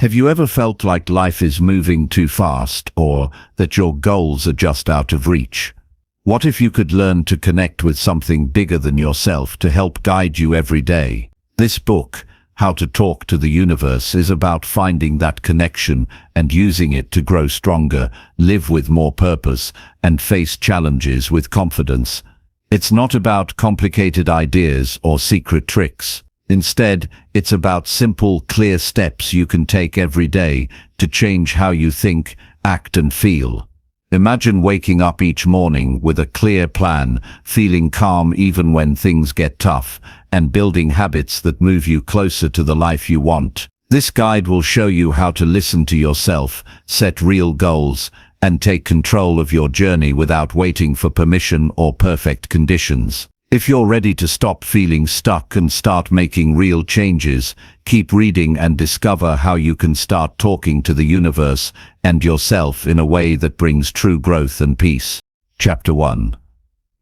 Have you ever felt like life is moving too fast, or that your goals are just out of reach? What if you could learn to connect with something bigger than yourself to help guide you every day? This book, How to Talk to the Universe, is about finding that connection and using it to grow stronger, live with more purpose, and face challenges with confidence. It's not about complicated ideas or secret tricks. Instead, it's about simple, clear steps you can take every day to change how you think, act, and feel. Imagine waking up each morning with a clear plan, feeling calm even when things get tough, and building habits that move you closer to the life you want. This guide will show you how to listen to yourself, set real goals, and take control of your journey without waiting for permission or perfect conditions. If you're ready to stop feeling stuck and start making real changes, keep reading and discover how you can start talking to the universe and yourself in a way that brings true growth and peace. Chapter 1.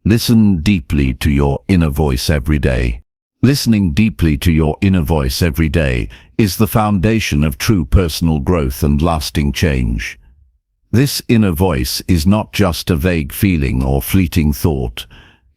Listen deeply to your inner voice every day. Listening deeply to your inner voice every day is the foundation of true personal growth and lasting change. This inner voice is not just a vague feeling or fleeting thought.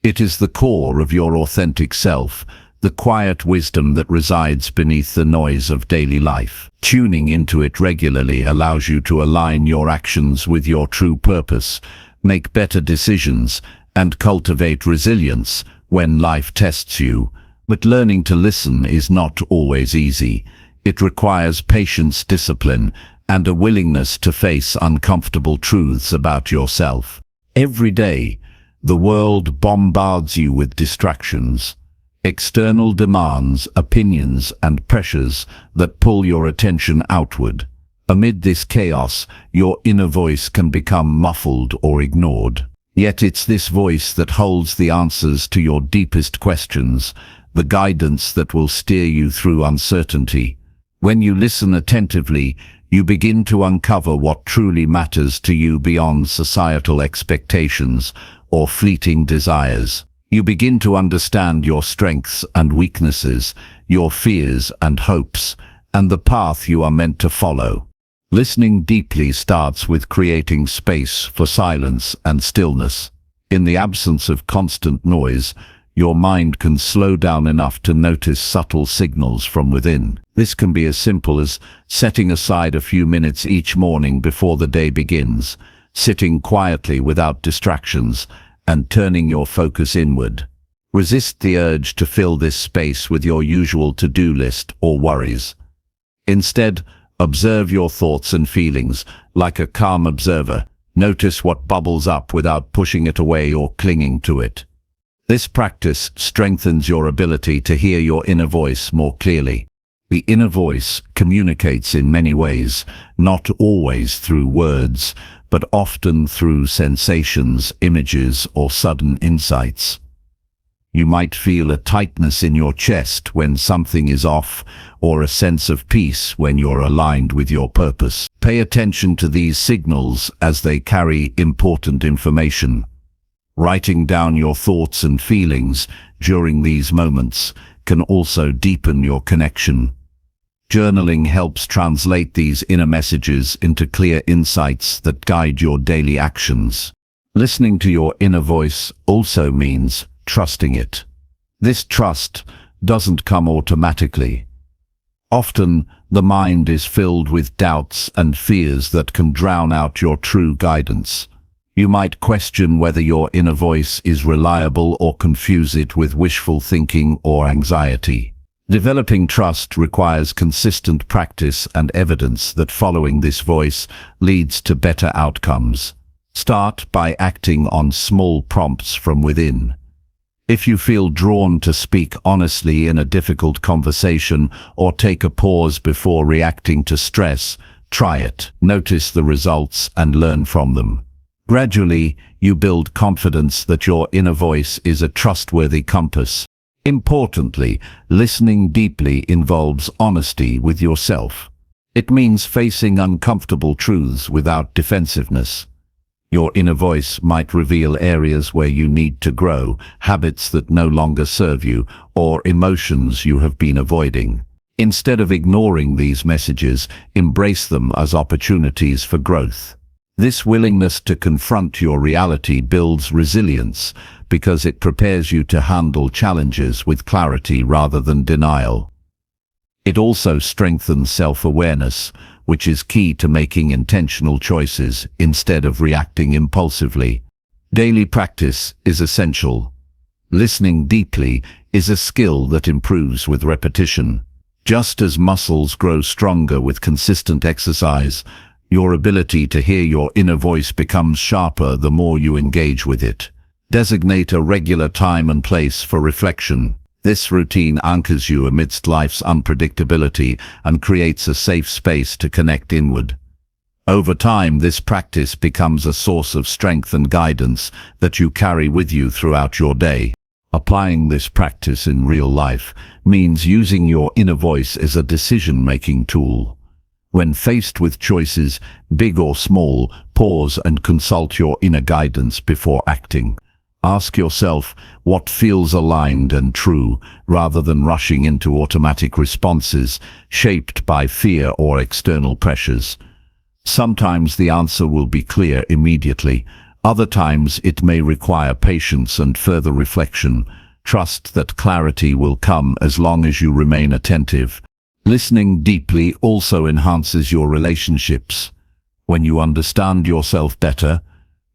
It is the core of your authentic self, the quiet wisdom that resides beneath the noise of daily life. Tuning into it regularly allows you to align your actions with your true purpose, make better decisions, and cultivate resilience when life tests you. But learning to listen is not always easy. It requires patience, discipline, and a willingness to face uncomfortable truths about yourself. Every day, the world bombards you with distractions, external demands, opinions, and pressures that pull your attention outward. Amid this chaos, your inner voice can become muffled or ignored. Yet it's this voice that holds the answers to your deepest questions, the guidance that will steer you through uncertainty. When you listen attentively, you begin to uncover what truly matters to you beyond societal expectations or fleeting desires. You begin to understand your strengths and weaknesses, your fears and hopes, and the path you are meant to follow. Listening deeply starts with creating space for silence and stillness. In the absence of constant noise, your mind can slow down enough to notice subtle signals from within. This can be as simple as setting aside a few minutes each morning before the day begins, sitting quietly without distractions, and turning your focus inward. Resist the urge to fill this space with your usual to-do list or worries. Instead, observe your thoughts and feelings like a calm observer. Notice what bubbles up without pushing it away or clinging to it. This practice strengthens your ability to hear your inner voice more clearly. The inner voice communicates in many ways, not always through words, but often through sensations, images, or sudden insights. You might feel a tightness in your chest when something is off, or a sense of peace when you're aligned with your purpose. Pay attention to these signals as they carry important information. Writing down your thoughts and feelings during these moments can also deepen your connection. Journaling helps translate these inner messages into clear insights that guide your daily actions. Listening to your inner voice also means trusting it. This trust doesn't come automatically. Often, the mind is filled with doubts and fears that can drown out your true guidance. You might question whether your inner voice is reliable or confuse it with wishful thinking or anxiety. Developing trust requires consistent practice and evidence that following this voice leads to better outcomes. Start by acting on small prompts from within. If you feel drawn to speak honestly in a difficult conversation or take a pause before reacting to stress, try it. Notice the results and learn from them. Gradually, you build confidence that your inner voice is a trustworthy compass. Importantly, listening deeply involves honesty with yourself. It means facing uncomfortable truths without defensiveness. Your inner voice might reveal areas where you need to grow, habits that no longer serve you, or emotions you have been avoiding. Instead of ignoring these messages, embrace them as opportunities for growth. This willingness to confront your reality builds resilience because it prepares you to handle challenges with clarity rather than denial. It also strengthens self-awareness, which is key to making intentional choices instead of reacting impulsively. Daily practice is essential. Listening deeply is a skill that improves with repetition. Just as muscles grow stronger with consistent exercise, your ability to hear your inner voice becomes sharper the more you engage with it. Designate a regular time and place for reflection. This routine anchors you amidst life's unpredictability and creates a safe space to connect inward. Over time, this practice becomes a source of strength and guidance that you carry with you throughout your day. Applying this practice in real life means using your inner voice as a decision-making tool. When faced with choices, big or small, pause and consult your inner guidance before acting. Ask yourself what feels aligned and true, rather than rushing into automatic responses shaped by fear or external pressures. Sometimes the answer will be clear immediately. Other times it may require patience and further reflection. Trust that clarity will come as long as you remain attentive. Listening deeply also enhances your relationships. When you understand yourself better,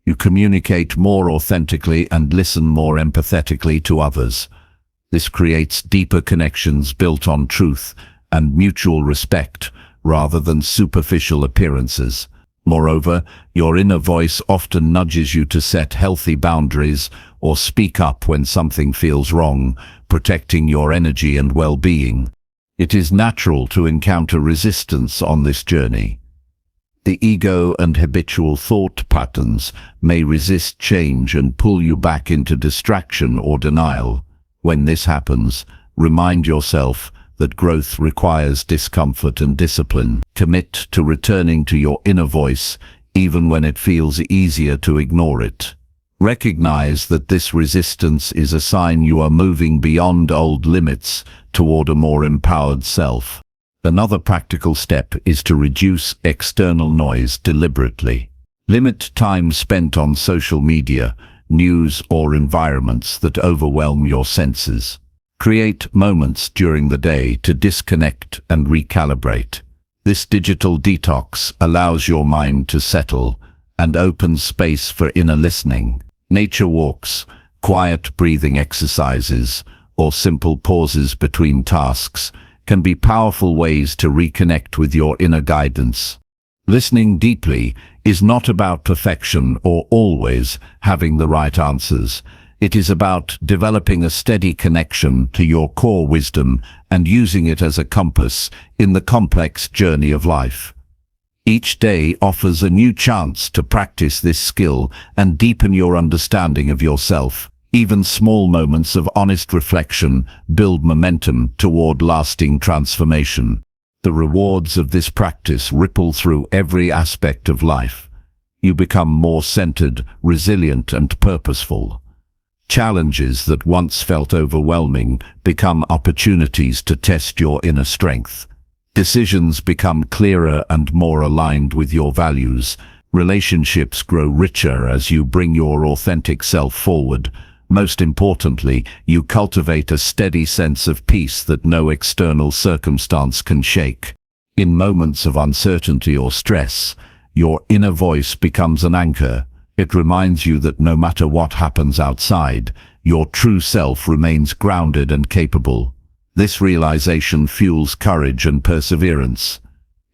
you communicate more authentically and listen more empathetically to others. This creates deeper connections built on truth and mutual respect rather than superficial appearances. Moreover, your inner voice often nudges you to set healthy boundaries or speak up when something feels wrong, protecting your energy and well-being. It is natural to encounter resistance on this journey. The ego and habitual thought patterns may resist change and pull you back into distraction or denial. When this happens, remind yourself that growth requires discomfort and discipline. Commit to returning to your inner voice, even when it feels easier to ignore it. Recognize that this resistance is a sign you are moving beyond old limits toward a more empowered self. Another practical step is to reduce external noise deliberately. Limit time spent on social media, news, or environments that overwhelm your senses. Create moments during the day to disconnect and recalibrate. This digital detox allows your mind to settle and opens space for inner listening. Nature walks, quiet breathing exercises, or simple pauses between tasks can be powerful ways to reconnect with your inner guidance. Listening deeply is not about perfection or always having the right answers. It is about developing a steady connection to your core wisdom and using it as a compass in the complex journey of life. Each day offers a new chance to practice this skill and deepen your understanding of yourself. Even small moments of honest reflection build momentum toward lasting transformation. The rewards of this practice ripple through every aspect of life. You become more centered, resilient, and purposeful. Challenges that once felt overwhelming become opportunities to test your inner strength. Decisions become clearer and more aligned with your values. Relationships grow richer as you bring your authentic self forward. Most importantly, you cultivate a steady sense of peace that no external circumstance can shake. In moments of uncertainty or stress, your inner voice becomes an anchor. It reminds you that no matter what happens outside, your true self remains grounded and capable. This realization fuels courage and perseverance.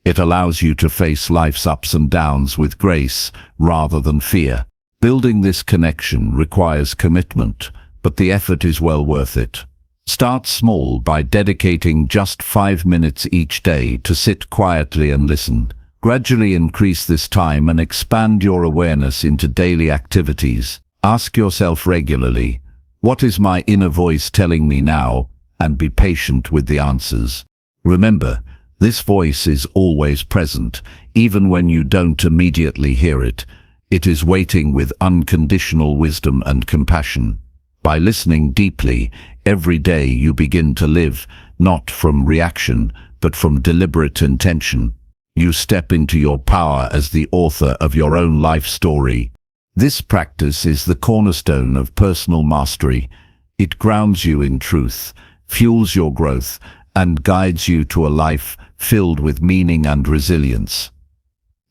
It allows you to face life's ups and downs with grace rather than fear. Building this connection requires commitment, but the effort is well worth it. Start small by dedicating just 5 minutes each day to sit quietly and listen. Gradually increase this time and expand your awareness into daily activities. Ask yourself regularly, what is my inner voice telling me now? And be patient with the answers. Remember, this voice is always present, even when you don't immediately hear it. It is waiting with unconditional wisdom and compassion. By listening deeply, Every day you begin to live, not from reaction, but from deliberate intention. You step into your power as the author of your own life story. This practice is the cornerstone of personal mastery. It grounds you in truth, fuels your growth, and guides you to a life filled with meaning and resilience.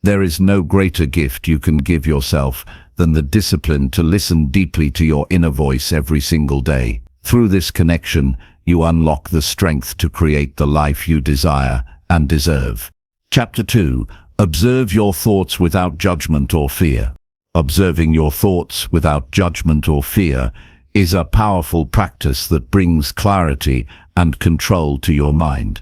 There is no greater gift you can give yourself than the discipline to listen deeply to your inner voice every single day. Through this connection, you unlock the strength to create the life you desire and deserve. Chapter 2. Observe your thoughts without judgment or fear. Observing your thoughts without judgment or fear is a powerful practice that brings clarity and control to your mind.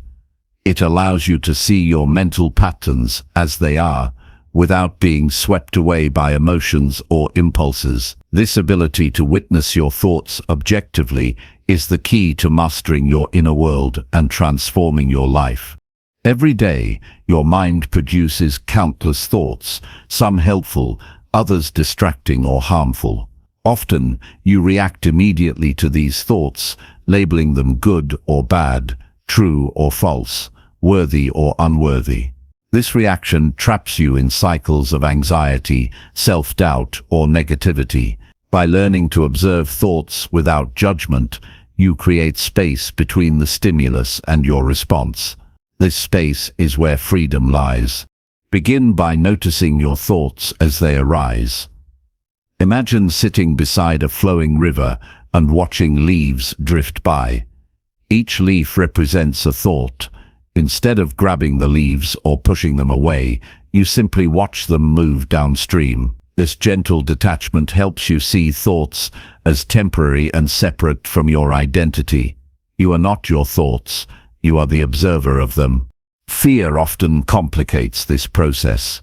It allows you to see your mental patterns as they are, without being swept away by emotions or impulses. This ability to witness your thoughts objectively is the key to mastering your inner world and transforming your life. Every day, your mind produces countless thoughts, some helpful, others distracting or harmful. Often, you react immediately to these thoughts, labeling them good or bad, true or false, worthy or unworthy. This reaction traps you in cycles of anxiety, self-doubt, or negativity. By learning to observe thoughts without judgment, you create space between the stimulus and your response. This space is where freedom lies. Begin by noticing your thoughts as they arise. Imagine sitting beside a flowing river and watching leaves drift by. Each leaf represents a thought. Instead of grabbing the leaves or pushing them away, you simply watch them move downstream. This gentle detachment helps you see thoughts as temporary and separate from your identity. You are not your thoughts, you are the observer of them. Fear often complicates this process.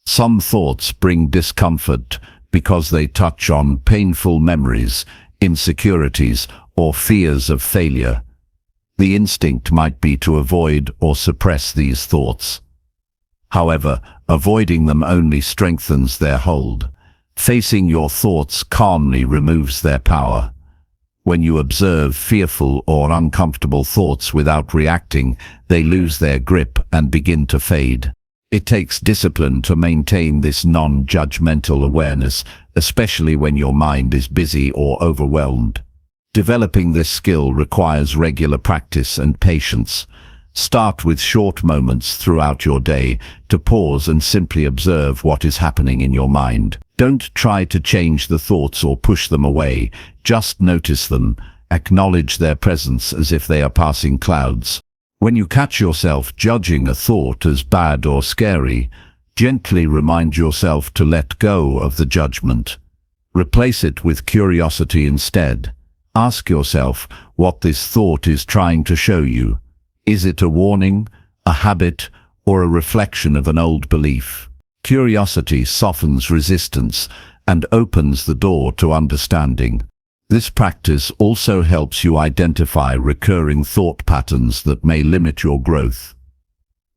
Some thoughts bring discomfort because they touch on painful memories, insecurities, or fears of failure. The instinct might be to avoid or suppress these thoughts. However, avoiding them only strengthens their hold. Facing your thoughts calmly removes their power. When you observe fearful or uncomfortable thoughts without reacting, they lose their grip and begin to fade. It takes discipline to maintain this non-judgmental awareness, especially when your mind is busy or overwhelmed. Developing this skill requires regular practice and patience. Start with short moments throughout your day to pause and simply observe what is happening in your mind. Don't try to change the thoughts or push them away. Just notice them. Acknowledge their presence as if they are passing clouds. When you catch yourself judging a thought as bad or scary, gently remind yourself to let go of the judgment. Replace it with curiosity instead. Ask yourself what this thought is trying to show you. Is it a warning, a habit, or a reflection of an old belief? Curiosity softens resistance and opens the door to understanding. This practice also helps you identify recurring thought patterns that may limit your growth.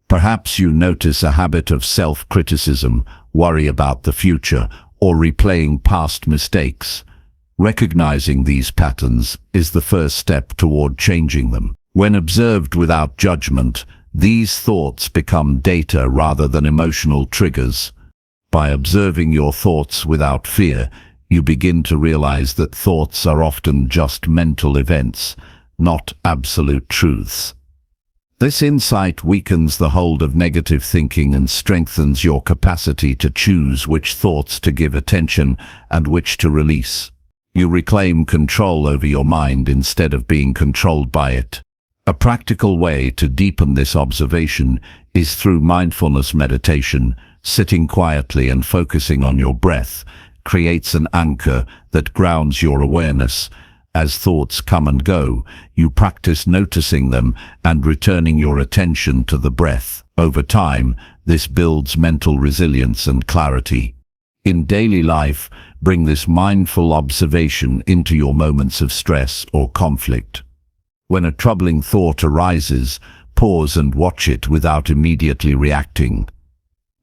Perhaps you notice a habit of self-criticism, worry about the future, or replaying past mistakes. Recognizing these patterns is the first step toward changing them. When observed without judgment, these thoughts become data rather than emotional triggers. By observing your thoughts without fear, you begin to realize that thoughts are often just mental events, not absolute truths. This insight weakens the hold of negative thinking and strengthens your capacity to choose which thoughts to give attention and which to release. You reclaim control over your mind instead of being controlled by it. A practical way to deepen this observation is through mindfulness meditation. Sitting quietly and focusing on your breath creates an anchor that grounds your awareness. As thoughts come and go, you practice noticing them and returning your attention to the breath. Over time, this builds mental resilience and clarity. In daily life, bring this mindful observation into your moments of stress or conflict. When a troubling thought arises, pause and watch it without immediately reacting.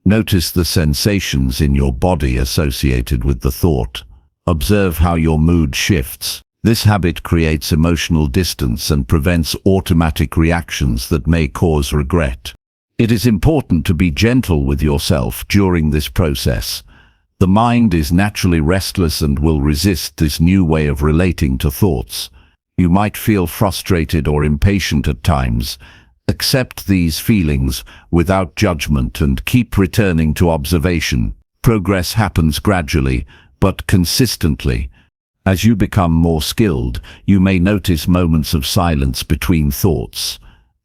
Notice the sensations in your body associated with the thought. Observe how your mood shifts. This habit creates emotional distance and prevents automatic reactions that may cause regret. It is important to be gentle with yourself during this process. The mind is naturally restless and will resist this new way of relating to thoughts. You might feel frustrated or impatient at times. Accept these feelings without judgment and keep returning to observation. Progress happens gradually, but consistently. As you become more skilled, you may notice moments of silence between thoughts.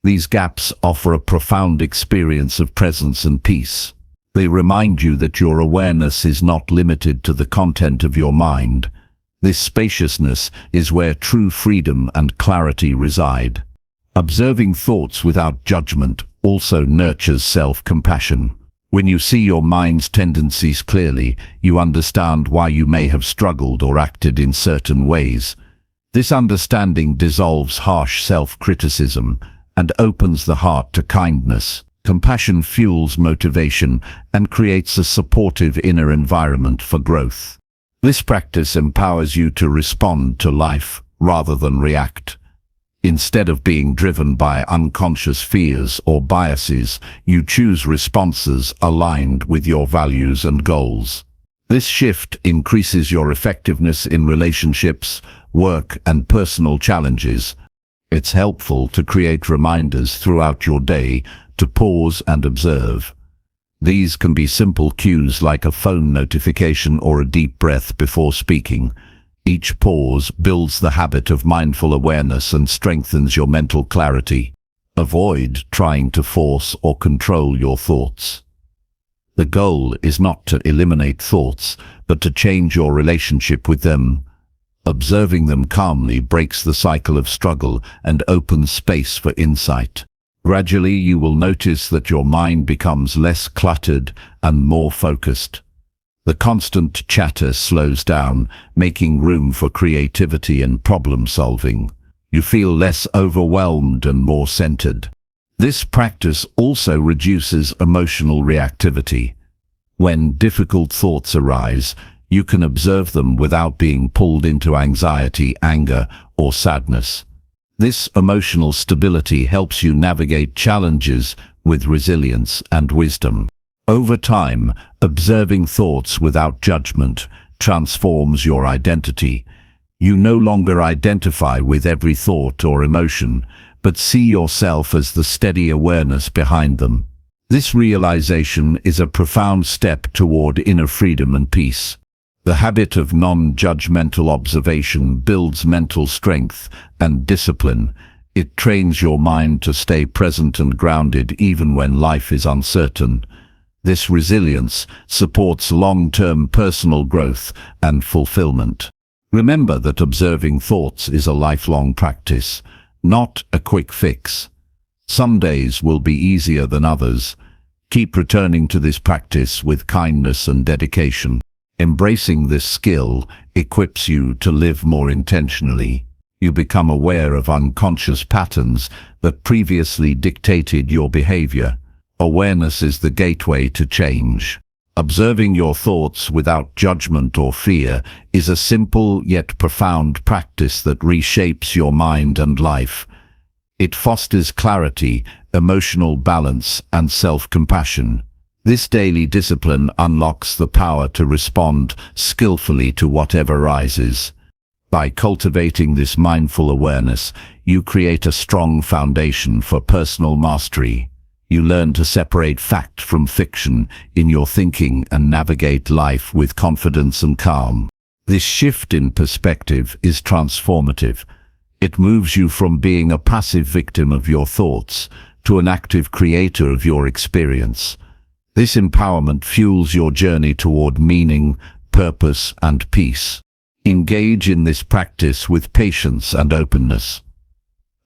These gaps offer a profound experience of presence and peace. They remind you that your awareness is not limited to the content of your mind. This spaciousness is where true freedom and clarity reside. Observing thoughts without judgment also nurtures self-compassion. When you see your mind's tendencies clearly, you understand why you may have struggled or acted in certain ways. This understanding dissolves harsh self-criticism and opens the heart to kindness. Compassion fuels motivation and creates a supportive inner environment for growth. This practice empowers you to respond to life rather than react. Instead of being driven by unconscious fears or biases, you choose responses aligned with your values and goals. This shift increases your effectiveness in relationships, work, and personal challenges. It's helpful to create reminders throughout your day to pause and observe. These can be simple cues like a phone notification or a deep breath before speaking. Each pause builds the habit of mindful awareness and strengthens your mental clarity. Avoid trying to force or control your thoughts. The goal is not to eliminate thoughts, but to change your relationship with them. Observing them calmly breaks the cycle of struggle and opens space for insight. Gradually, you will notice that your mind becomes less cluttered and more focused. The constant chatter slows down, making room for creativity and problem-solving. You feel less overwhelmed and more centered. This practice also reduces emotional reactivity. When difficult thoughts arise, you can observe them without being pulled into anxiety, anger, or sadness. This emotional stability helps you navigate challenges with resilience and wisdom. Over time, observing thoughts without judgment transforms your identity. You no longer identify with every thought or emotion, but see yourself as the steady awareness behind them. This realization is a profound step toward inner freedom and peace. The habit of non-judgmental observation builds mental strength and discipline. It trains your mind to stay present and grounded even when life is uncertain. This resilience supports long-term personal growth and fulfillment. Remember that observing thoughts is a lifelong practice, not a quick fix. Some days will be easier than others. Keep returning to this practice with kindness and dedication. Embracing this skill equips you to live more intentionally. You become aware of unconscious patterns that previously dictated your behavior. Awareness is the gateway to change. Observing your thoughts without judgment or fear is a simple yet profound practice that reshapes your mind and life. It fosters clarity, emotional balance, and self-compassion. This daily discipline unlocks the power to respond skillfully to whatever arises. By cultivating this mindful awareness, you create a strong foundation for personal mastery. You learn to separate fact from fiction in your thinking and navigate life with confidence and calm. This shift in perspective is transformative. It moves you from being a passive victim of your thoughts to an active creator of your experience. This empowerment fuels your journey toward meaning, purpose, and peace. Engage in this practice with patience and openness.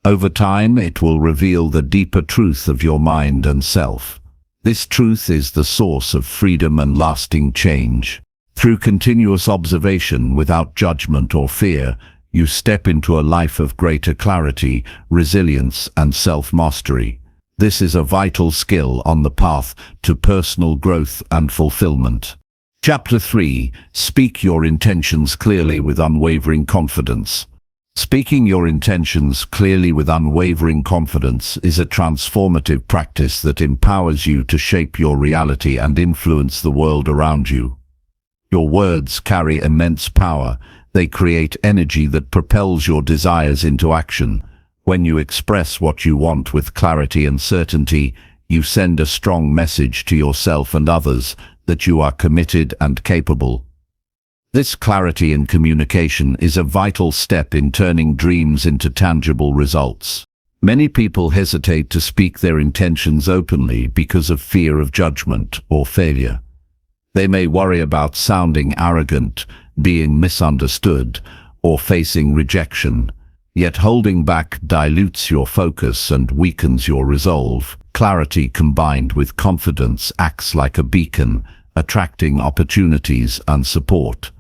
Over time, it will reveal the deeper truth of your mind and self. This truth is the source of freedom and lasting change. Through continuous observation without judgment or fear, you step into a life of greater clarity, resilience, and self-mastery. This is a vital skill on the path to personal growth and fulfillment. Chapter 3. Speak your intentions clearly with unwavering confidence. Speaking your intentions clearly with unwavering confidence is a transformative practice that empowers you to shape your reality and influence the world around you. Your words carry immense power. They create energy that propels your desires into action. When you express what you want with clarity and certainty, you send a strong message to yourself and others that you are committed and capable. This clarity in communication is a vital step in turning dreams into tangible results. Many people hesitate to speak their intentions openly because of fear of judgment or failure. They may worry about sounding arrogant, being misunderstood, or facing rejection. Yet holding back dilutes your focus and weakens your resolve. Clarity combined with confidence acts like a beacon, attracting opportunities and support.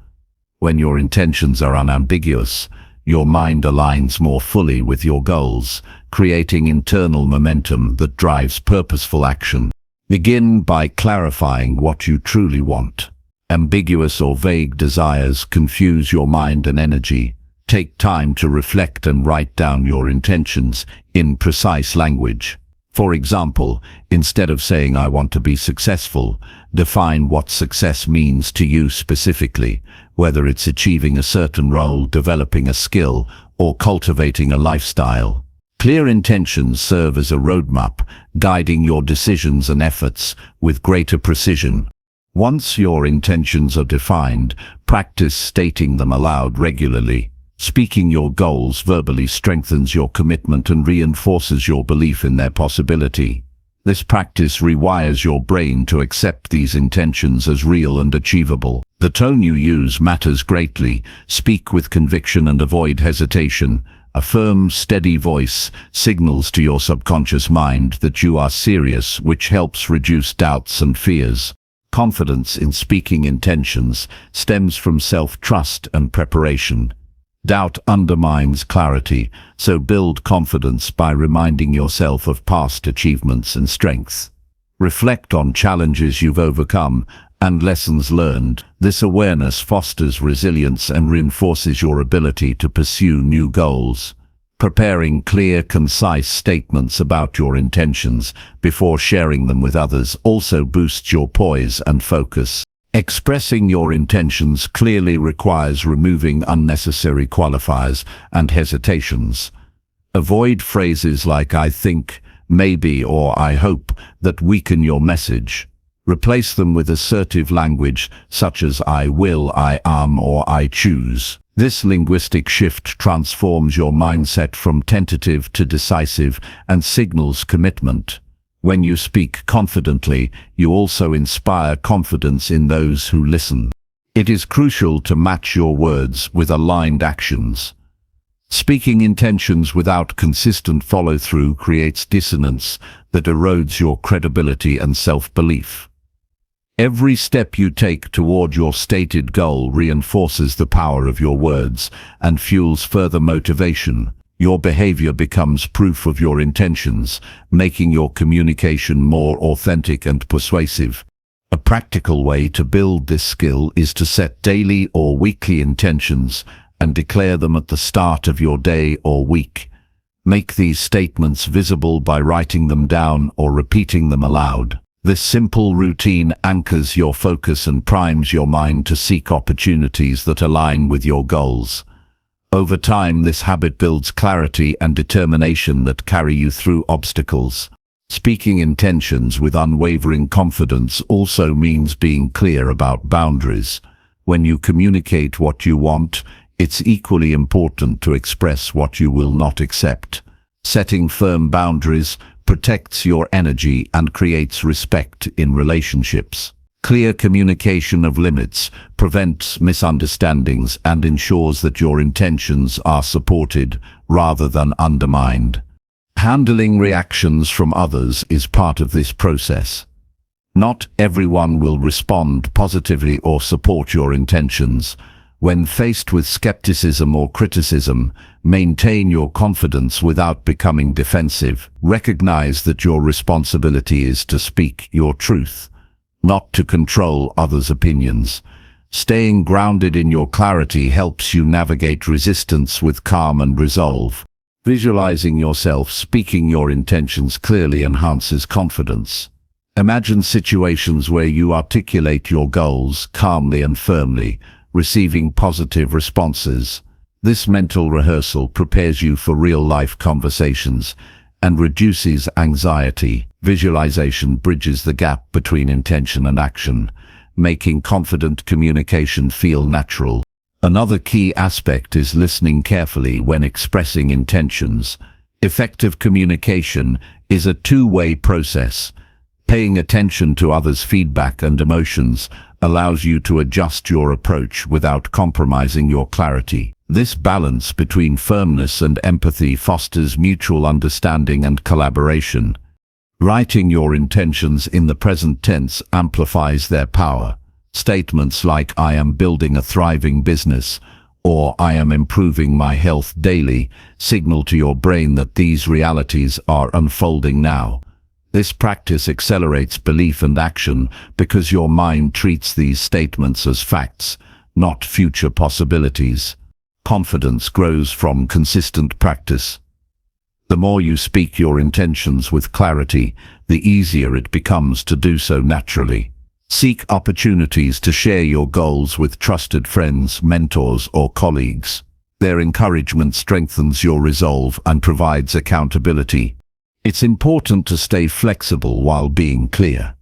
When your intentions are unambiguous, your mind aligns more fully with your goals, creating internal momentum that drives purposeful action. Begin by clarifying what you truly want. Ambiguous or vague desires confuse your mind and energy. Take time to reflect and write down your intentions in precise language. For example, instead of saying "I want to be successful," define what success means to you specifically, whether it's achieving a certain role, developing a skill, or cultivating a lifestyle. Clear intentions serve as a roadmap, guiding your decisions and efforts with greater precision. Once your intentions are defined, practice stating them aloud regularly. Speaking your goals verbally strengthens your commitment and reinforces your belief in their possibility. This practice rewires your brain to accept these intentions as real and achievable. The tone you use matters greatly. Speak with conviction and avoid hesitation. A firm, steady voice signals to your subconscious mind that you are serious, which helps reduce doubts and fears. Confidence in speaking intentions stems from self-trust and preparation. Doubt undermines clarity, so build confidence by reminding yourself of past achievements and strengths. Reflect on challenges you've overcome and lessons learned. This awareness fosters resilience and reinforces your ability to pursue new goals. Preparing clear, concise statements about your intentions before sharing them with others also boosts your poise and focus. Expressing your intentions clearly requires removing unnecessary qualifiers and hesitations. Avoid phrases like "I think," "maybe," or "I hope" that weaken your message. Replace them with assertive language such as "I will," "I am," or "I choose." This linguistic shift transforms your mindset from tentative to decisive and signals commitment. When you speak confidently, you also inspire confidence in those who listen. It is crucial to match your words with aligned actions. Speaking intentions without consistent follow-through creates dissonance that erodes your credibility and self-belief. Every step you take toward your stated goal reinforces the power of your words and fuels further motivation. Your behavior becomes proof of your intentions, making your communication more authentic and persuasive. A practical way to build this skill is to set daily or weekly intentions and declare them at the start of your day or week. Make these statements visible by writing them down or repeating them aloud. This simple routine anchors your focus and primes your mind to seek opportunities that align with your goals. Over time, this habit builds clarity and determination that carry you through obstacles. Speaking intentions with unwavering confidence also means being clear about boundaries. When you communicate what you want, it's equally important to express what you will not accept. Setting firm boundaries protects your energy and creates respect in relationships. Clear communication of limits prevents misunderstandings and ensures that your intentions are supported rather than undermined. Handling reactions from others is part of this process. Not everyone will respond positively or support your intentions. When faced with skepticism or criticism, maintain your confidence without becoming defensive. Recognize that your responsibility is to speak your truth, not to control others' opinions. Staying grounded in your clarity helps you navigate resistance with calm and resolve. Visualizing yourself speaking your intentions clearly enhances confidence. Imagine situations where you articulate your goals calmly and firmly, receiving positive responses. This mental rehearsal prepares you for real-life conversations and reduces anxiety. Visualization bridges the gap between intention and action, making confident communication feel natural. Another key aspect is listening carefully when expressing intentions. Effective communication is a two-way process. Paying attention to others' feedback and emotions allows you to adjust your approach without compromising your clarity. This balance between firmness and empathy fosters mutual understanding and collaboration. Writing your intentions in the present tense amplifies their power. Statements like "I am building a thriving business" or "I am improving my health daily" signal to your brain that these realities are unfolding now. This practice accelerates belief and action because your mind treats these statements as facts, not future possibilities. Confidence grows from consistent practice. The more you speak your intentions with clarity, the easier it becomes to do so naturally. Seek opportunities to share your goals with trusted friends, mentors, or colleagues. Their encouragement strengthens your resolve and provides accountability. It's important to stay flexible while being clear.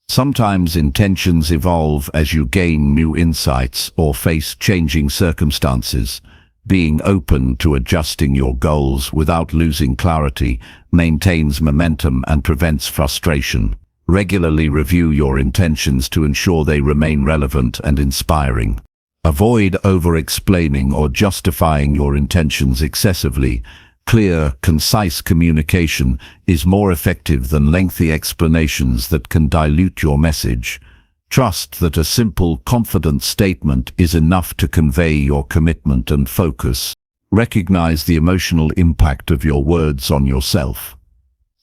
Sometimes intentions evolve as you gain new insights or face changing circumstances. Being open to adjusting your goals without losing clarity maintains momentum and prevents frustration. Regularly review your intentions to ensure they remain relevant and inspiring. Avoid over-explaining or justifying your intentions excessively. Clear, concise communication is more effective than lengthy explanations that can dilute your message. Trust that a simple, confident statement is enough to convey your commitment and focus. Recognize the emotional impact of your words on yourself.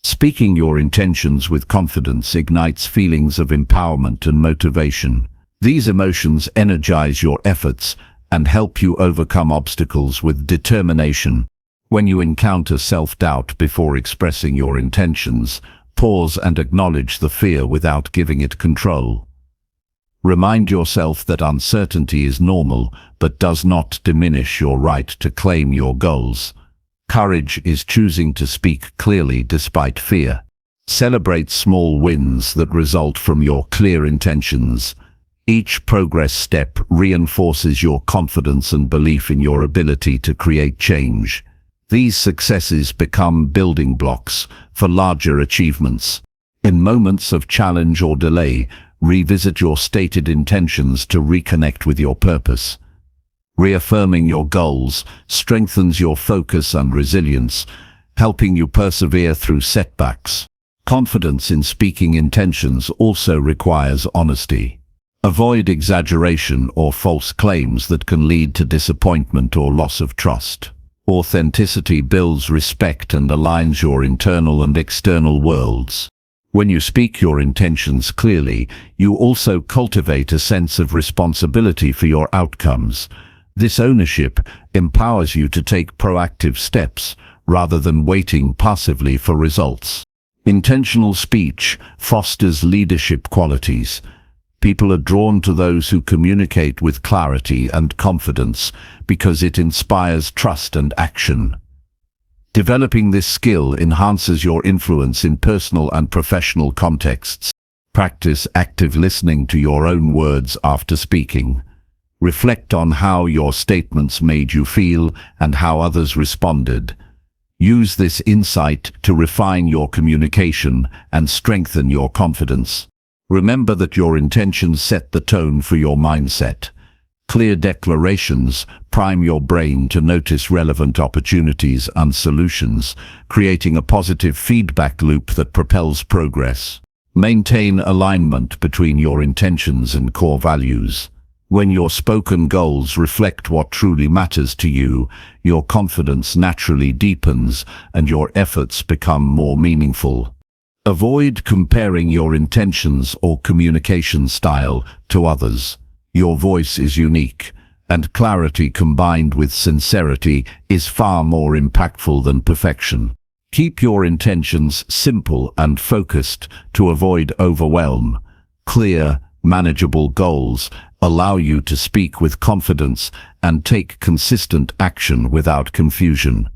Speaking your intentions with confidence ignites feelings of empowerment and motivation. These emotions energize your efforts and help you overcome obstacles with determination. When you encounter self-doubt before expressing your intentions, pause and acknowledge the fear without giving it control. Remind yourself that uncertainty is normal, but does not diminish your right to claim your goals. Courage is choosing to speak clearly despite fear. Celebrate small wins that result from your clear intentions. Each progress step reinforces your confidence and belief in your ability to create change. These successes become building blocks for larger achievements. In moments of challenge or delay, revisit your stated intentions to reconnect with your purpose. Reaffirming your goals strengthens your focus and resilience, helping you persevere through setbacks. Confidence in speaking intentions also requires honesty. Avoid exaggeration or false claims that can lead to disappointment or loss of trust. Authenticity builds respect and aligns your internal and external worlds. When you speak your intentions clearly, you also cultivate a sense of responsibility for your outcomes. This ownership empowers you to take proactive steps rather than waiting passively for results. Intentional speech fosters leadership qualities. People are drawn to those who communicate with clarity and confidence because it inspires trust and action. Developing this skill enhances your influence in personal and professional contexts. Practice active listening to your own words after speaking. Reflect on how your statements made you feel and how others responded. Use this insight to refine your communication and strengthen your confidence. Remember that your intentions set the tone for your mindset. Clear declarations prime your brain to notice relevant opportunities and solutions, creating a positive feedback loop that propels progress. Maintain alignment between your intentions and core values. When your spoken goals reflect what truly matters to you, your confidence naturally deepens and your efforts become more meaningful. Avoid comparing your intentions or communication style to others. Your voice is unique, and clarity combined with sincerity is far more impactful than perfection. Keep your intentions simple and focused to avoid overwhelm. Clear, manageable goals allow you to speak with confidence and take consistent action without confusion.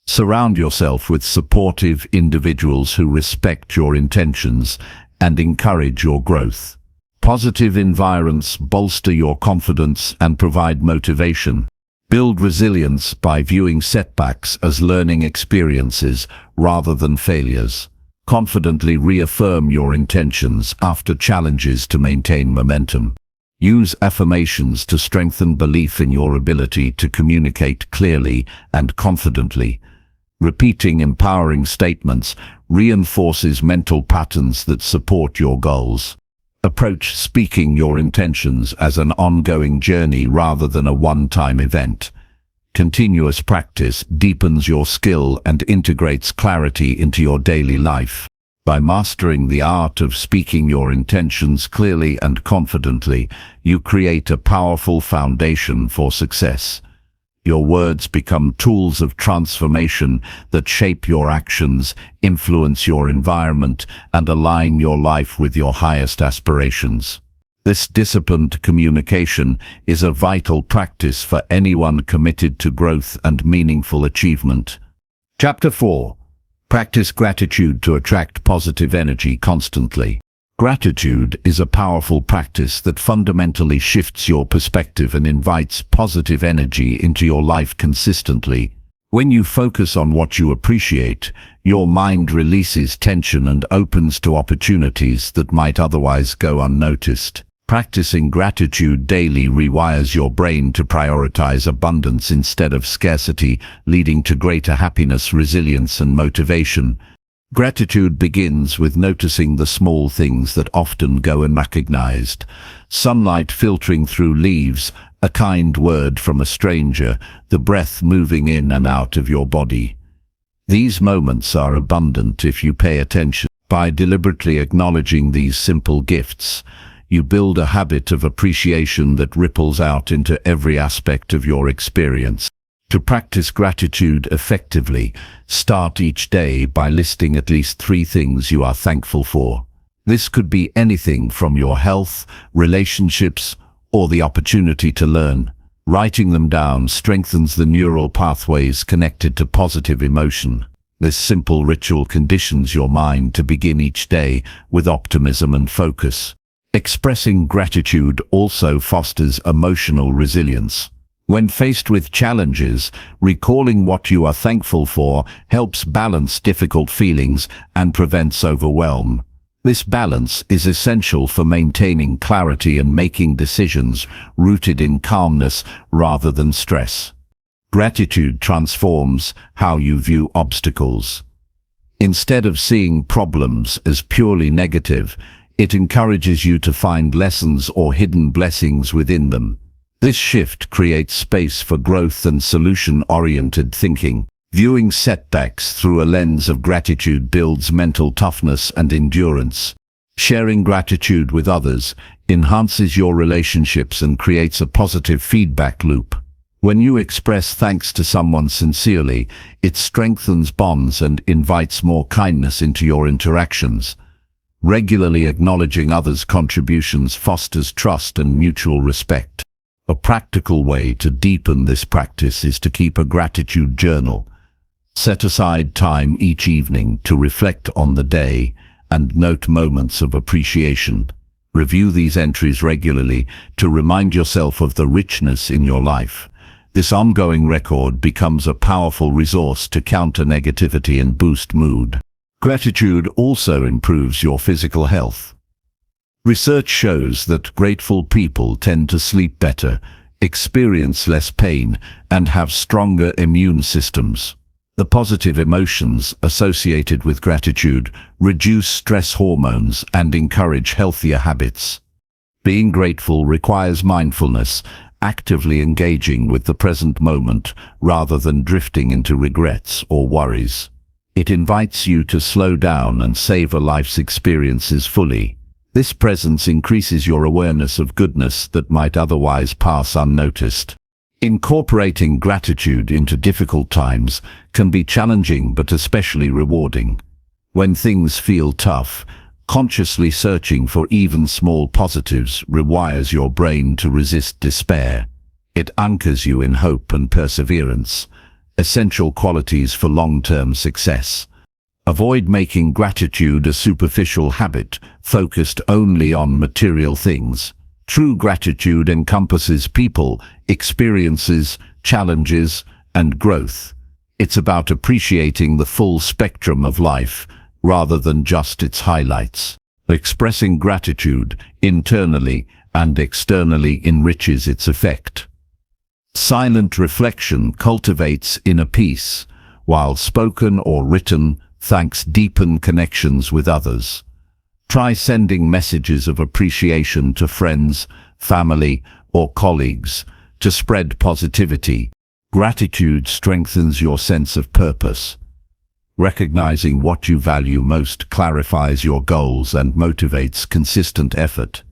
Surround yourself with supportive individuals who respect your intentions and encourage your growth. Positive environments bolster your confidence and provide motivation. Build resilience by viewing setbacks as learning experiences rather than failures. Confidently reaffirm your intentions after challenges to maintain momentum. Use affirmations to strengthen belief in your ability to communicate clearly and confidently. Repeating empowering statements reinforces mental patterns that support your goals. Approach speaking your intentions as an ongoing journey rather than a one-time event. Continuous practice deepens your skill and integrates clarity into your daily life. By mastering the art of speaking your intentions clearly and confidently, you create a powerful foundation for success. Your words become tools of transformation that shape your actions, influence your environment, and align your life with your highest aspirations. This disciplined communication is a vital practice for anyone committed to growth and meaningful achievement. Chapter 4. Practice gratitude to attract positive energy constantly. Gratitude is a powerful practice that fundamentally shifts your perspective and invites positive energy into your life consistently. When you focus on what you appreciate, your mind releases tension and opens to opportunities that might otherwise go unnoticed. Practicing gratitude daily rewires your brain to prioritize abundance instead of scarcity, leading to greater happiness, resilience, and motivation. Gratitude begins with noticing the small things that often go unrecognized. Sunlight filtering through leaves, a kind word from a stranger, the breath moving in and out of your body. These moments are abundant if you pay attention. By deliberately acknowledging these simple gifts, you build a habit of appreciation that ripples out into every aspect of your experience. To practice gratitude effectively, start each day by listing at least 3 things you are thankful for. This could be anything from your health, relationships, or the opportunity to learn. Writing them down strengthens the neural pathways connected to positive emotion. This simple ritual conditions your mind to begin each day with optimism and focus. Expressing gratitude also fosters emotional resilience. When faced with challenges, recalling what you are thankful for helps balance difficult feelings and prevents overwhelm. This balance is essential for maintaining clarity and making decisions rooted in calmness rather than stress. Gratitude transforms how you view obstacles. Instead of seeing problems as purely negative, it encourages you to find lessons or hidden blessings within them. This shift creates space for growth and solution-oriented thinking. Viewing setbacks through a lens of gratitude builds mental toughness and endurance. Sharing gratitude with others enhances your relationships and creates a positive feedback loop. When you express thanks to someone sincerely, it strengthens bonds and invites more kindness into your interactions. Regularly acknowledging others' contributions fosters trust and mutual respect. A practical way to deepen this practice is to keep a gratitude journal. Set aside time each evening to reflect on the day and note moments of appreciation. Review these entries regularly to remind yourself of the richness in your life. This ongoing record becomes a powerful resource to counter negativity and boost mood. Gratitude also improves your physical health. Research shows that grateful people tend to sleep better, experience less pain, and have stronger immune systems. The positive emotions associated with gratitude reduce stress hormones and encourage healthier habits. Being grateful requires mindfulness, actively engaging with the present moment rather than drifting into regrets or worries. It invites you to slow down and savor life's experiences fully. This presence increases your awareness of goodness that might otherwise pass unnoticed. Incorporating gratitude into difficult times can be challenging but especially rewarding. When things feel tough, consciously searching for even small positives rewires your brain to resist despair. It anchors you in hope and perseverance, essential qualities for long-term success. Avoid making gratitude a superficial habit, focused only on material things. True gratitude encompasses people, experiences, challenges, and growth. It's about appreciating the full spectrum of life, rather than just its highlights. Expressing gratitude, internally and externally, enriches its effect. Silent reflection cultivates inner peace, while spoken or written thanks deepen connections with others. Try sending messages of appreciation to friends, family, or colleagues to spread positivity. Gratitude strengthens your sense of purpose. Recognizing what you value most clarifies your goals and motivates consistent effort.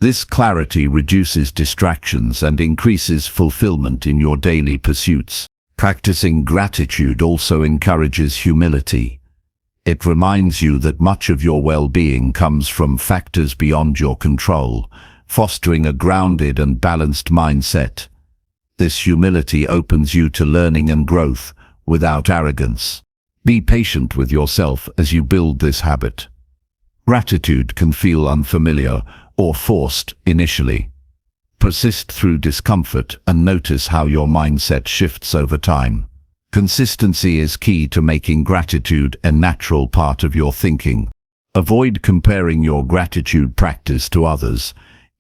This clarity reduces distractions and increases fulfillment in your daily pursuits. Practicing gratitude also encourages humility. It reminds you that much of your well-being comes from factors beyond your control, fostering a grounded and balanced mindset. This humility opens you to learning and growth without arrogance. Be patient with yourself as you build this habit. Gratitude can feel unfamiliar or forced initially. Persist through discomfort and notice how your mindset shifts over time. Consistency is key to making gratitude a natural part of your thinking. Avoid comparing your gratitude practice to others.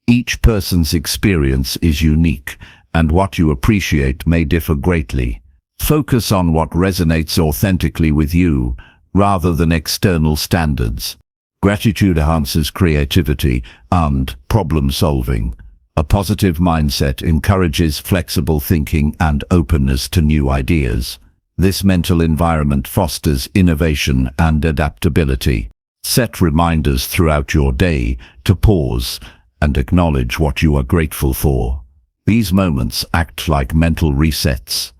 Each person's experience is unique, and what you appreciate may differ greatly. Focus on what resonates authentically with you, rather than external standards. Gratitude enhances creativity and problem-solving. A positive mindset encourages flexible thinking and openness to new ideas. This mental environment fosters innovation and adaptability. Set reminders throughout your day to pause and acknowledge what you are grateful for. These moments act like mental resets,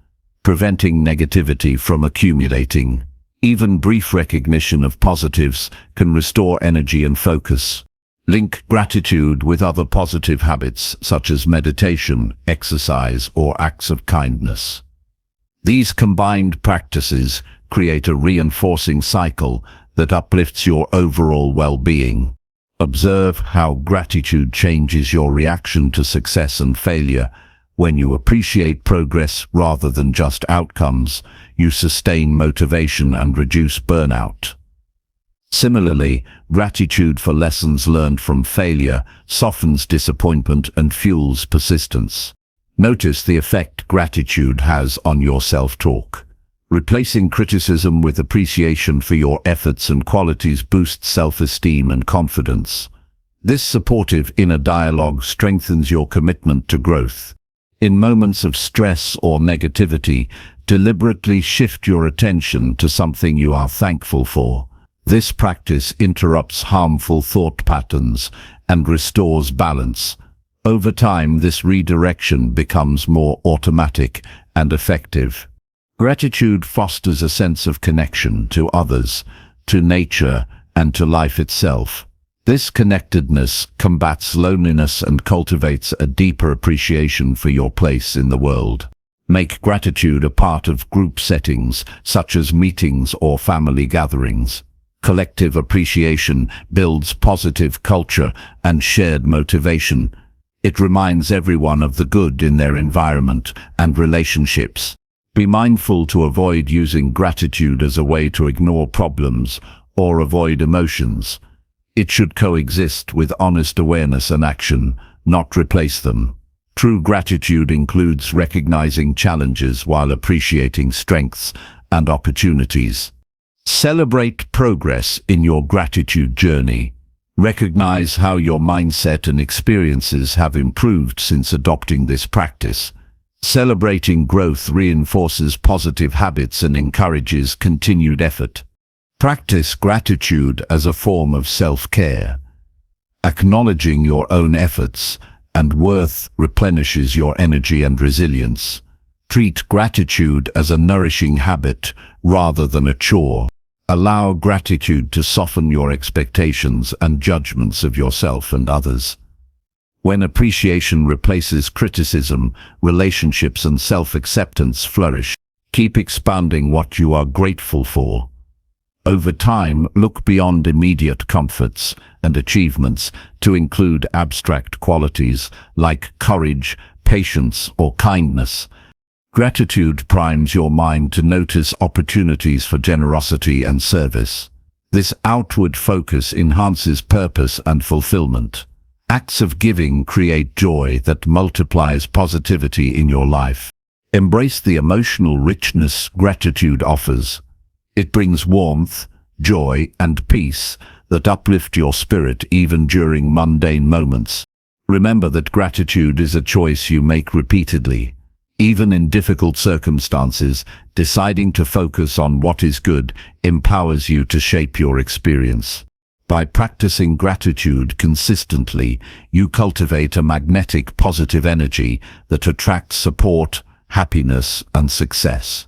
preventing negativity from accumulating. Even brief recognition of positives can restore energy and focus. Link gratitude with other positive habits such as meditation, exercise, or acts of kindness. These combined practices create a reinforcing cycle that uplifts your overall well-being. Observe how gratitude changes your reaction to success and failure. When you appreciate progress rather than just outcomes, you sustain motivation and reduce burnout. Similarly, gratitude for lessons learned from failure softens disappointment and fuels persistence. Notice the effect gratitude has on your self-talk. Replacing criticism with appreciation for your efforts and qualities boosts self-esteem and confidence. This supportive inner dialogue strengthens your commitment to growth. In moments of stress or negativity, deliberately shift your attention to something you are thankful for. This practice interrupts harmful thought patterns and restores balance. Over time, this redirection becomes more automatic and effective. Gratitude fosters a sense of connection to others, to nature, and to life itself. This connectedness combats loneliness and cultivates a deeper appreciation for your place in the world. Make gratitude a part of group settings, such as meetings or family gatherings. Collective appreciation builds positive culture and shared motivation. It reminds everyone of the good in their environment and relationships. Be mindful to avoid using gratitude as a way to ignore problems or avoid emotions. It should coexist with honest awareness and action, not replace them. True gratitude includes recognizing challenges while appreciating strengths and opportunities. Celebrate progress in your gratitude journey. Recognize how your mindset and experiences have improved since adopting this practice. Celebrating growth reinforces positive habits and encourages continued effort. Practice gratitude as a form of self-care. Acknowledging your own efforts and worth replenishes your energy and resilience. Treat gratitude as a nourishing habit rather than a chore. Allow gratitude to soften your expectations and judgments of yourself and others. When appreciation replaces criticism, relationships and self-acceptance flourish. Keep expanding what you are grateful for. Over time, look beyond immediate comforts and achievements to include abstract qualities like courage, patience, or kindness. Gratitude primes your mind to notice opportunities for generosity and service. This outward focus enhances purpose and fulfillment. Acts of giving create joy that multiplies positivity in your life. Embrace the emotional richness gratitude offers. It brings warmth, joy, and peace that uplift your spirit even during mundane moments. Remember that gratitude is a choice you make repeatedly. Even in difficult circumstances, deciding to focus on what is good empowers you to shape your experience. By practicing gratitude consistently, you cultivate a magnetic positive energy that attracts support, happiness, and success.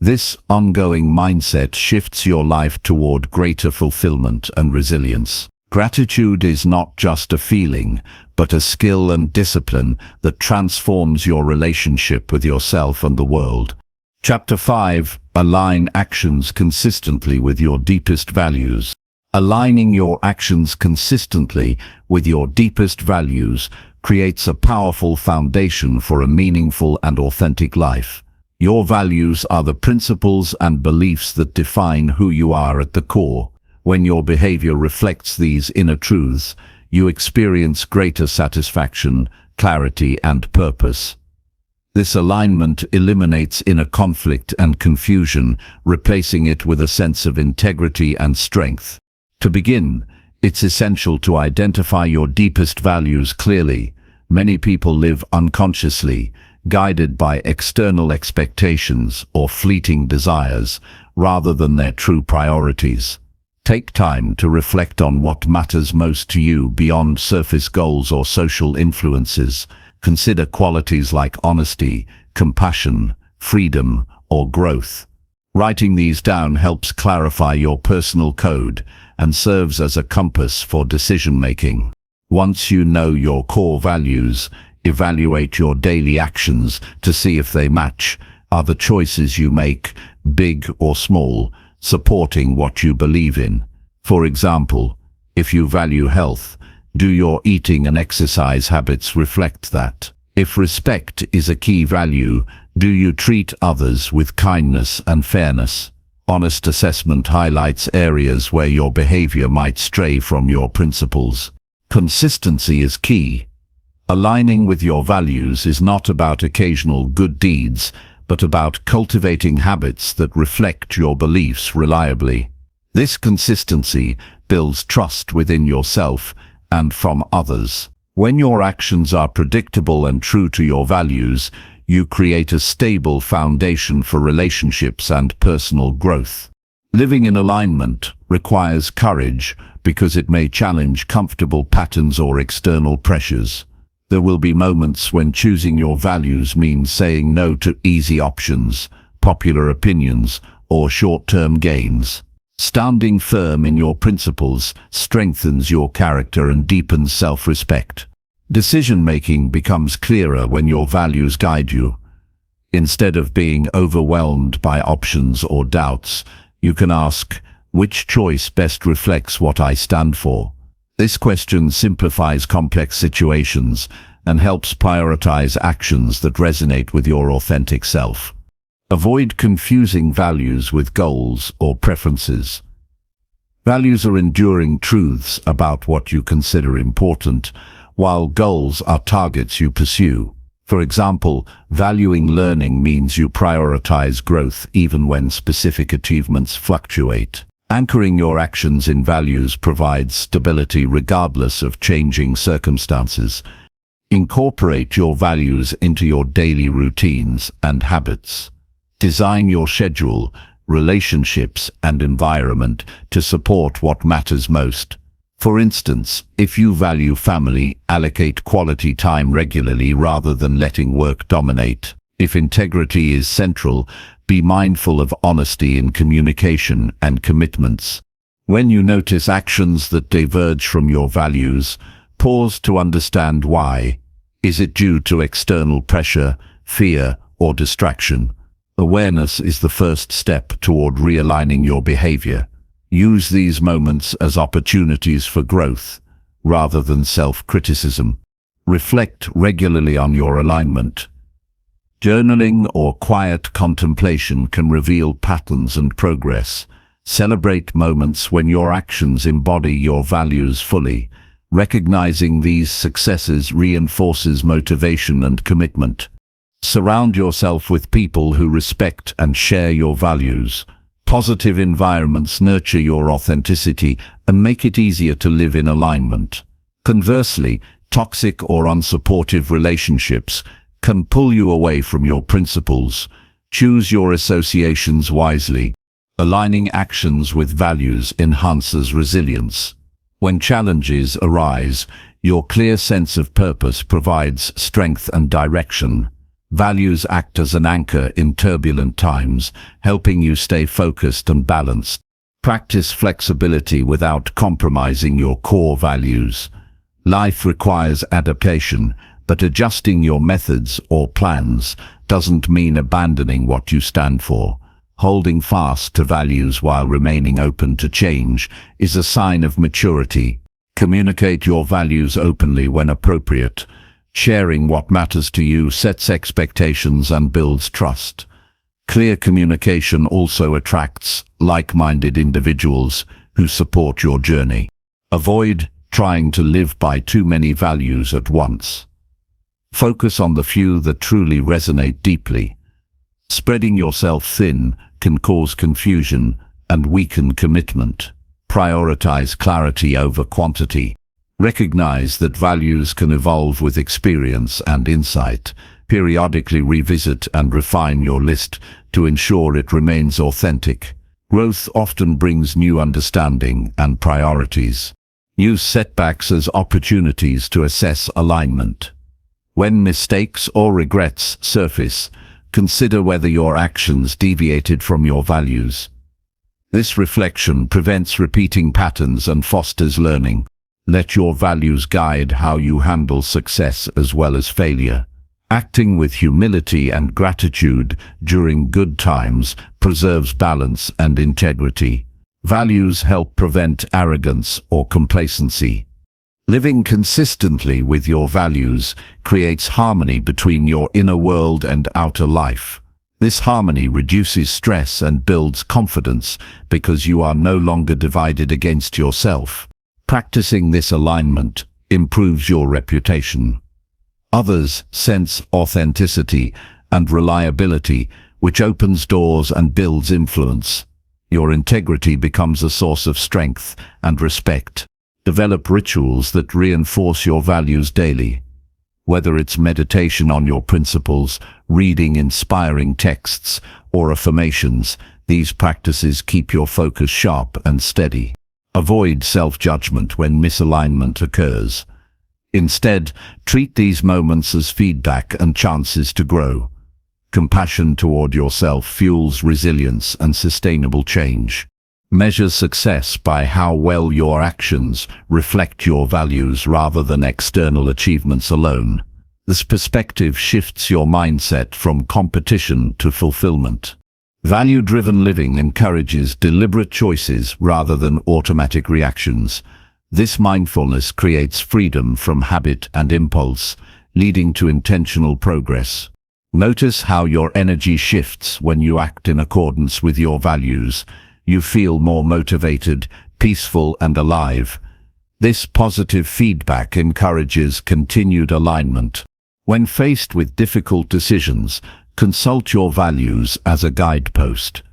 This ongoing mindset shifts your life toward greater fulfillment and resilience. Gratitude is not just a feeling, but a skill and discipline that transforms your relationship with yourself and the world. Chapter 5. Align actions consistently with your deepest values. Aligning your actions consistently with your deepest values creates a powerful foundation for a meaningful and authentic life. Your values are the principles and beliefs that define who you are at the core. When your behavior reflects these inner truths, you experience greater satisfaction, clarity, and purpose. This alignment eliminates inner conflict and confusion, replacing it with a sense of integrity and strength. To begin, it's essential to identify your deepest values clearly. Many people live unconsciously, guided by external expectations or fleeting desires, rather than their true priorities. Take time to reflect on what matters most to you beyond surface goals or social influences. Consider qualities like honesty, compassion, freedom, or growth. Writing these down helps clarify your personal code and serves as a compass for decision-making. Once you know your core values, evaluate your daily actions to see if they match. Are the choices you make, big or small, supporting what you believe in? For example, if you value health, do your eating and exercise habits reflect that? If respect is a key value, do you treat others with kindness and fairness? Honest assessment highlights areas where your behavior might stray from your principles. Consistency is key. Aligning with your values is not about occasional good deeds, but about cultivating habits that reflect your beliefs reliably. This consistency builds trust within yourself and from others. When your actions are predictable and true to your values, you create a stable foundation for relationships and personal growth. Living in alignment requires courage because it may challenge comfortable patterns or external pressures. There will be moments when choosing your values means saying no to easy options, popular opinions, or short-term gains. Standing firm in your principles strengthens your character and deepens self-respect. Decision-making becomes clearer when your values guide you. Instead of being overwhelmed by options or doubts, you can ask, which choice best reflects what I stand for? This question simplifies complex situations and helps prioritize actions that resonate with your authentic self. Avoid confusing values with goals or preferences. Values are enduring truths about what you consider important, while goals are targets you pursue. For example, valuing learning means you prioritize growth even when specific achievements fluctuate. Anchoring your actions in values provides stability regardless of changing circumstances. Incorporate your values into your daily routines and habits. Design your schedule, relationships, and environment to support what matters most. For instance, if you value family, allocate quality time regularly rather than letting work dominate. If integrity is central, be mindful of honesty in communication and commitments. When you notice actions that diverge from your values, pause to understand why. Is it due to external pressure, fear, or distraction? Awareness is the first step toward realigning your behavior. Use these moments as opportunities for growth, rather than self-criticism. Reflect regularly on your alignment. Journaling or quiet contemplation can reveal patterns and progress. Celebrate moments when your actions embody your values fully. Recognizing these successes reinforces motivation and commitment. Surround yourself with people who respect and share your values. Positive environments nurture your authenticity and make it easier to live in alignment. Conversely, toxic or unsupportive relationships can pull you away from your principles. Choose your associations wisely. Aligning actions with values enhances resilience. When challenges arise, your clear sense of purpose provides strength and direction. Values act as an anchor in turbulent times, helping you stay focused and balanced. Practice flexibility without compromising your core values. Life requires adaptation, but adjusting your methods or plans doesn't mean abandoning what you stand for. Holding fast to values while remaining open to change is a sign of maturity. Communicate your values openly when appropriate. Sharing what matters to you sets expectations and builds trust. Clear communication also attracts like-minded individuals who support your journey. Avoid trying to live by too many values at once. Focus on the few that truly resonate deeply. Spreading yourself thin can cause confusion and weaken commitment. Prioritize clarity over quantity. Recognize that values can evolve with experience and insight. Periodically revisit and refine your list to ensure it remains authentic. Growth often brings new understanding and priorities. Use setbacks as opportunities to assess alignment. When mistakes or regrets surface, consider whether your actions deviated from your values. This reflection prevents repeating patterns and fosters learning. Let your values guide how you handle success as well as failure. Acting with humility and gratitude during good times preserves balance and integrity. Values help prevent arrogance or complacency. Living consistently with your values creates harmony between your inner world and outer life. This harmony reduces stress and builds confidence because you are no longer divided against yourself. Practicing this alignment improves your reputation. Others sense authenticity and reliability, which opens doors and builds influence. Your integrity becomes a source of strength and respect. Develop rituals that reinforce your values daily. Whether it's meditation on your principles, reading inspiring texts, or affirmations, these practices keep your focus sharp and steady. Avoid self-judgment when misalignment occurs. Instead, treat these moments as feedback and chances to grow. Compassion toward yourself fuels resilience and sustainable change. Measure success by how well your actions reflect your values rather than external achievements alone. This perspective shifts your mindset from competition to fulfillment. Value-driven living encourages deliberate choices rather than automatic reactions. This mindfulness creates freedom from habit and impulse, leading to intentional progress. Notice how your energy shifts when you act in accordance with your values. You feel more motivated, peaceful, and alive. This positive feedback encourages continued alignment. When faced with difficult decisions, consult your values as a guidepost.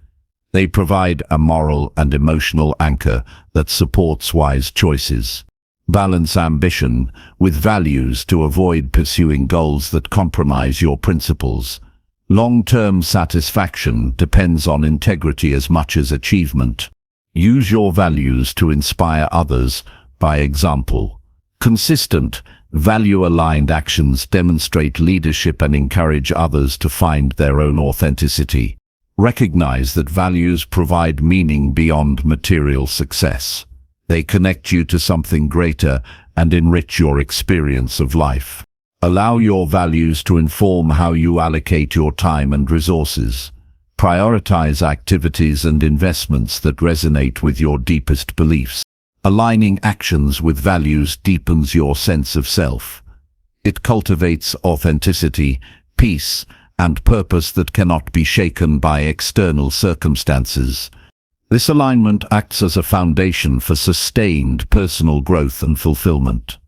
They provide a moral and emotional anchor that supports wise choices. Balance ambition with values to avoid pursuing goals that compromise your principles. Long-term satisfaction depends on integrity as much as achievement. Use your values to inspire others by example. Consistent, value-aligned actions demonstrate leadership and encourage others to find their own authenticity. Recognize that values provide meaning beyond material success. They connect you to something greater and enrich your experience of life. Allow your values to inform how you allocate your time and resources. Prioritize activities and investments that resonate with your deepest beliefs. Aligning actions with values deepens your sense of self. It cultivates authenticity, peace, and purpose that cannot be shaken by external circumstances. This alignment acts as a foundation for sustained personal growth and fulfillment.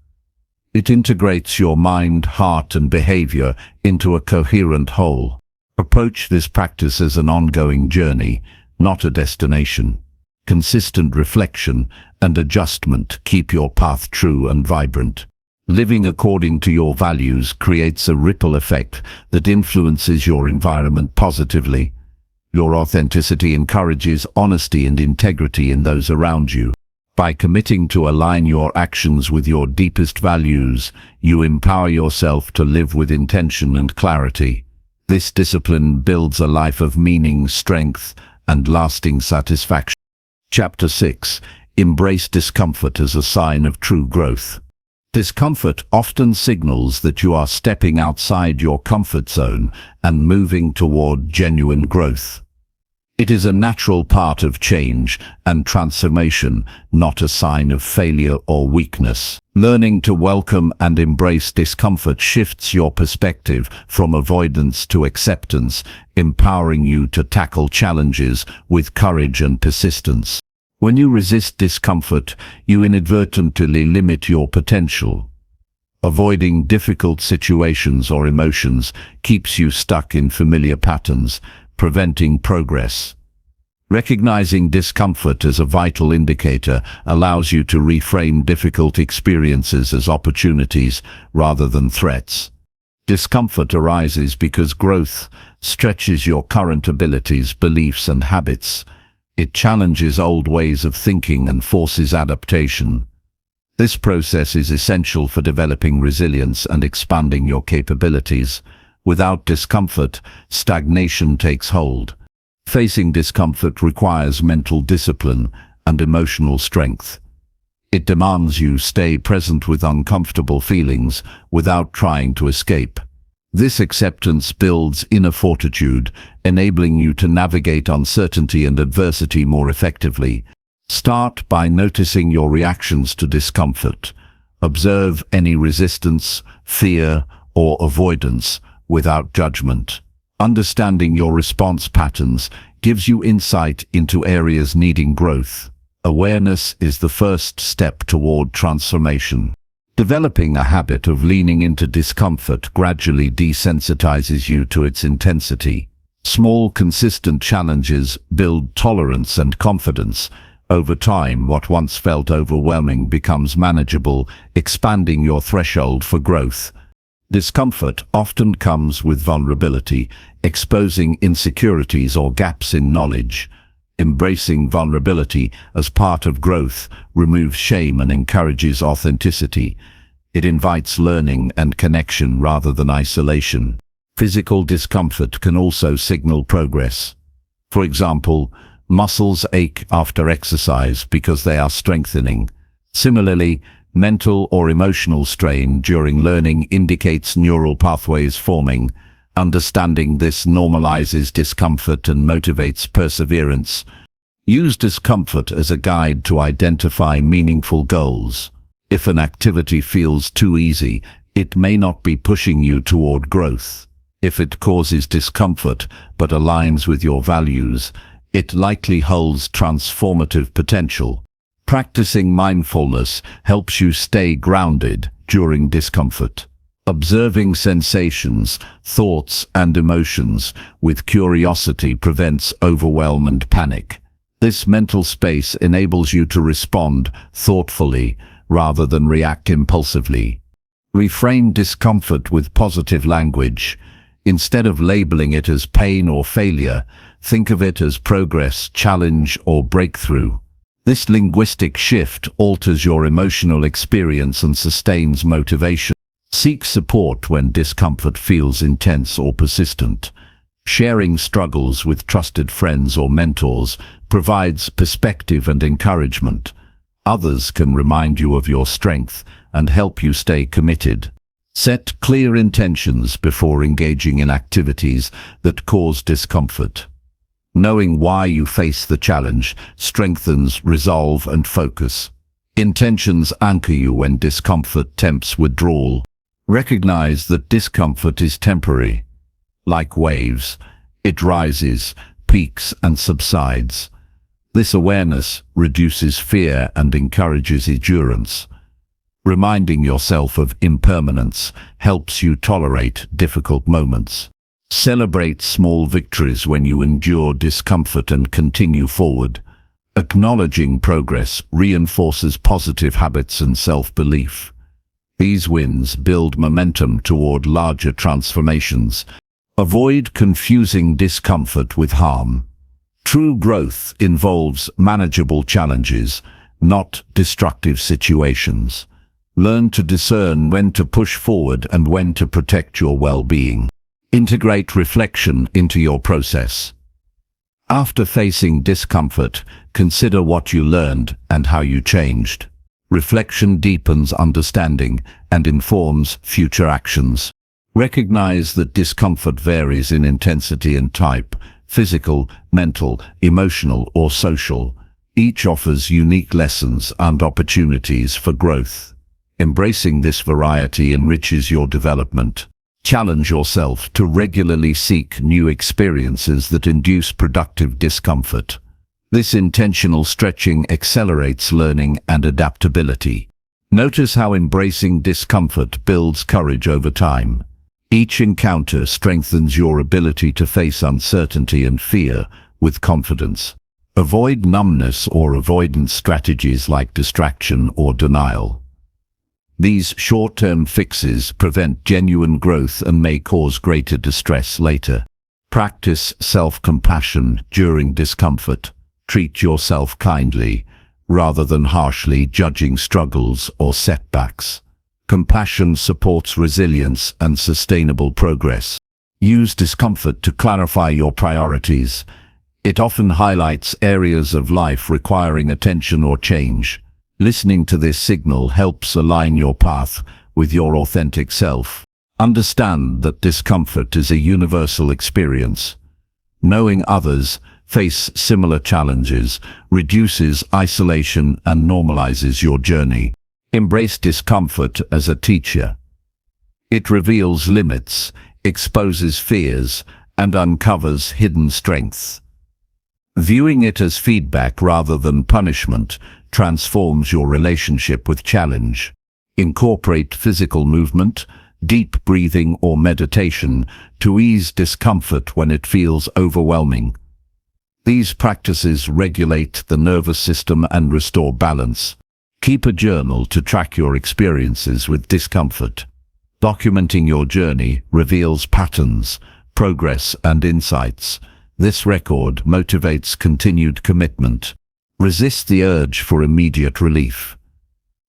It integrates your mind, heart, and behavior into a coherent whole. Approach this practice as an ongoing journey, not a destination. Consistent reflection and adjustment keep your path true and vibrant. Living according to your values creates a ripple effect that influences your environment positively. Your authenticity encourages honesty and integrity in those around you. By committing to align your actions with your deepest values, you empower yourself to live with intention and clarity. This discipline builds a life of meaning, strength, and lasting satisfaction. Chapter 6. Embrace discomfort as a sign of true growth. Discomfort often signals that you are stepping outside your comfort zone and moving toward genuine growth. It is a natural part of change and transformation, not a sign of failure or weakness. Learning to welcome and embrace discomfort shifts your perspective from avoidance to acceptance, empowering you to tackle challenges with courage and persistence. When you resist discomfort, you inadvertently limit your potential. Avoiding difficult situations or emotions keeps you stuck in familiar patterns, preventing progress. Recognizing discomfort as a vital indicator allows you to reframe difficult experiences as opportunities rather than threats. Discomfort arises because growth stretches your current abilities, beliefs, and habits. It challenges old ways of thinking and forces adaptation. This process is essential for developing resilience and expanding your capabilities. Without discomfort, stagnation takes hold. Facing discomfort requires mental discipline and emotional strength. It demands you stay present with uncomfortable feelings without trying to escape. This acceptance builds inner fortitude, enabling you to navigate uncertainty and adversity more effectively. Start by noticing your reactions to discomfort. Observe any resistance, fear, or avoidance without judgment. Understanding your response patterns gives you insight into areas needing growth. Awareness is the first step toward transformation. Developing a habit of leaning into discomfort gradually desensitizes you to its intensity. Small, consistent challenges build tolerance and confidence. Over time, what once felt overwhelming becomes manageable, expanding your threshold for growth. Discomfort often comes with vulnerability, exposing insecurities or gaps in knowledge. Embracing vulnerability as part of growth removes shame and encourages authenticity. It invites learning and connection rather than isolation. Physical discomfort can also signal progress. For example, muscles ache after exercise because they are strengthening. Similarly, mental or emotional strain during learning indicates neural pathways forming. Understanding this normalizes discomfort and motivates perseverance. Use discomfort as a guide to identify meaningful goals. If an activity feels too easy, it may not be pushing you toward growth. If it causes discomfort but aligns with your values, it likely holds transformative potential. Practicing mindfulness helps you stay grounded during discomfort. Observing sensations, thoughts, and emotions with curiosity prevents overwhelm and panic. This mental space enables you to respond thoughtfully rather than react impulsively. Reframe discomfort with positive language. Instead of labeling it as pain or failure, think of it as progress, challenge, or breakthrough. This linguistic shift alters your emotional experience and sustains motivation. Seek support when discomfort feels intense or persistent. Sharing struggles with trusted friends or mentors provides perspective and encouragement. Others can remind you of your strength and help you stay committed. Set clear intentions before engaging in activities that cause discomfort. Knowing why you face the challenge strengthens resolve and focus. Intentions anchor you when discomfort tempts withdrawal. Recognize that discomfort is temporary. Like waves, it rises, peaks, and subsides. This awareness reduces fear and encourages endurance. Reminding yourself of impermanence helps you tolerate difficult moments. Celebrate small victories when you endure discomfort and continue forward. Acknowledging progress reinforces positive habits and self-belief. These wins build momentum toward larger transformations. Avoid confusing discomfort with harm. True growth involves manageable challenges, not destructive situations. Learn to discern when to push forward and when to protect your well-being. Integrate reflection into your process. After facing discomfort, consider what you learned and how you changed. Reflection deepens understanding and informs future actions. Recognize that discomfort varies in intensity and type, physical, mental, emotional, or social. Each offers unique lessons and opportunities for growth. Embracing this variety enriches your development. Challenge yourself to regularly seek new experiences that induce productive discomfort. This intentional stretching accelerates learning and adaptability. Notice how embracing discomfort builds courage over time. Each encounter strengthens your ability to face uncertainty and fear with confidence. Avoid numbness or avoidance strategies like distraction or denial. These short-term fixes prevent genuine growth and may cause greater distress later. Practice self-compassion during discomfort. Treat yourself kindly, rather than harshly judging struggles or setbacks. Compassion supports resilience and sustainable progress. Use discomfort to clarify your priorities. It often highlights areas of life requiring attention or change. Listening to this signal helps align your path with your authentic self. Understand that discomfort is a universal experience. Knowing others face similar challenges reduces isolation and normalizes your journey. Embrace discomfort as a teacher. It reveals limits, exposes fears, and uncovers hidden strengths. Viewing it as feedback rather than punishment transforms your relationship with challenge. Incorporate physical movement, deep breathing or meditation to ease discomfort when it feels overwhelming. These practices regulate the nervous system and restore balance. Keep a journal to track your experiences with discomfort. Documenting your journey reveals patterns, progress, and insights. This record motivates continued commitment. Resist the urge for immediate relief.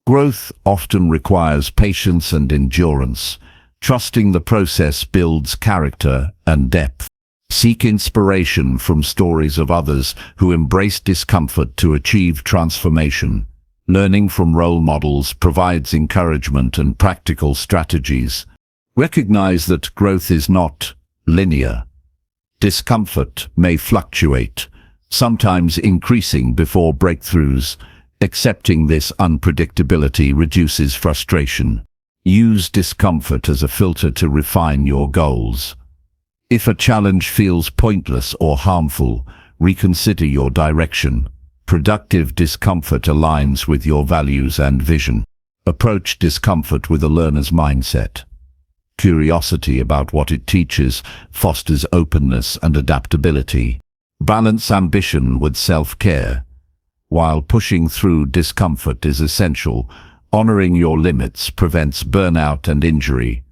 Growth often requires patience and endurance. Trusting the process builds character and depth. Seek inspiration from stories of others who embrace discomfort to achieve transformation. Learning from role models provides encouragement and practical strategies. Recognize that growth is not linear. Discomfort may fluctuate, sometimes increasing before breakthroughs. Accepting this unpredictability reduces frustration. Use discomfort as a filter to refine your goals. If a challenge feels pointless or harmful, reconsider your direction. Productive discomfort aligns with your values and vision. Approach discomfort with a learner's mindset. Curiosity about what it teaches fosters openness and adaptability. Balance ambition with self-care. While pushing through discomfort is essential, honoring your limits prevents burnout and injury.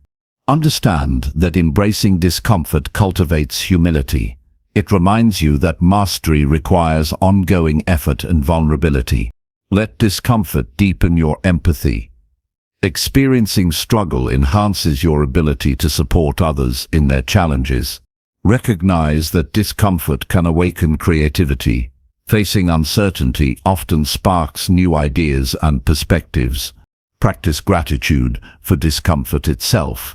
Understand that embracing discomfort cultivates humility. It reminds you that mastery requires ongoing effort and vulnerability. Let discomfort deepen your empathy. Experiencing struggle enhances your ability to support others in their challenges. Recognize that discomfort can awaken creativity. Facing uncertainty often sparks new ideas and perspectives. Practice gratitude for discomfort itself.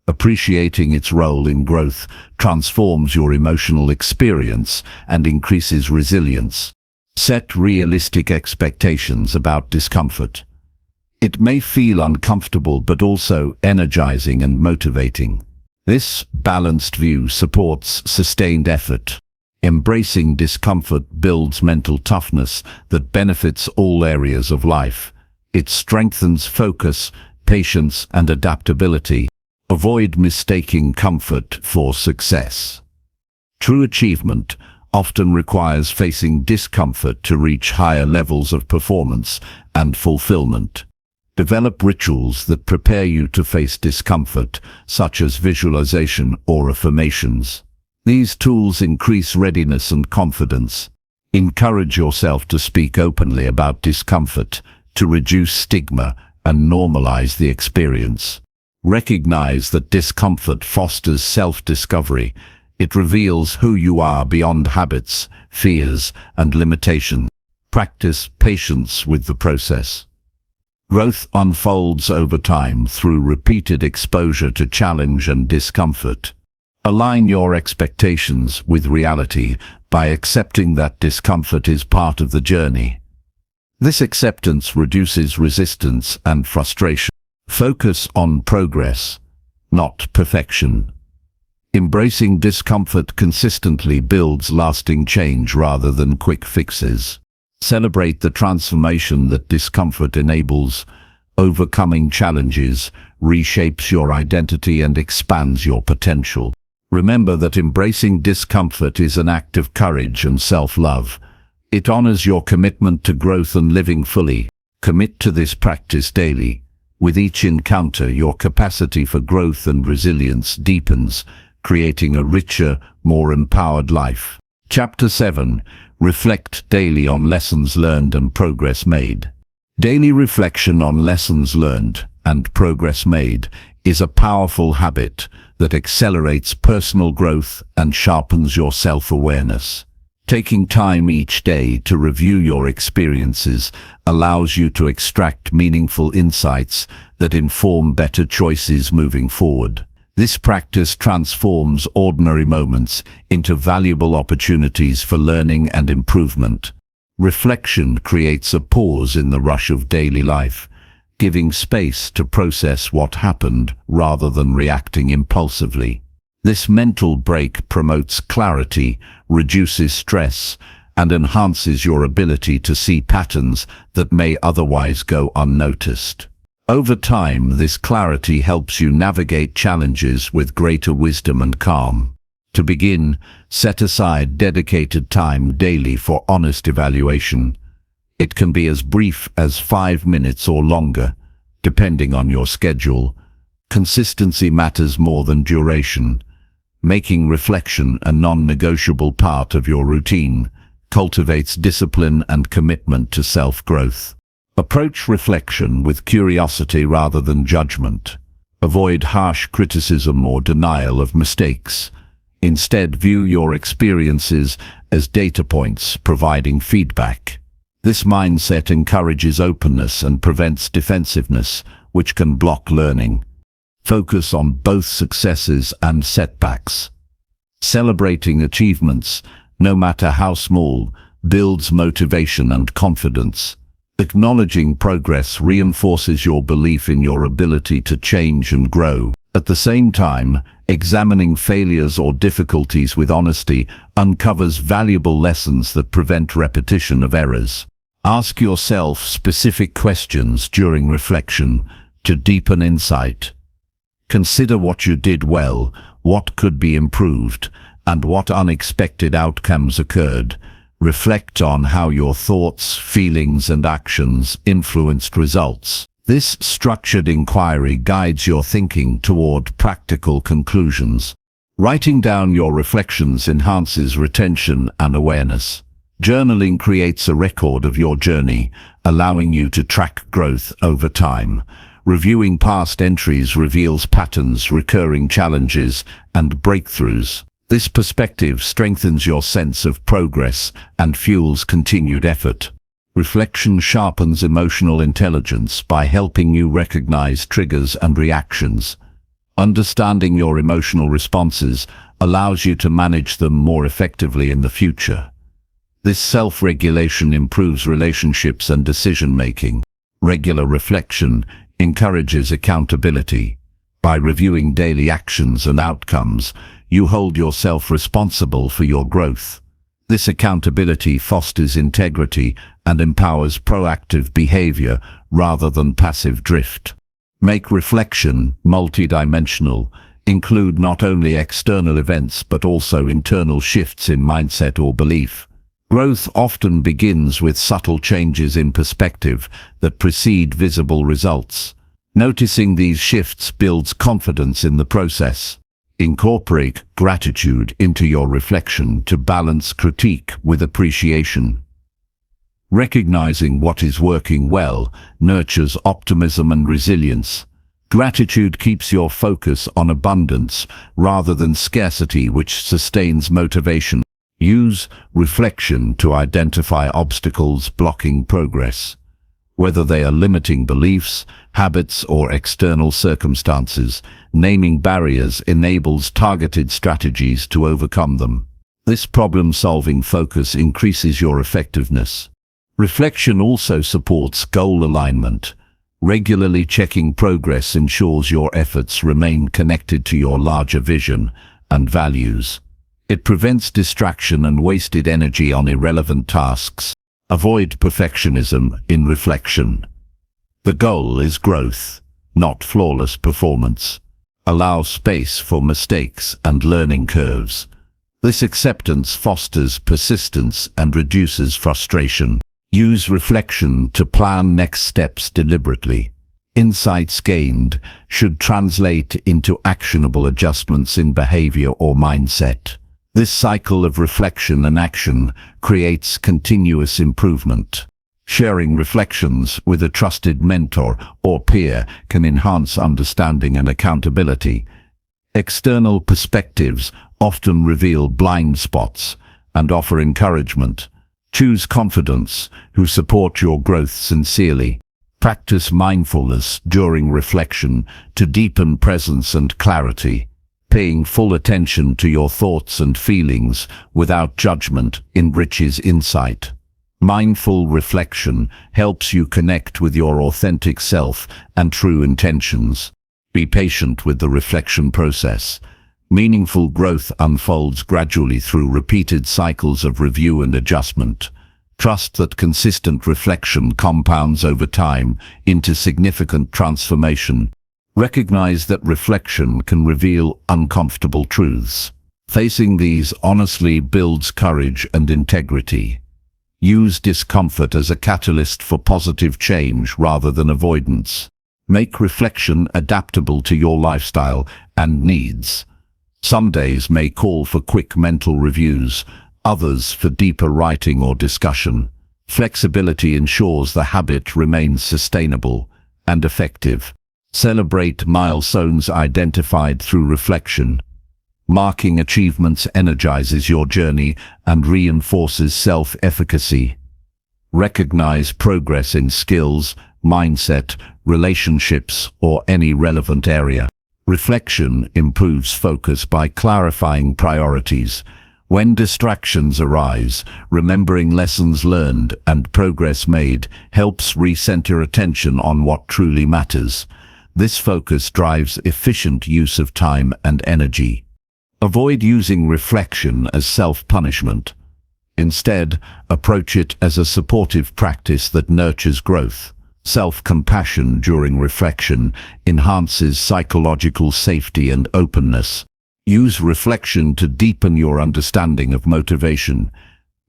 Appreciating its role in growth transforms your emotional experience and increases resilience. Set realistic expectations about discomfort. It may feel uncomfortable but also energizing and motivating. This balanced view supports sustained effort. Embracing discomfort builds mental toughness that benefits all areas of life. It strengthens focus, patience, and adaptability. Avoid mistaking comfort for success. True achievement often requires facing discomfort to reach higher levels of performance and fulfillment. Develop rituals that prepare you to face discomfort, such as visualization or affirmations. These tools increase readiness and confidence. Encourage yourself to speak openly about discomfort, to reduce stigma and normalize the experience. Recognize that discomfort fosters self-discovery. It reveals who you are beyond habits, fears, and limitations. Practice patience with the process. Growth unfolds over time through repeated exposure to challenge and discomfort. Align your expectations with reality by accepting that discomfort is part of the journey. This acceptance reduces resistance and frustration. Focus on progress, not perfection. Embracing discomfort consistently builds lasting change rather than quick fixes. Celebrate the transformation that discomfort enables. Overcoming challenges reshapes your identity and expands your potential. Remember that embracing discomfort is an act of courage and self-love. It honors your commitment to growth and living fully. Commit to this practice daily. With each encounter, your capacity for growth and resilience deepens, creating a richer, more empowered life. Chapter 7. Reflect daily on lessons learned and progress made. Daily reflection on lessons learned and progress made is a powerful habit that accelerates personal growth and sharpens your self-awareness. Taking time each day to review your experiences allows you to extract meaningful insights that inform better choices moving forward. This practice transforms ordinary moments into valuable opportunities for learning and improvement. Reflection creates a pause in the rush of daily life, giving space to process what happened rather than reacting impulsively. This mental break promotes clarity, reduces stress, and enhances your ability to see patterns that may otherwise go unnoticed. Over time, this clarity helps you navigate challenges with greater wisdom and calm. To begin, set aside dedicated time daily for honest evaluation. It can be as brief as 5 minutes or longer, depending on your schedule. Consistency matters more than duration. Making reflection a non-negotiable part of your routine cultivates discipline and commitment to self-growth. Approach reflection with curiosity rather than judgment. Avoid harsh criticism or denial of mistakes. Instead, view your experiences as data points providing feedback. This mindset encourages openness and prevents defensiveness, which can block learning. Focus on both successes and setbacks. Celebrating achievements, no matter how small, builds motivation and confidence. Acknowledging progress reinforces your belief in your ability to change and grow. At the same time, examining failures or difficulties with honesty uncovers valuable lessons that prevent repetition of errors. Ask yourself specific questions during reflection to deepen insight. Consider what you did well, what could be improved, and what unexpected outcomes occurred. Reflect on how your thoughts, feelings, and actions influenced results. This structured inquiry guides your thinking toward practical conclusions. Writing down your reflections enhances retention and awareness. Journaling creates a record of your journey, allowing you to track growth over time. Reviewing past entries reveals patterns, recurring challenges, and breakthroughs. This perspective strengthens your sense of progress and fuels continued effort. Reflection sharpens emotional intelligence by helping you recognize triggers and reactions. Understanding your emotional responses allows you to manage them more effectively in the future. This self-regulation improves relationships and decision-making. Regular reflection encourages accountability. By reviewing daily actions and outcomes, you hold yourself responsible for your growth. This accountability fosters integrity and empowers proactive behavior rather than passive drift. Make reflection multidimensional. Include not only external events but also internal shifts in mindset or belief. Growth often begins with subtle changes in perspective that precede visible results. Noticing these shifts builds confidence in the process. Incorporate gratitude into your reflection to balance critique with appreciation. Recognizing what is working well nurtures optimism and resilience. Gratitude keeps your focus on abundance rather than scarcity, which sustains motivation. Use reflection to identify obstacles blocking progress. Whether they are limiting beliefs, habits, or external circumstances, naming barriers enables targeted strategies to overcome them. This problem-solving focus increases your effectiveness. Reflection also supports goal alignment. Regularly checking progress ensures your efforts remain connected to your larger vision and values. It prevents distraction and wasted energy on irrelevant tasks. Avoid perfectionism in reflection. The goal is growth, not flawless performance. Allow space for mistakes and learning curves. This acceptance fosters persistence and reduces frustration. Use reflection to plan next steps deliberately. Insights gained should translate into actionable adjustments in behavior or mindset. This cycle of reflection and action creates continuous improvement. Sharing reflections with a trusted mentor or peer can enhance understanding and accountability. External perspectives often reveal blind spots and offer encouragement. Choose confidants who support your growth sincerely. Practice mindfulness during reflection to deepen presence and clarity. Paying full attention to your thoughts and feelings without judgment enriches insight. Mindful reflection helps you connect with your authentic self and true intentions. Be patient with the reflection process. Meaningful growth unfolds gradually through repeated cycles of review and adjustment. Trust that consistent reflection compounds over time into significant transformation. Recognize that reflection can reveal uncomfortable truths. Facing these honestly builds courage and integrity. Use discomfort as a catalyst for positive change rather than avoidance. Make reflection adaptable to your lifestyle and needs. Some days may call for quick mental reviews, others for deeper writing or discussion. Flexibility ensures the habit remains sustainable and effective. Celebrate milestones identified through reflection. Marking achievements energizes your journey and reinforces self-efficacy. Recognize progress in skills, mindset, relationships, or any relevant area. Reflection improves focus by clarifying priorities. When distractions arise, remembering lessons learned and progress made helps recenter attention on what truly matters. This focus drives efficient use of time and energy. Avoid using reflection as self-punishment. Instead, approach it as a supportive practice that nurtures growth. Self-compassion during reflection enhances psychological safety and openness. Use reflection to deepen your understanding of motivation.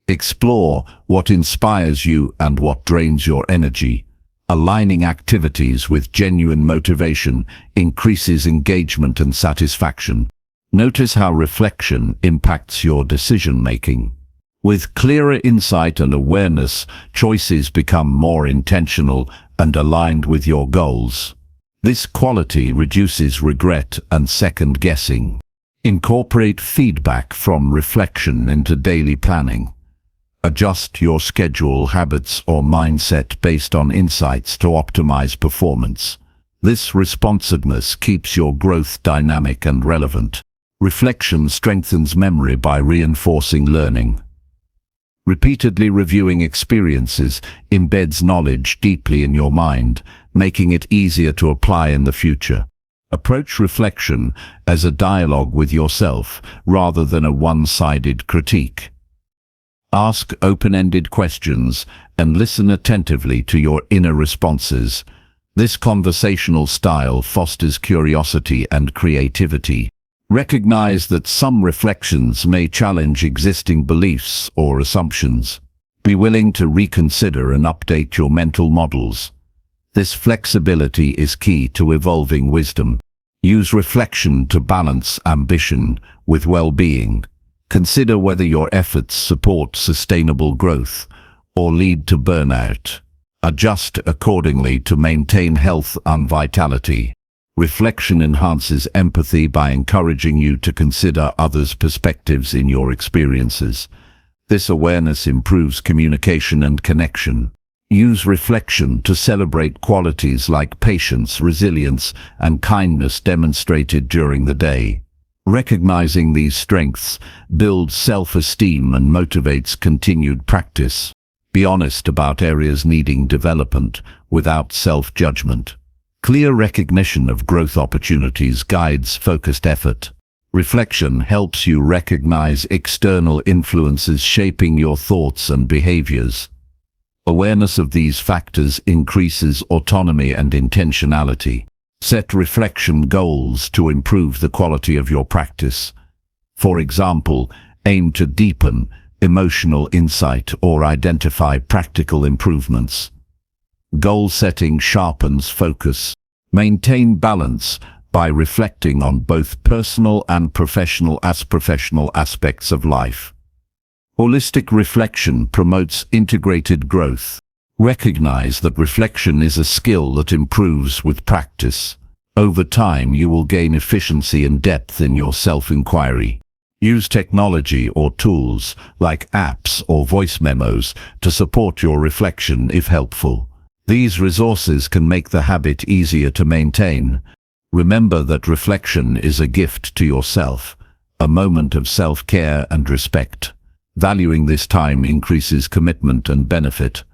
Explore what inspires you and what drains your energy. Aligning activities with genuine motivation increases engagement and satisfaction. Notice how reflection impacts your decision-making. With clearer insight and awareness, choices become more intentional and aligned with your goals. This quality reduces regret and second-guessing. Incorporate feedback from reflection into daily planning. Adjust your schedule, habits, or mindset based on insights to optimize performance. This responsiveness keeps your growth dynamic and relevant. Reflection strengthens memory by reinforcing learning. Repeatedly reviewing experiences embeds knowledge deeply in your mind, making it easier to apply in the future. Approach reflection as a dialogue with yourself rather than a one-sided critique. Ask open-ended questions and listen attentively to your inner responses. This conversational style fosters curiosity and creativity. Recognize that some reflections may challenge existing beliefs or assumptions. Be willing to reconsider and update your mental models. This flexibility is key to evolving wisdom. Use reflection to balance ambition with well-being. Consider whether your efforts support sustainable growth or lead to burnout. Adjust accordingly to maintain health and vitality. Reflection enhances empathy by encouraging you to consider others' perspectives in your experiences. This awareness improves communication and connection. Use reflection to celebrate qualities like patience, resilience, and kindness demonstrated during the day. Recognizing these strengths builds self-esteem and motivates continued practice. Be honest about areas needing development without self-judgment. Clear recognition of growth opportunities guides focused effort. Reflection helps you recognize external influences shaping your thoughts and behaviors. Awareness of these factors increases autonomy and intentionality. Set reflection goals to improve the quality of your practice. For example, aim to deepen emotional insight or identify practical improvements. Goal setting sharpens focus. Maintain balance by reflecting on both personal and professional aspects of life. Holistic reflection promotes integrated growth. Recognize that reflection is a skill that improves with practice. Over time, you will gain efficiency and depth in your self-inquiry. Use technology or tools like apps or voice memos to support your reflection if helpful. These resources can make the habit easier to maintain. Remember that reflection is a gift to yourself, a moment of self-care and respect. Valuing this time increases commitment and benefit.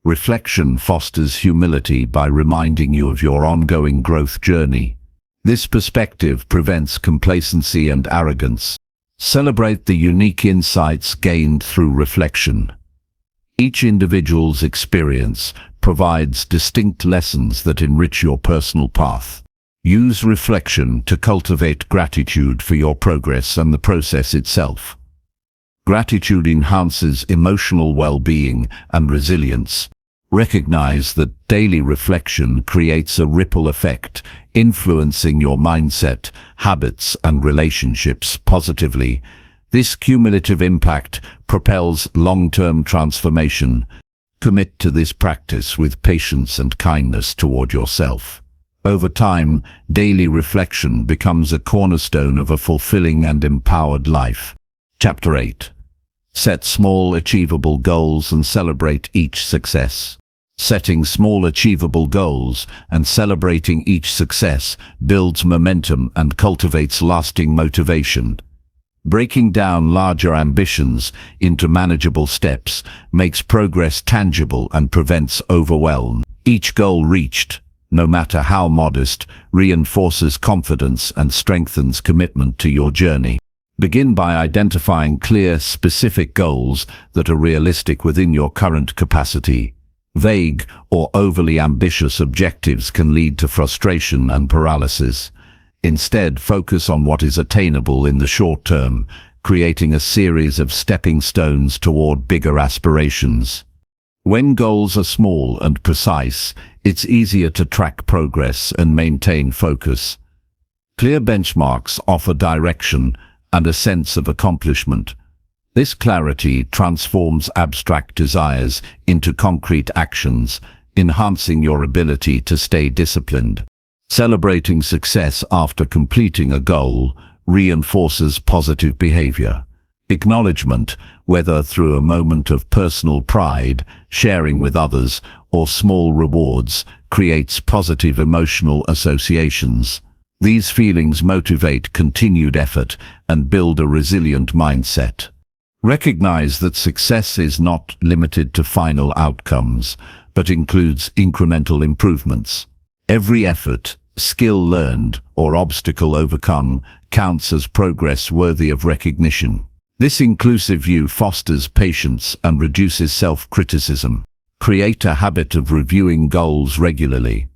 Reflection fosters humility by reminding you of your ongoing growth journey. This perspective prevents complacency and arrogance. Celebrate the unique insights gained through reflection. Each individual's experience provides distinct lessons that enrich your personal path. Use reflection to cultivate gratitude for your progress and the process itself. Gratitude enhances emotional well-being and resilience. Recognize that daily reflection creates a ripple effect, influencing your mindset, habits, and relationships positively. This cumulative impact propels long-term transformation. Commit to this practice with patience and kindness toward yourself. Over time, daily reflection becomes a cornerstone of a fulfilling and empowered life. Chapter 8. Set small, achievable goals and celebrate each success. Setting small, achievable goals and celebrating each success builds momentum and cultivates lasting motivation. Breaking down larger ambitions into manageable steps makes progress tangible and prevents overwhelm. Each goal reached, no matter how modest, reinforces confidence and strengthens commitment to your journey. Begin by identifying clear, specific goals that are realistic within your current capacity. Vague or overly ambitious objectives can lead to frustration and paralysis. Instead, focus on what is attainable in the short term, creating a series of stepping stones toward bigger aspirations. When goals are small and precise, it's easier to track progress and maintain focus. Clear benchmarks offer direction and a sense of accomplishment. This clarity transforms abstract desires into concrete actions, enhancing your ability to stay disciplined. Celebrating success after completing a goal reinforces positive behavior. Acknowledgement, whether through a moment of personal pride, sharing with others, or small rewards, creates positive emotional associations. These feelings motivate continued effort and build a resilient mindset. Recognize that success is not limited to final outcomes, but includes incremental improvements. Every effort, skill learned, or obstacle overcome counts as progress worthy of recognition. This inclusive view fosters patience and reduces self-criticism. Create a habit of reviewing goals regularly.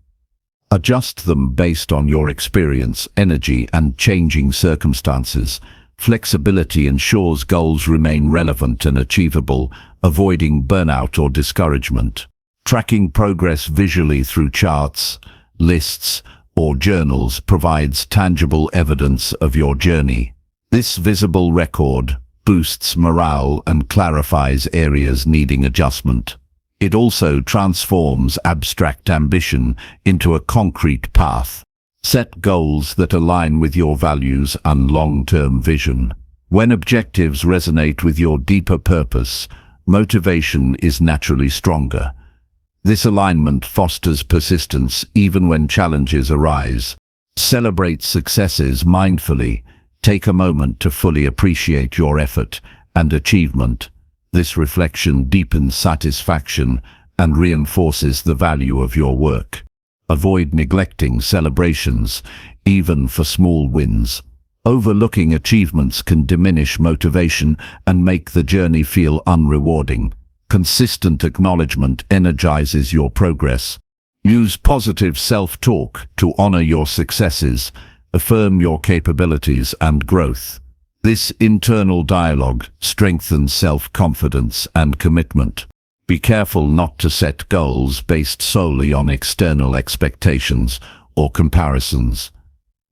Adjust them based on your experience, energy, and changing circumstances. Flexibility ensures goals remain relevant and achievable, avoiding burnout or discouragement. Tracking progress visually through charts, lists, or journals provides tangible evidence of your journey. This visible record boosts morale and clarifies areas needing adjustment. It also transforms abstract ambition into a concrete path. Set goals that align with your values and long-term vision. When objectives resonate with your deeper purpose, motivation is naturally stronger. This alignment fosters persistence even when challenges arise. Celebrate successes mindfully. Take a moment to fully appreciate your effort and achievement. This reflection deepens satisfaction and reinforces the value of your work. Avoid neglecting celebrations, even for small wins. Overlooking achievements can diminish motivation and make the journey feel unrewarding. Consistent acknowledgement energizes your progress. Use positive self-talk to honor your successes, affirm your capabilities and growth. This internal dialogue strengthens self-confidence and commitment. Be careful not to set goals based solely on external expectations or comparisons.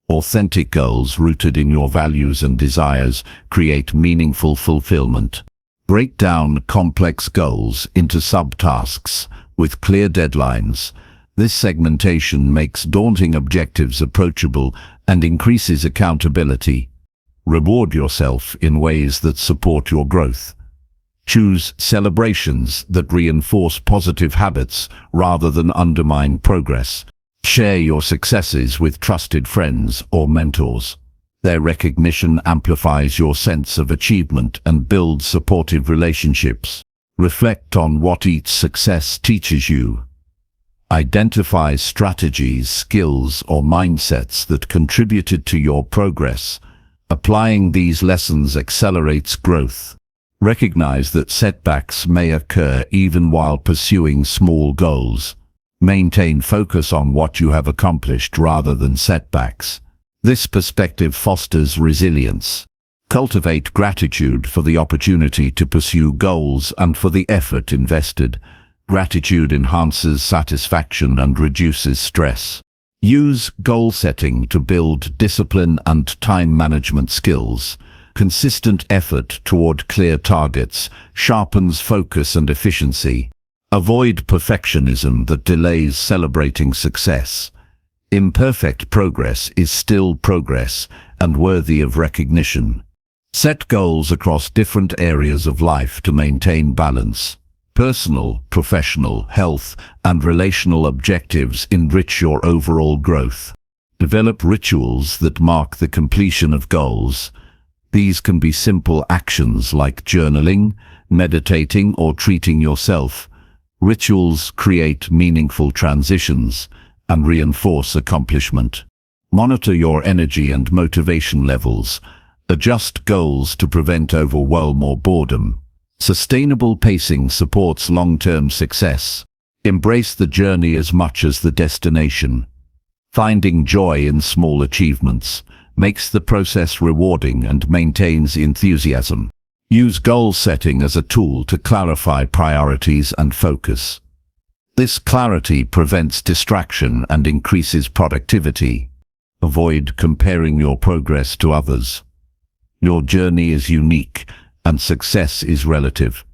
Authentic goals rooted in your values and desires create meaningful fulfillment. Break down complex goals into subtasks with clear deadlines. This segmentation makes daunting objectives approachable and increases accountability. Reward yourself in ways that support your growth. Choose celebrations that reinforce positive habits rather than undermine progress. Share your successes with trusted friends or mentors. Their recognition amplifies your sense of achievement and builds supportive relationships. Reflect on what each success teaches you. Identify strategies, skills, or mindsets that contributed to your progress. Applying these lessons accelerates growth. Recognize that setbacks may occur even while pursuing small goals. Maintain focus on what you have accomplished rather than setbacks. This perspective fosters resilience. Cultivate gratitude for the opportunity to pursue goals and for the effort invested. Gratitude enhances satisfaction and reduces stress. Use goal setting to build discipline and time management skills. Consistent effort toward clear targets sharpens focus and efficiency. Avoid perfectionism that delays celebrating success. Imperfect progress is still progress and worthy of recognition. Set goals across different areas of life to maintain balance. Personal, professional, health, and relational objectives enrich your overall growth. Develop rituals that mark the completion of goals. These can be simple actions like journaling, meditating, or treating yourself. Rituals create meaningful transitions and reinforce accomplishment. Monitor your energy and motivation levels. Adjust goals to prevent overwhelm or boredom. Sustainable pacing supports long-term success. Embrace the journey as much as the destination. Finding joy in small achievements makes the process rewarding and maintains enthusiasm. Use goal setting as a tool to clarify priorities and focus. This clarity prevents distraction and increases productivity. Avoid comparing your progress to others. Your journey is unique, and success is relative.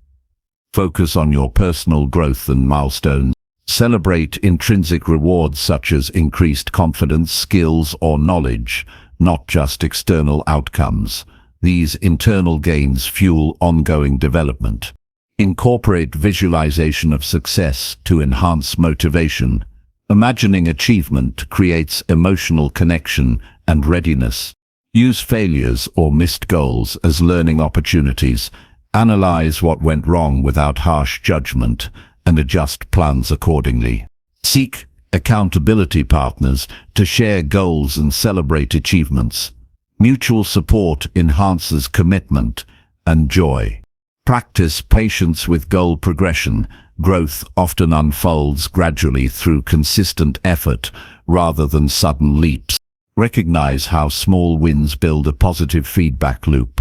Focus on your personal growth and milestones. Celebrate intrinsic rewards such as increased confidence, skills, or knowledge, not just external outcomes. These internal gains fuel ongoing development. Incorporate visualization of success to enhance motivation. Imagining achievement creates emotional connection and readiness. Use failures or missed goals as learning opportunities. Analyze what went wrong without harsh judgment and adjust plans accordingly. Seek accountability partners to share goals and celebrate achievements. Mutual support enhances commitment and joy. Practice patience with goal progression. Growth often unfolds gradually through consistent effort rather than sudden leaps. Recognize how small wins build a positive feedback loop.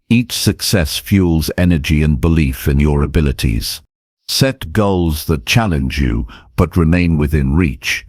Each success fuels energy and belief in your abilities. Set goals that challenge you but remain within reach.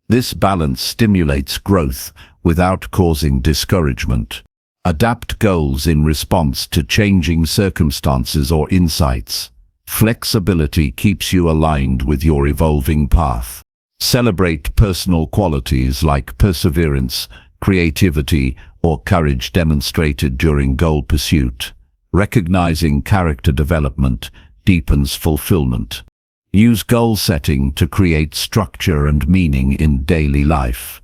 This balance stimulates growth without causing discouragement. Adapt goals in response to changing circumstances or insights. Flexibility keeps you aligned with your evolving path. Celebrate personal qualities like perseverance, creativity, or courage demonstrated during goal pursuit. Recognizing character development deepens fulfillment. Use goal setting to create structure and meaning in daily life.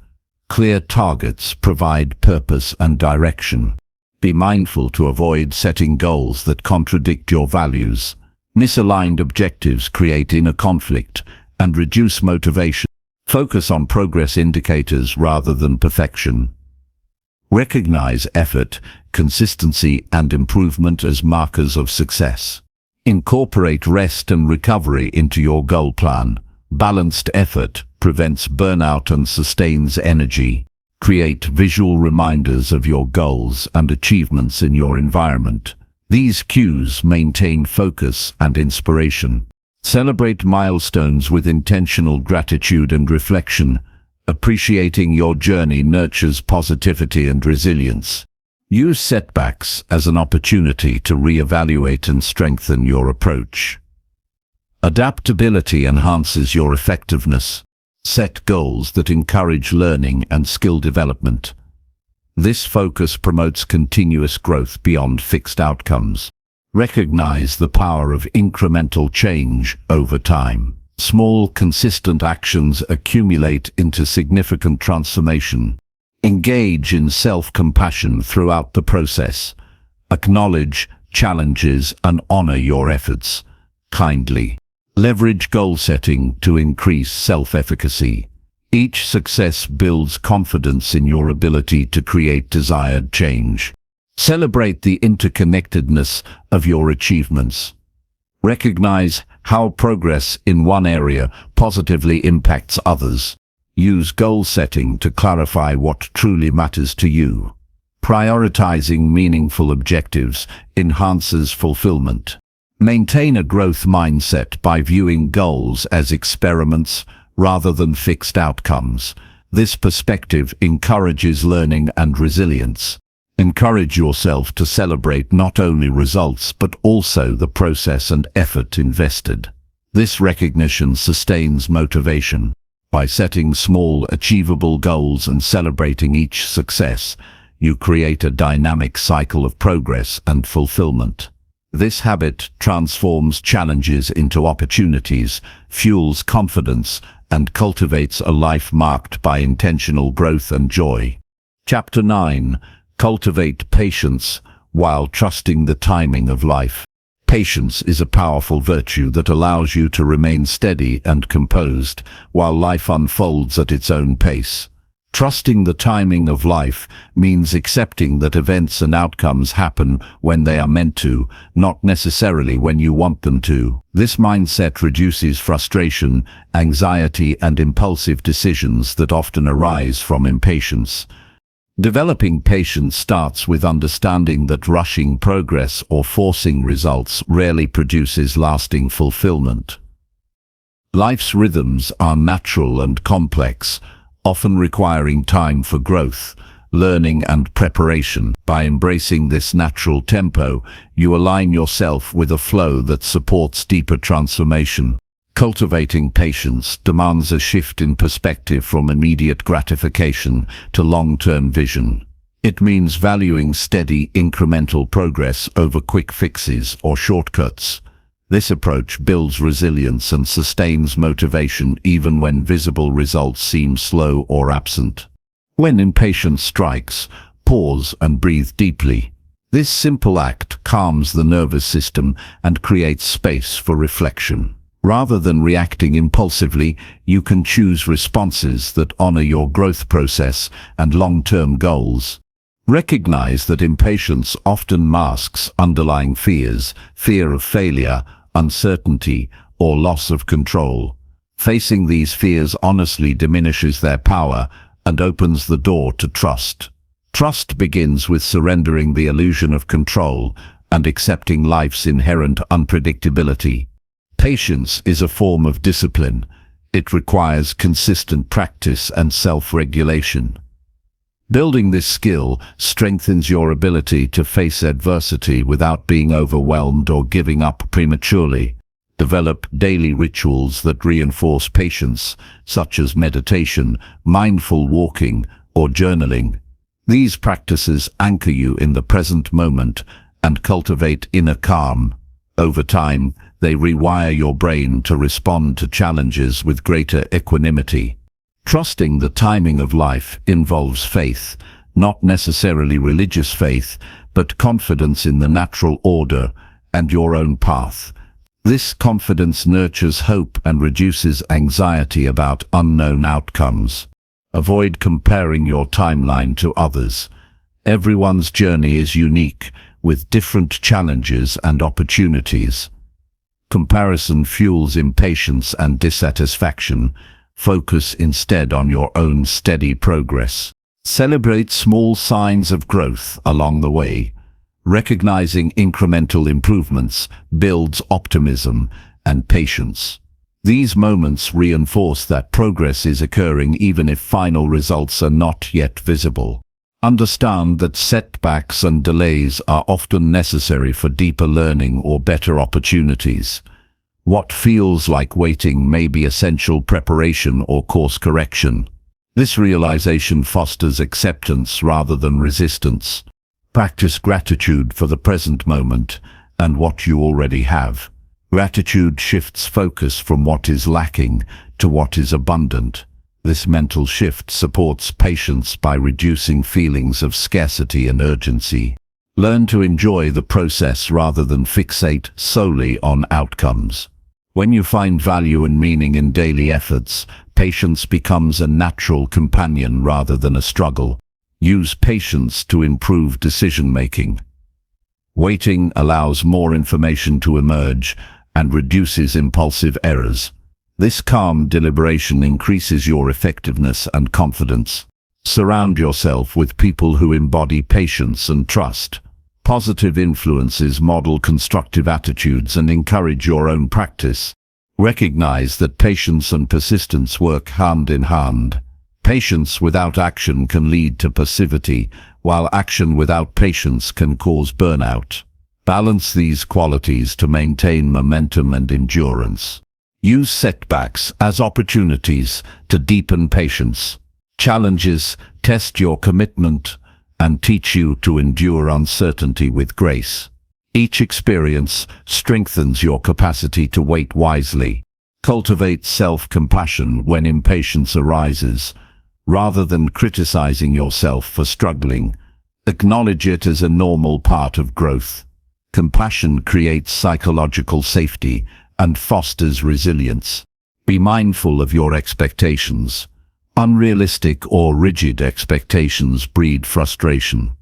Clear targets provide purpose and direction. Be mindful to avoid setting goals that contradict your values. Misaligned objectives create inner conflict and reduce motivation. Focus on progress indicators rather than perfection. Recognize effort, consistency, and improvement as markers of success. Incorporate rest and recovery into your goal plan. Balanced effort prevents burnout and sustains energy. Create visual reminders of your goals and achievements in your environment. These cues maintain focus and inspiration. Celebrate milestones with intentional gratitude and reflection. Appreciating your journey nurtures positivity and resilience. Use setbacks as an opportunity to reevaluate and strengthen your approach. Adaptability enhances your effectiveness. Set goals that encourage learning and skill development. This focus promotes continuous growth beyond fixed outcomes. Recognize the power of incremental change over time. Small, consistent actions accumulate into significant transformation. Engage in self-compassion throughout the process. Acknowledge challenges and honor your efforts kindly. Leverage goal setting to increase self-efficacy. Each success builds confidence in your ability to create desired change. Celebrate the interconnectedness of your achievements. Recognize how progress in one area positively impacts others. Use goal setting to clarify what truly matters to you. Prioritizing meaningful objectives enhances fulfillment. Maintain a growth mindset by viewing goals as experiments rather than fixed outcomes. This perspective encourages learning and resilience. Encourage yourself to celebrate not only results but also the process and effort invested. This recognition sustains motivation. By setting small, achievable goals and celebrating each success, you create a dynamic cycle of progress and fulfillment. This habit transforms challenges into opportunities, fuels confidence, and cultivates a life marked by intentional growth and joy. Chapter 9. Cultivate patience while trusting the timing of life. Patience is a powerful virtue that allows you to remain steady and composed while life unfolds at its own pace. Trusting the timing of life means accepting that events and outcomes happen when they are meant to, not necessarily when you want them to. This mindset reduces frustration, anxiety, and impulsive decisions that often arise from impatience. Developing patience starts with understanding that rushing progress or forcing results rarely produces lasting fulfillment. Life's rhythms are natural and complex, often requiring time for growth, learning and preparation. By embracing this natural tempo, you align yourself with a flow that supports deeper transformation. Cultivating patience demands a shift in perspective from immediate gratification to long-term vision. It means valuing steady, incremental progress over quick fixes or shortcuts. This approach builds resilience and sustains motivation even when visible results seem slow or absent. When impatience strikes, pause and breathe deeply. This simple act calms the nervous system and creates space for reflection. Rather than reacting impulsively, you can choose responses that honor your growth process and long-term goals. Recognize that impatience often masks underlying fears, fear of failure, uncertainty, or loss of control. Facing these fears honestly diminishes their power and opens the door to trust. Trust begins with surrendering the illusion of control and accepting life's inherent unpredictability. Patience is a form of discipline. It requires consistent practice and self-regulation. Building this skill strengthens your ability to face adversity without being overwhelmed or giving up prematurely. Develop daily rituals that reinforce patience, such as meditation, mindful walking, or journaling. These practices anchor you in the present moment and cultivate inner calm. Over time, they rewire your brain to respond to challenges with greater equanimity. Trusting the timing of life involves faith, not necessarily religious faith, but confidence in the natural order and your own path. This confidence nurtures hope and reduces anxiety about unknown outcomes. Avoid comparing your timeline to others. Everyone's journey is unique, with different challenges and opportunities. Comparison fuels impatience and dissatisfaction. Focus instead on your own steady progress. Celebrate small signs of growth along the way. Recognizing incremental improvements builds optimism and patience. These moments reinforce that progress is occurring even if final results are not yet visible. Understand that setbacks and delays are often necessary for deeper learning or better opportunities. What feels like waiting may be essential preparation or course correction. This realization fosters acceptance rather than resistance. Practice gratitude for the present moment and what you already have. Gratitude shifts focus from what is lacking to what is abundant. This mental shift supports patience by reducing feelings of scarcity and urgency. Learn to enjoy the process rather than fixate solely on outcomes. When you find value and meaning in daily efforts, patience becomes a natural companion rather than a struggle. Use patience to improve decision-making. Waiting allows more information to emerge and reduces impulsive errors. This calm deliberation increases your effectiveness and confidence. Surround yourself with people who embody patience and trust. Positive influences model constructive attitudes and encourage your own practice. Recognize that patience and persistence work hand in hand. Patience without action can lead to passivity, while action without patience can cause burnout. Balance these qualities to maintain momentum and endurance. Use setbacks as opportunities to deepen patience. Challenges test your commitment and teach you to endure uncertainty with grace. Each experience strengthens your capacity to wait wisely. Cultivate self-compassion when impatience arises. Rather than criticizing yourself for struggling, acknowledge it as a normal part of growth. Compassion creates psychological safety and fosters resilience. Be mindful of your expectations. Unrealistic or rigid expectations breed frustration.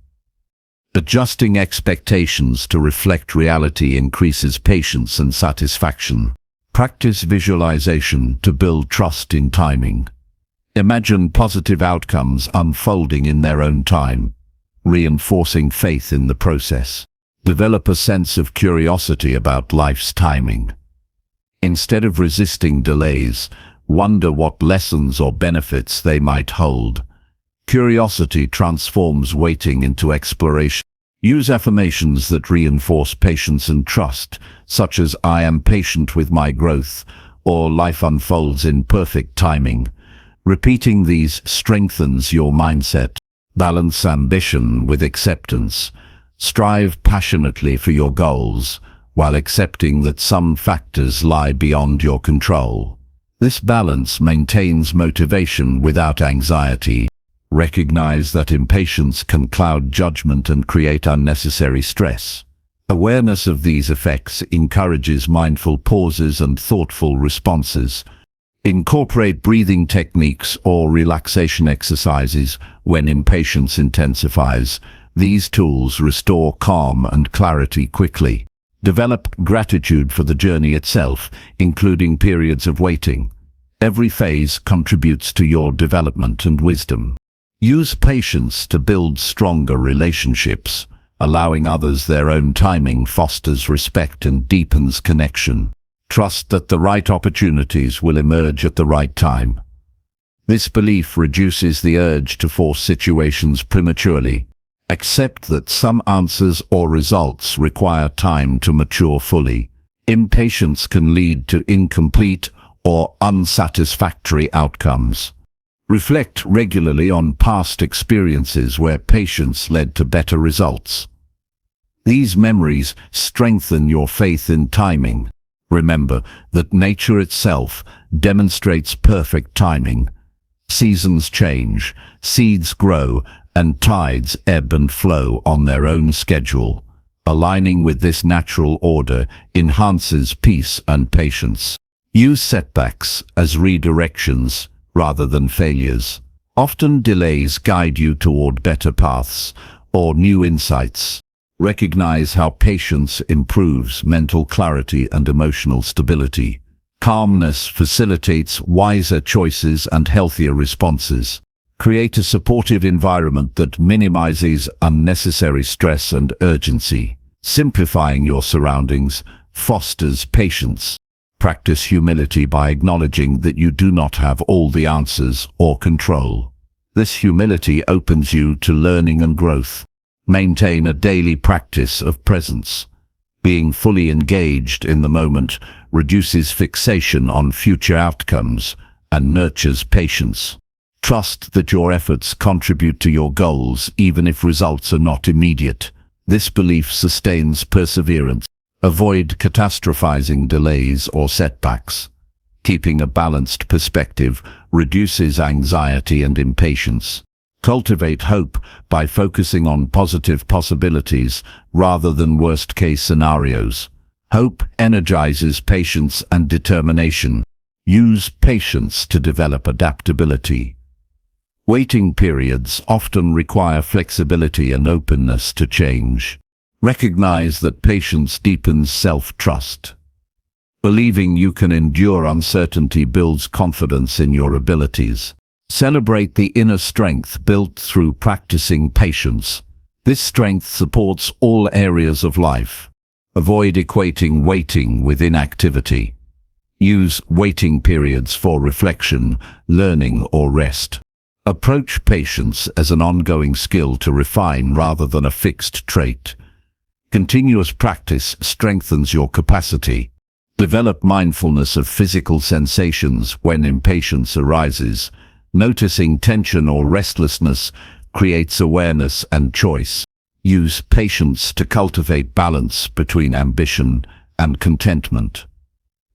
Adjusting expectations to reflect reality increases patience and satisfaction. Practice visualization to build trust in timing. Imagine positive outcomes unfolding in their own time, reinforcing faith in the process. Develop a sense of curiosity about life's timing. Instead of resisting delays, wonder what lessons or benefits they might hold. Curiosity transforms waiting into exploration. Use affirmations that reinforce patience and trust, such as "I am patient with my growth," or "Life unfolds in perfect timing." Repeating these strengthens your mindset. Balance ambition with acceptance. Strive passionately for your goals, while accepting that some factors lie beyond your control. This balance maintains motivation without anxiety. Recognize that impatience can cloud judgment and create unnecessary stress. Awareness of these effects encourages mindful pauses and thoughtful responses. Incorporate breathing techniques or relaxation exercises when impatience intensifies. These tools restore calm and clarity quickly. Develop gratitude for the journey itself, including periods of waiting. Every phase contributes to your development and wisdom. Use patience to build stronger relationships. Allowing others their own timing fosters respect and deepens connection. Trust that the right opportunities will emerge at the right time. This belief reduces the urge to force situations prematurely. Accept that some answers or results require time to mature fully. Impatience can lead to incomplete or unsatisfactory outcomes. Reflect regularly on past experiences where patience led to better results. These memories strengthen your faith in timing. Remember that nature itself demonstrates perfect timing. Seasons change, seeds grow, and tides ebb and flow on their own schedule. Aligning with this natural order enhances peace and patience. Use setbacks as redirections rather than failures. Often delays guide you toward better paths or new insights. Recognize how patience improves mental clarity and emotional stability. Calmness facilitates wiser choices and healthier responses. Create a supportive environment that minimizes unnecessary stress and urgency. Simplifying your surroundings fosters patience. Practice humility by acknowledging that you do not have all the answers or control. This humility opens you to learning and growth. Maintain a daily practice of presence. Being fully engaged in the moment reduces fixation on future outcomes and nurtures patience. Trust that your efforts contribute to your goals even if results are not immediate. This belief sustains perseverance. Avoid catastrophizing delays or setbacks. Keeping a balanced perspective reduces anxiety and impatience. Cultivate hope by focusing on positive possibilities rather than worst-case scenarios. Hope energizes patience and determination. Use patience to develop adaptability. Waiting periods often require flexibility and openness to change. Recognize that patience deepens self-trust. Believing you can endure uncertainty builds confidence in your abilities. Celebrate the inner strength built through practicing patience. This strength supports all areas of life. Avoid equating waiting with inactivity. Use waiting periods for reflection, learning, or rest. Approach patience as an ongoing skill to refine rather than a fixed trait. Continuous practice strengthens your capacity. Develop mindfulness of physical sensations when impatience arises. Noticing tension or restlessness creates awareness and choice. Use patience to cultivate balance between ambition and contentment.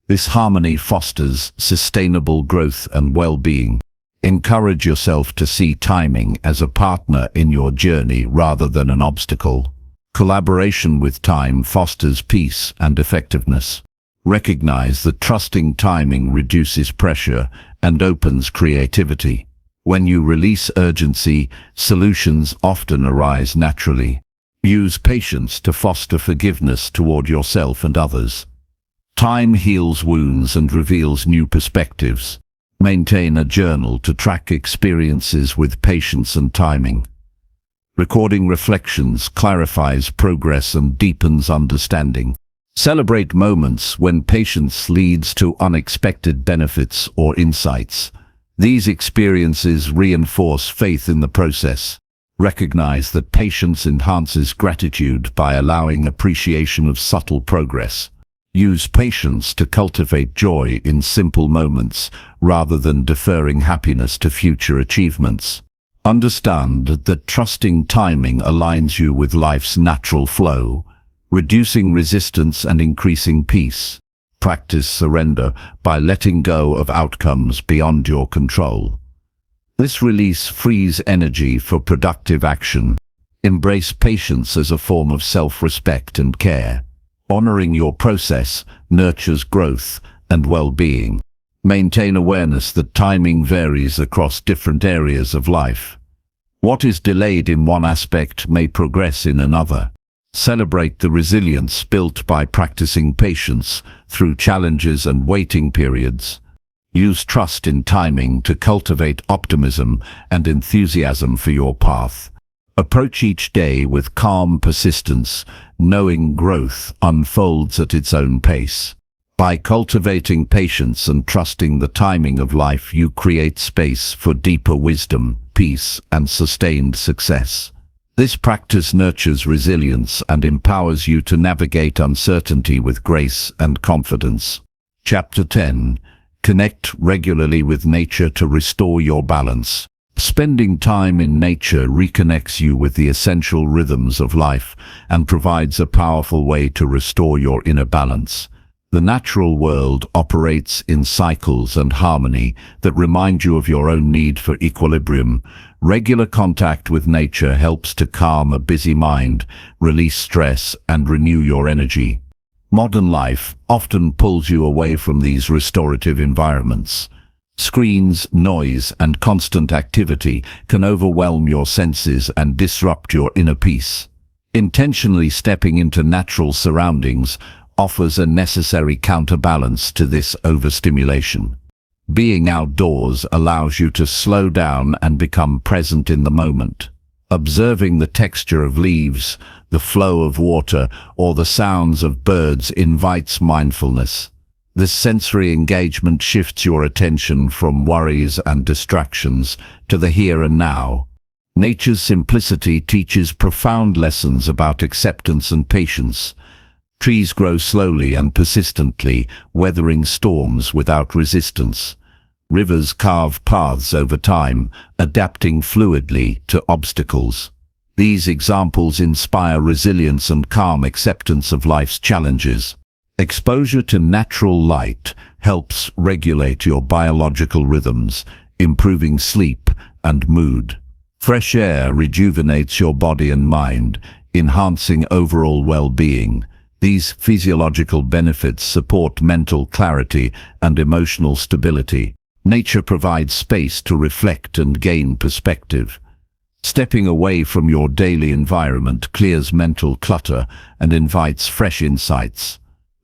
This harmony fosters sustainable growth and well-being. Encourage yourself to see timing as a partner in your journey rather than an obstacle. Collaboration with time fosters peace and effectiveness. Recognize that trusting timing reduces pressure and opens creativity. When you release urgency, solutions often arise naturally. Use patience to foster forgiveness toward yourself and others. Time heals wounds and reveals new perspectives. Maintain a journal to track experiences with patience and timing. Recording reflections clarifies progress and deepens understanding. Celebrate moments when patience leads to unexpected benefits or insights. These experiences reinforce faith in the process. Recognize that patience enhances gratitude by allowing appreciation of subtle progress. Use patience to cultivate joy in simple moments rather than deferring happiness to future achievements. Understand that trusting timing aligns you with life's natural flow, reducing resistance and increasing peace. Practice surrender by letting go of outcomes beyond your control. This release frees energy for productive action. Embrace patience as a form of self-respect and care. Honoring your process nurtures growth and well-being. Maintain awareness that timing varies across different areas of life. What is delayed in one aspect may progress in another. Celebrate the resilience built by practicing patience through challenges and waiting periods. Use trust in timing to cultivate optimism and enthusiasm for your path. Approach each day with calm persistence, knowing growth unfolds at its own pace. By cultivating patience and trusting the timing of life, you create space for deeper wisdom, peace, and sustained success. This practice nurtures resilience and empowers you to navigate uncertainty with grace and confidence. Chapter 10. Connect regularly with nature to restore your balance. Spending time in nature reconnects you with the essential rhythms of life and provides a powerful way to restore your inner balance. The natural world operates in cycles and harmony that remind you of your own need for equilibrium. Regular contact with nature helps to calm a busy mind, release stress, and renew your energy. Modern life often pulls you away from these restorative environments. Screens, noise, and constant activity can overwhelm your senses and disrupt your inner peace. Intentionally stepping into natural surroundings offers a necessary counterbalance to this overstimulation. Being outdoors allows you to slow down and become present in the moment. Observing the texture of leaves, the flow of water, or the sounds of birds invites mindfulness. This sensory engagement shifts your attention from worries and distractions to the here and now. Nature's simplicity teaches profound lessons about acceptance and patience. Trees grow slowly and persistently, weathering storms without resistance. Rivers carve paths over time, adapting fluidly to obstacles. These examples inspire resilience and calm acceptance of life's challenges. Exposure to natural light helps regulate your biological rhythms, improving sleep and mood. Fresh air rejuvenates your body and mind, enhancing overall well-being. These physiological benefits support mental clarity and emotional stability. Nature provides space to reflect and gain perspective. Stepping away from your daily environment clears mental clutter and invites fresh insights.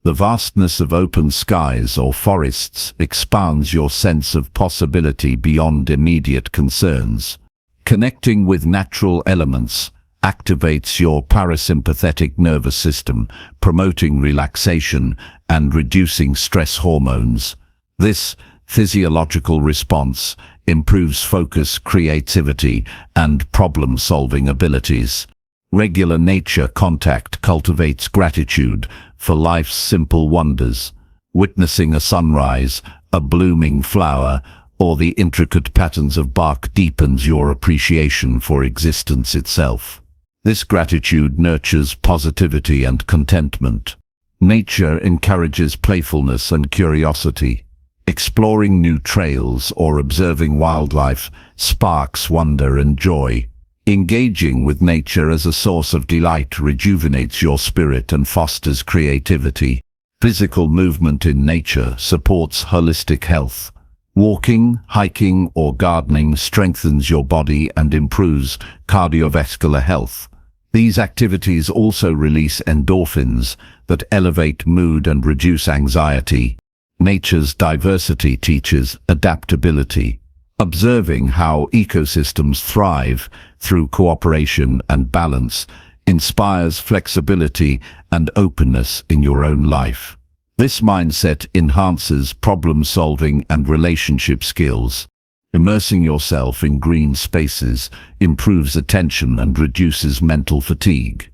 The vastness of open skies or forests expands your sense of possibility beyond immediate concerns. Connecting with natural elements activates your parasympathetic nervous system, promoting relaxation and reducing stress hormones. This physiological response improves focus, creativity, and problem-solving abilities. Regular nature contact cultivates gratitude for life's simple wonders. Witnessing a sunrise, a blooming flower, or the intricate patterns of bark deepens your appreciation for existence itself. This gratitude nurtures positivity and contentment. Nature encourages playfulness and curiosity. Exploring new trails or observing wildlife sparks wonder and joy. Engaging with nature as a source of delight rejuvenates your spirit and fosters creativity. Physical movement in nature supports holistic health. Walking, hiking, or gardening strengthens your body and improves cardiovascular health. These activities also release endorphins that elevate mood and reduce anxiety. Nature's diversity teaches adaptability. Observing how ecosystems thrive through cooperation and balance inspires flexibility and openness in your own life. This mindset enhances problem-solving and relationship skills. Immersing yourself in green spaces improves attention and reduces mental fatigue.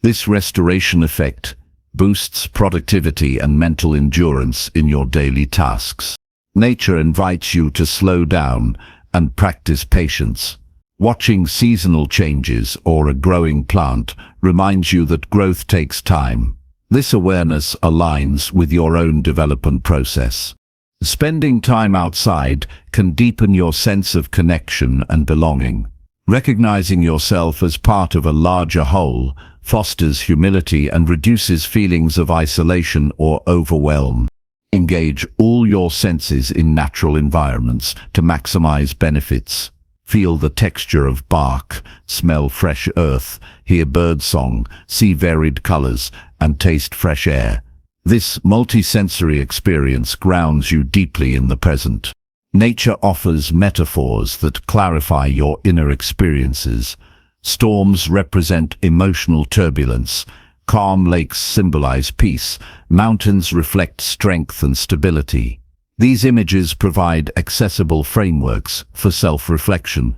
This restoration effect boosts productivity and mental endurance in your daily tasks. Nature invites you to slow down and practice patience. Watching seasonal changes or a growing plant reminds you that growth takes time. This awareness aligns with your own development process. Spending time outside can deepen your sense of connection and belonging. Recognizing yourself as part of a larger whole fosters humility and reduces feelings of isolation or overwhelm. Engage all your senses in natural environments to maximize benefits. Feel the texture of bark, smell fresh earth, hear birdsong, see varied colors, and taste fresh air. This multisensory experience grounds you deeply in the present. Nature offers metaphors that clarify your inner experiences. Storms represent emotional turbulence. Calm lakes symbolize peace. Mountains reflect strength and stability. These images provide accessible frameworks for self-reflection.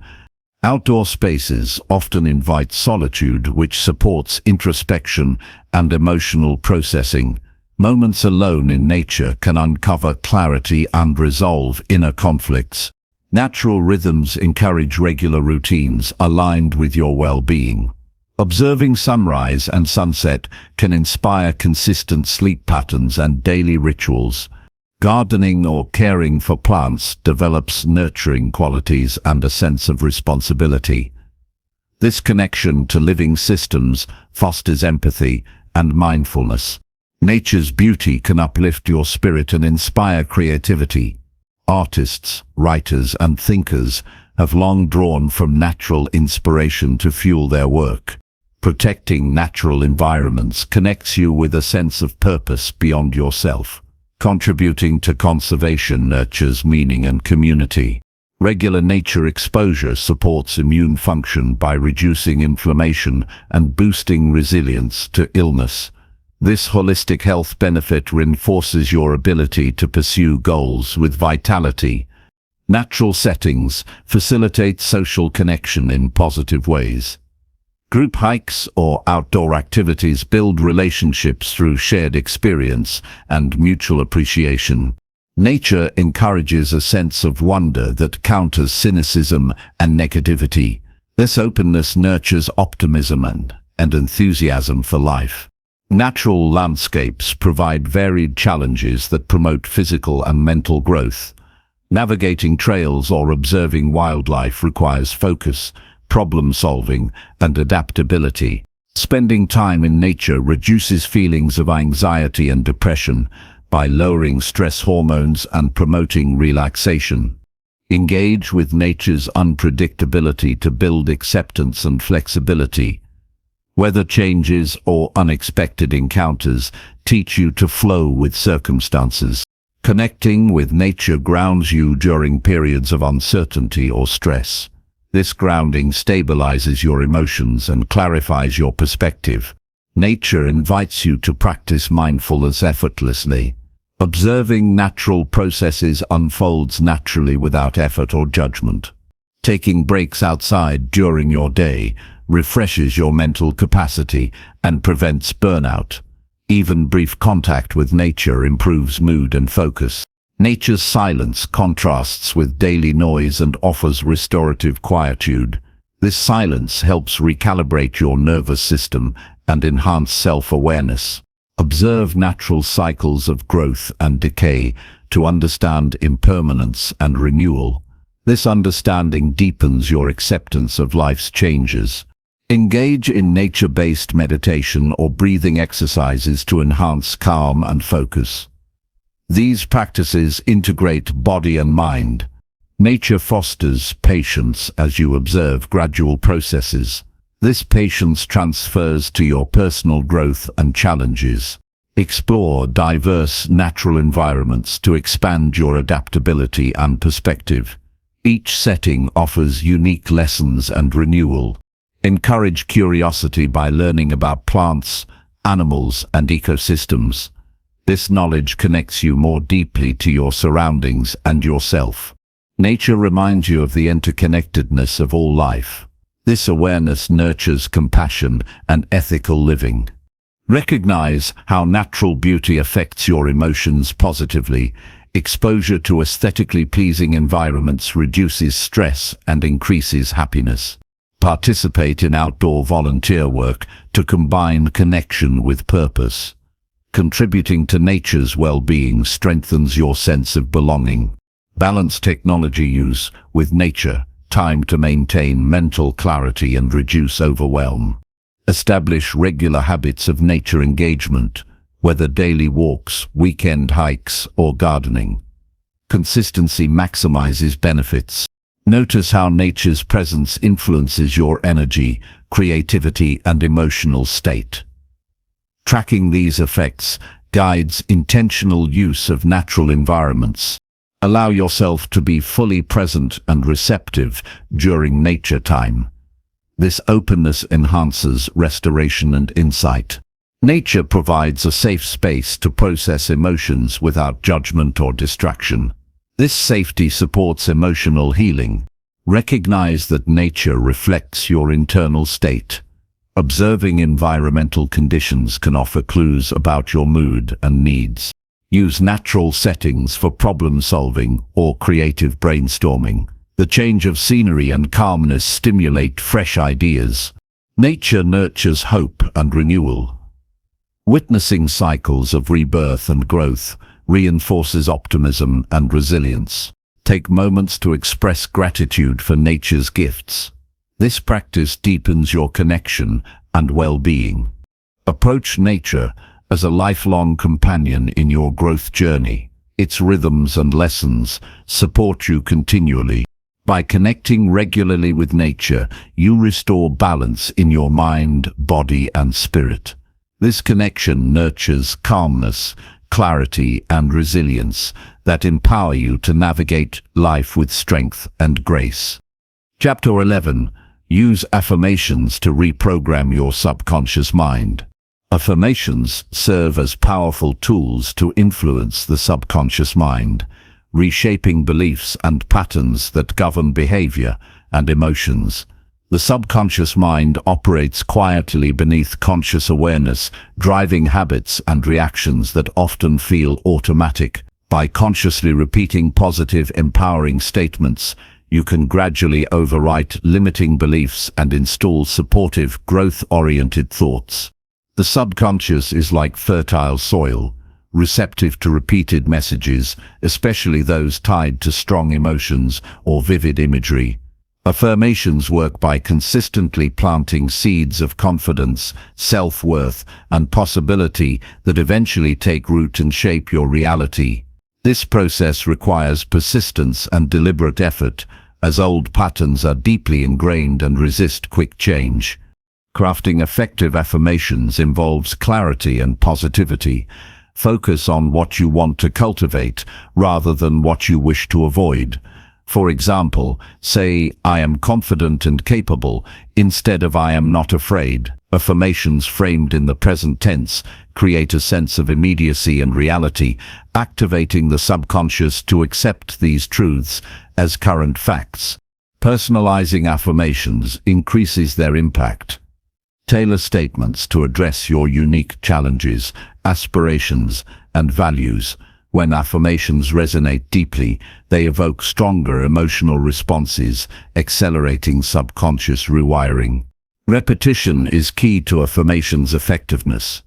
Outdoor spaces often invite solitude, which supports introspection and emotional processing. Moments alone in nature can uncover clarity and resolve inner conflicts. Natural rhythms encourage regular routines aligned with your well-being. Observing sunrise and sunset can inspire consistent sleep patterns and daily rituals. Gardening or caring for plants develops nurturing qualities and a sense of responsibility. This connection to living systems fosters empathy and mindfulness. Nature's beauty can uplift your spirit and inspire creativity. Artists, writers, and thinkers have long drawn from natural inspiration to fuel their work. Protecting natural environments connects you with a sense of purpose beyond yourself. Contributing to conservation nurtures meaning and community. Regular nature exposure supports immune function by reducing inflammation and boosting resilience to illness. This holistic health benefit reinforces your ability to pursue goals with vitality. Natural settings facilitate social connection in positive ways. Group hikes or outdoor activities build relationships through shared experience and mutual appreciation. Nature encourages a sense of wonder that counters cynicism and negativity. This openness nurtures optimism and enthusiasm for life. Natural landscapes provide varied challenges that promote physical and mental growth. Navigating trails or observing wildlife requires focus, problem-solving, and adaptability. Spending time in nature reduces feelings of anxiety and depression by lowering stress hormones and promoting relaxation. Engage with nature's unpredictability to build acceptance and flexibility. Weather changes or unexpected encounters teach you to flow with circumstances. Connecting with nature grounds you during periods of uncertainty or stress. This grounding stabilizes your emotions and clarifies your perspective. Nature invites you to practice mindfulness effortlessly. Observing natural processes unfolds naturally without effort or judgment. Taking breaks outside during your day refreshes your mental capacity and prevents burnout. Even brief contact with nature improves mood and focus. Nature's silence contrasts with daily noise and offers restorative quietude. This silence helps recalibrate your nervous system and enhance self-awareness. Observe natural cycles of growth and decay to understand impermanence and renewal. This understanding deepens your acceptance of life's changes. Engage in nature-based meditation or breathing exercises to enhance calm and focus. These practices integrate body and mind. Nature fosters patience as you observe gradual processes. This patience transfers to your personal growth and challenges. Explore diverse natural environments to expand your adaptability and perspective. Each setting offers unique lessons and renewal. Encourage curiosity by learning about plants, animals, and ecosystems. This knowledge connects you more deeply to your surroundings and yourself. Nature reminds you of the interconnectedness of all life. This awareness nurtures compassion and ethical living. Recognize how natural beauty affects your emotions positively. Exposure to aesthetically pleasing environments reduces stress and increases happiness. Participate in outdoor volunteer work to combine connection with purpose. Contributing to nature's well-being strengthens your sense of belonging. Balance technology use with nature time to maintain mental clarity and reduce overwhelm. Establish regular habits of nature engagement, whether daily walks, weekend hikes, or gardening. Consistency maximizes benefits. Notice how nature's presence influences your energy, creativity, and emotional state. Tracking these effects guides intentional use of natural environments. Allow yourself to be fully present and receptive during nature time. This openness enhances restoration and insight. Nature provides a safe space to process emotions without judgment or distraction. This safety supports emotional healing. Recognize that nature reflects your internal state. Observing environmental conditions can offer clues about your mood and needs. Use natural settings for problem solving or creative brainstorming. The change of scenery and calmness stimulate fresh ideas. Nature nurtures hope and renewal. Witnessing cycles of rebirth and growth reinforces optimism and resilience. Take moments to express gratitude for nature's gifts. This practice deepens your connection and well-being. Approach nature as a lifelong companion in your growth journey. Its rhythms and lessons support you continually. By connecting regularly with nature, you restore balance in your mind, body, and spirit. This connection nurtures calmness, clarity, and resilience that empower you to navigate life with strength and grace. Chapter 11. Use affirmations to reprogram your subconscious mind. Affirmations serve as powerful tools to influence the subconscious mind, reshaping beliefs and patterns that govern behavior and emotions. The subconscious mind operates quietly beneath conscious awareness, driving habits and reactions that often feel automatic. By consciously repeating positive, empowering statements, you can gradually overwrite limiting beliefs and install supportive, growth-oriented thoughts. The subconscious is like fertile soil, receptive to repeated messages, especially those tied to strong emotions or vivid imagery. Affirmations work by consistently planting seeds of confidence, self-worth, and possibility that eventually take root and shape your reality. This process requires persistence and deliberate effort, as old patterns are deeply ingrained and resist quick change. Crafting effective affirmations involves clarity and positivity. Focus on what you want to cultivate rather than what you wish to avoid. For example, say, "I am confident and capable," instead of "I am not afraid." Affirmations framed in the present tense create a sense of immediacy and reality, activating the subconscious to accept these truths as current facts. Personalizing affirmations increases their impact. Tailor statements to address your unique challenges, aspirations, and values. When affirmations resonate deeply, they evoke stronger emotional responses, accelerating subconscious rewiring. Repetition is key to affirmations' effectiveness.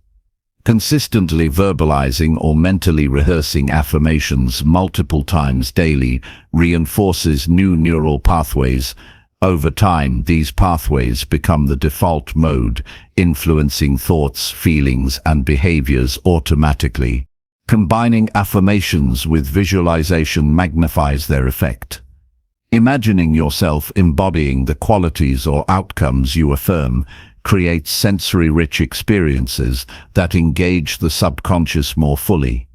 Consistently verbalizing or mentally rehearsing affirmations multiple times daily reinforces new neural pathways. Over time, these pathways become the default mode, influencing thoughts, feelings, and behaviors automatically. Combining affirmations with visualization magnifies their effect. Imagining yourself embodying the qualities or outcomes you affirm creates sensory-rich experiences that engage the subconscious more fully.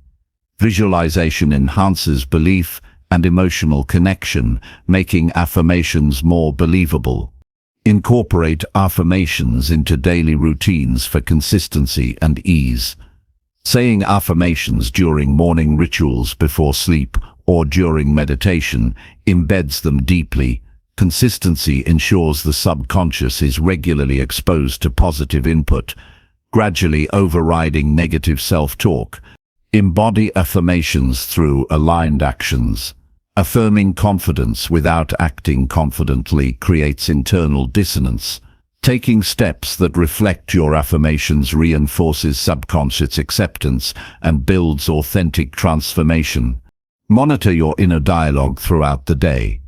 Visualization enhances belief and emotional connection, making affirmations more believable. Incorporate affirmations into daily routines for consistency and ease. Saying affirmations during morning rituals before sleep or during meditation embeds them deeply. Consistency ensures the subconscious is regularly exposed to positive input, gradually overriding negative self-talk. Embody affirmations through aligned actions. Affirming confidence without acting confidently creates internal dissonance. Taking steps that reflect your affirmations reinforces subconscious acceptance and builds authentic transformation. Monitor your inner dialogue throughout the day.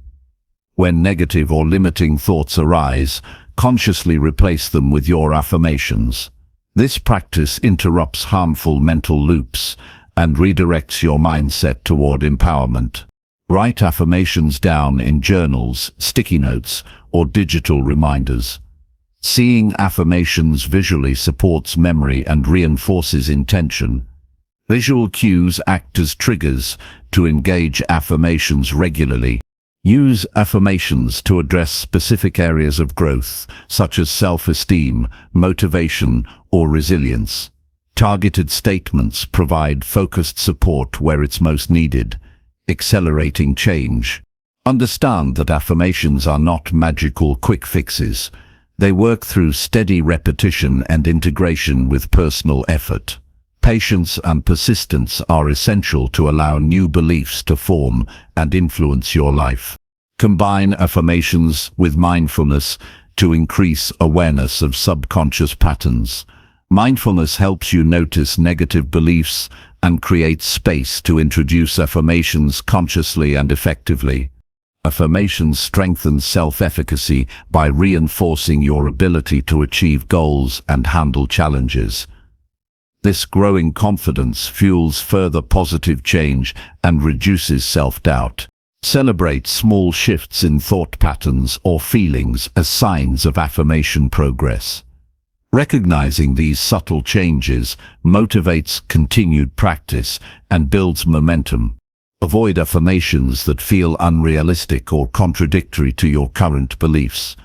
When negative or limiting thoughts arise, consciously replace them with your affirmations. This practice interrupts harmful mental loops and redirects your mindset toward empowerment. Write affirmations down in journals, sticky notes, or digital reminders. Seeing affirmations visually supports memory and reinforces intention. Visual cues act as triggers to engage affirmations regularly. Use affirmations to address specific areas of growth, such as self-esteem, motivation, or resilience. Targeted statements provide focused support where it's most needed, accelerating change. Understand that affirmations are not magical quick fixes. They work through steady repetition and integration with personal effort. Patience and persistence are essential to allow new beliefs to form and influence your life. Combine affirmations with mindfulness to increase awareness of subconscious patterns. Mindfulness helps you notice negative beliefs and creates space to introduce affirmations consciously and effectively. Affirmations strengthen self-efficacy by reinforcing your ability to achieve goals and handle challenges. This growing confidence fuels further positive change and reduces self-doubt. Celebrate small shifts in thought patterns or feelings as signs of affirmation progress. Recognizing these subtle changes motivates continued practice and builds momentum. Avoid affirmations that feel unrealistic or contradictory to your current beliefs.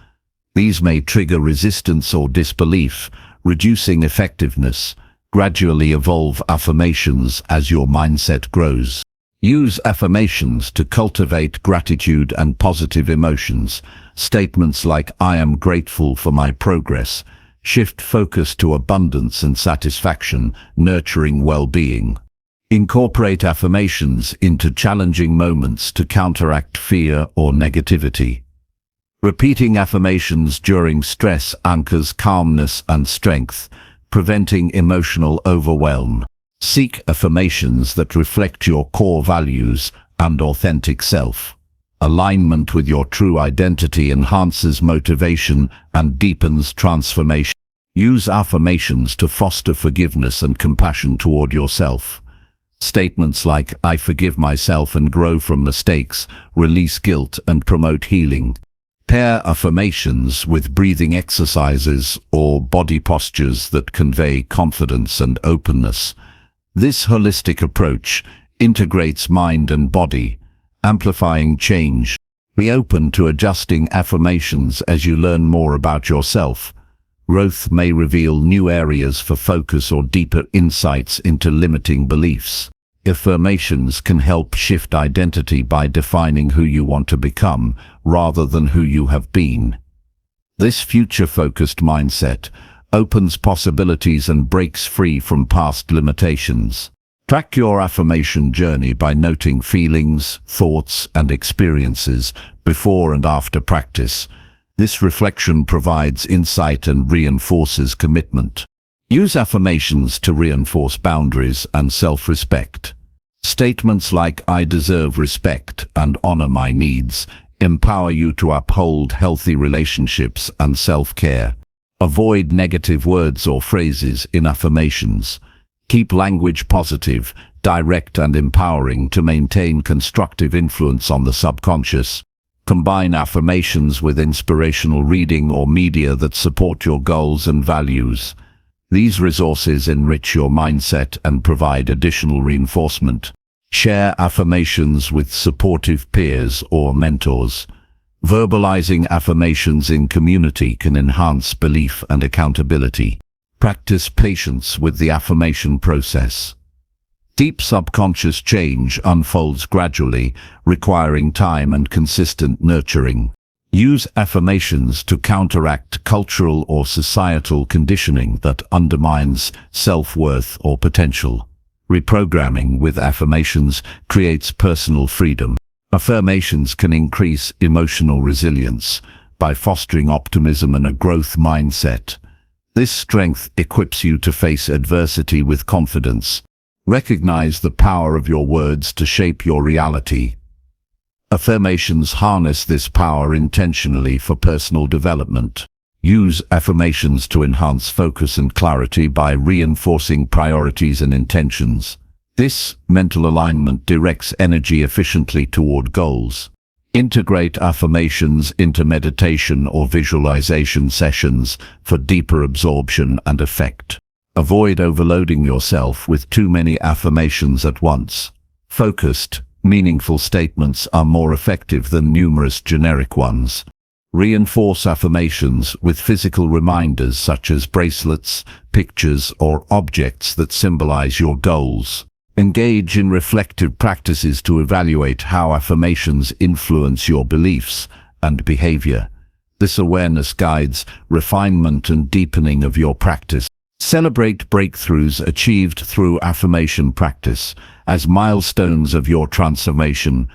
These may trigger resistance or disbelief, reducing effectiveness. Gradually evolve affirmations as your mindset grows. Use affirmations to cultivate gratitude and positive emotions. Statements like "I am grateful for my progress" shift focus to abundance and satisfaction, nurturing well-being. Incorporate affirmations into challenging moments to counteract fear or negativity. Repeating affirmations during stress anchors calmness and strength, preventing emotional overwhelm. Seek affirmations that reflect your core values and authentic self. Alignment with your true identity enhances motivation and deepens transformation. Use affirmations to foster forgiveness and compassion toward yourself. Statements like "I forgive myself and grow from mistakes" release guilt and promote healing. Pair affirmations with breathing exercises or body postures that convey confidence and openness. This holistic approach integrates mind and body, amplifying change. Be open to adjusting affirmations as you learn more about yourself. Growth may reveal new areas for focus or deeper insights into limiting beliefs. Affirmations can help shift identity by defining who you want to become, rather than who you have been. This future-focused mindset opens possibilities and breaks free from past limitations. Track your affirmation journey by noting feelings, thoughts, and experiences before and after practice. This reflection provides insight and reinforces commitment. Use affirmations to reinforce boundaries and self-respect. Statements like "I deserve respect" and "honor my needs" empower you to uphold healthy relationships and self-care. Avoid negative words or phrases in affirmations. Keep language positive, direct, and empowering to maintain constructive influence on the subconscious. Combine affirmations with inspirational reading or media that support your goals and values. These resources enrich your mindset and provide additional reinforcement. Share affirmations with supportive peers or mentors. Verbalizing affirmations in community can enhance belief and accountability. Practice patience with the affirmation process. Deep subconscious change unfolds gradually, requiring time and consistent nurturing. Use affirmations to counteract cultural or societal conditioning that undermines self-worth or potential. Reprogramming with affirmations creates personal freedom. Affirmations can increase emotional resilience by fostering optimism and a growth mindset. This strength equips you to face adversity with confidence. Recognize the power of your words to shape your reality. Affirmations harness this power intentionally for personal development. Use affirmations to enhance focus and clarity by reinforcing priorities and intentions. This mental alignment directs energy efficiently toward goals. Integrate affirmations into meditation or visualization sessions for deeper absorption and effect. Avoid overloading yourself with too many affirmations at once. Focused, meaningful statements are more effective than numerous generic ones. Reinforce affirmations with physical reminders such as bracelets, pictures, or objects that symbolize your goals. Engage in reflective practices to evaluate how affirmations influence your beliefs and behavior. This awareness guides refinement and deepening of your practice. Celebrate breakthroughs achieved through affirmation practice as milestones of your transformation.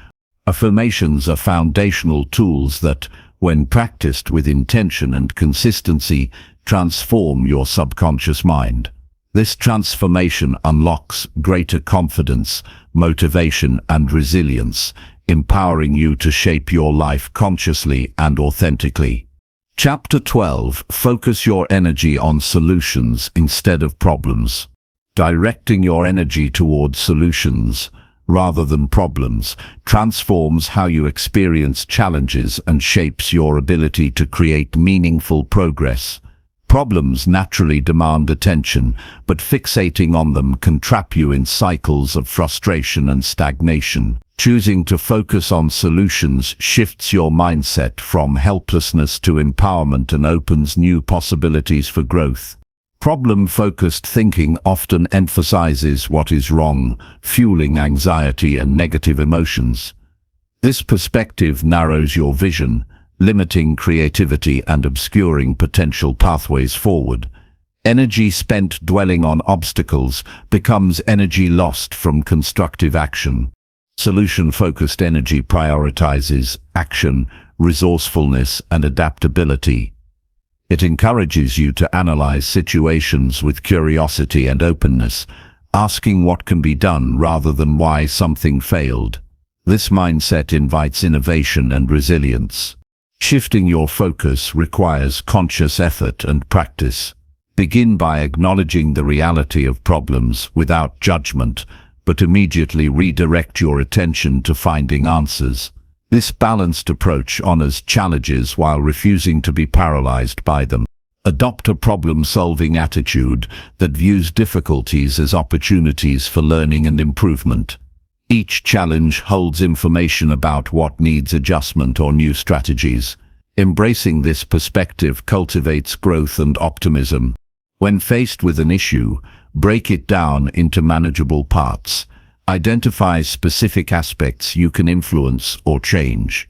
Affirmations are foundational tools that, when practiced with intention and consistency, transform your subconscious mind. This transformation unlocks greater confidence, motivation, and resilience, empowering you to shape your life consciously and authentically. Chapter 12. Focus your energy on solutions instead of problems. Directing your energy towards solutions rather than problems transforms how you experience challenges and shapes your ability to create meaningful progress. Problems naturally demand attention, but fixating on them can trap you in cycles of frustration and stagnation. Choosing to focus on solutions shifts your mindset from helplessness to empowerment and opens new possibilities for growth. Problem-focused thinking often emphasizes what is wrong, fueling anxiety and negative emotions. This perspective narrows your vision, limiting creativity and obscuring potential pathways forward. Energy spent dwelling on obstacles becomes energy lost from constructive action. Solution-focused energy prioritizes action, resourcefulness, and adaptability. It encourages you to analyze situations with curiosity and openness, asking what can be done rather than why something failed. This mindset invites innovation and resilience. Shifting your focus requires conscious effort and practice. Begin by acknowledging the reality of problems without judgment, but immediately redirect your attention to finding answers. This balanced approach honors challenges while refusing to be paralyzed by them. Adopt a problem-solving attitude that views difficulties as opportunities for learning and improvement. Each challenge holds information about what needs adjustment or new strategies. Embracing this perspective cultivates growth and optimism. When faced with an issue, break it down into manageable parts. Identify specific aspects you can influence or change.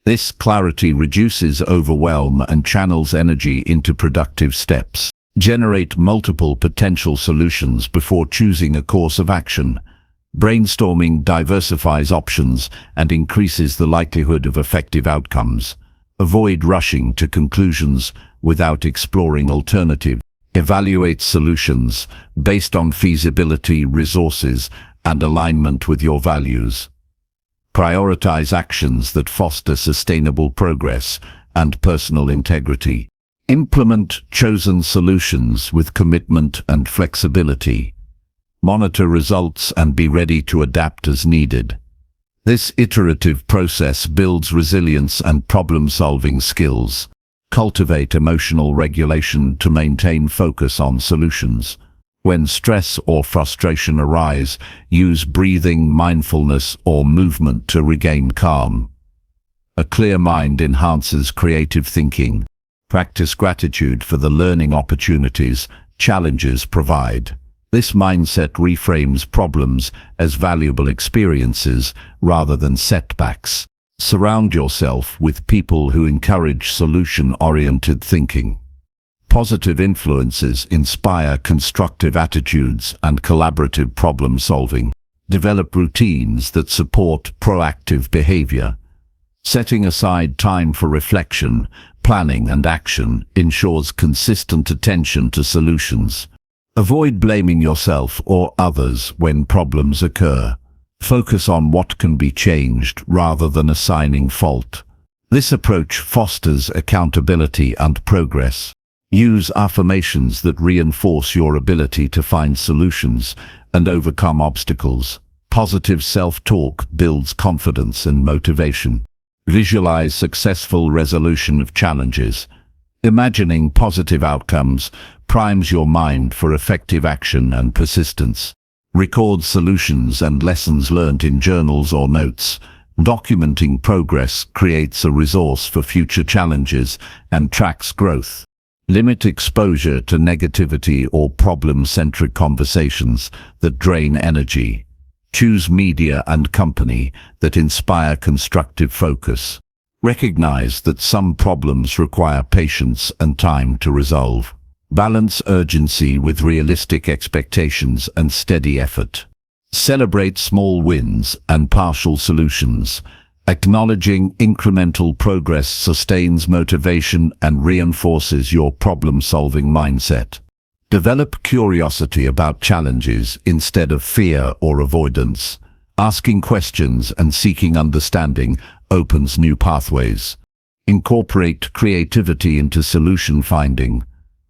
This clarity reduces overwhelm and channels energy into productive steps. Generate multiple potential solutions before choosing a course of action. Brainstorming diversifies options and increases the likelihood of effective outcomes. Avoid rushing to conclusions without exploring alternatives. Evaluate solutions based on feasibility, resources, and alignment with your values. Prioritize actions that foster sustainable progress and personal integrity. Implement chosen solutions with commitment and flexibility. Monitor results and be ready to adapt as needed. This iterative process builds resilience and problem-solving skills. Cultivate emotional regulation to maintain focus on solutions. When stress or frustration arise, use breathing, mindfulness, or movement to regain calm. A clear mind enhances creative thinking. Practice gratitude for the learning opportunities challenges provide. This mindset reframes problems as valuable experiences rather than setbacks. Surround yourself with people who encourage solution-oriented thinking. Positive influences inspire constructive attitudes and collaborative problem-solving. Develop routines that support proactive behavior. Setting aside time for reflection, planning and action ensures consistent attention to solutions. Avoid blaming yourself or others when problems occur. Focus on what can be changed rather than assigning fault. This approach fosters accountability and progress. Use affirmations that reinforce your ability to find solutions and overcome obstacles. Positive self-talk builds confidence and motivation. Visualize successful resolution of challenges. Imagining positive outcomes primes your mind for effective action and persistence. Record solutions and lessons learned in journals or notes. Documenting progress creates a resource for future challenges and tracks growth. Limit exposure to negativity or problem-centric conversations that drain energy. Choose media and company that inspire constructive focus. Recognize that some problems require patience and time to resolve. Balance urgency with realistic expectations and steady effort. Celebrate small wins and partial solutions. Acknowledging incremental progress sustains motivation and reinforces your problem-solving mindset. Develop curiosity about challenges instead of fear or avoidance. Asking questions and seeking understanding opens new pathways. Incorporate creativity into solution finding.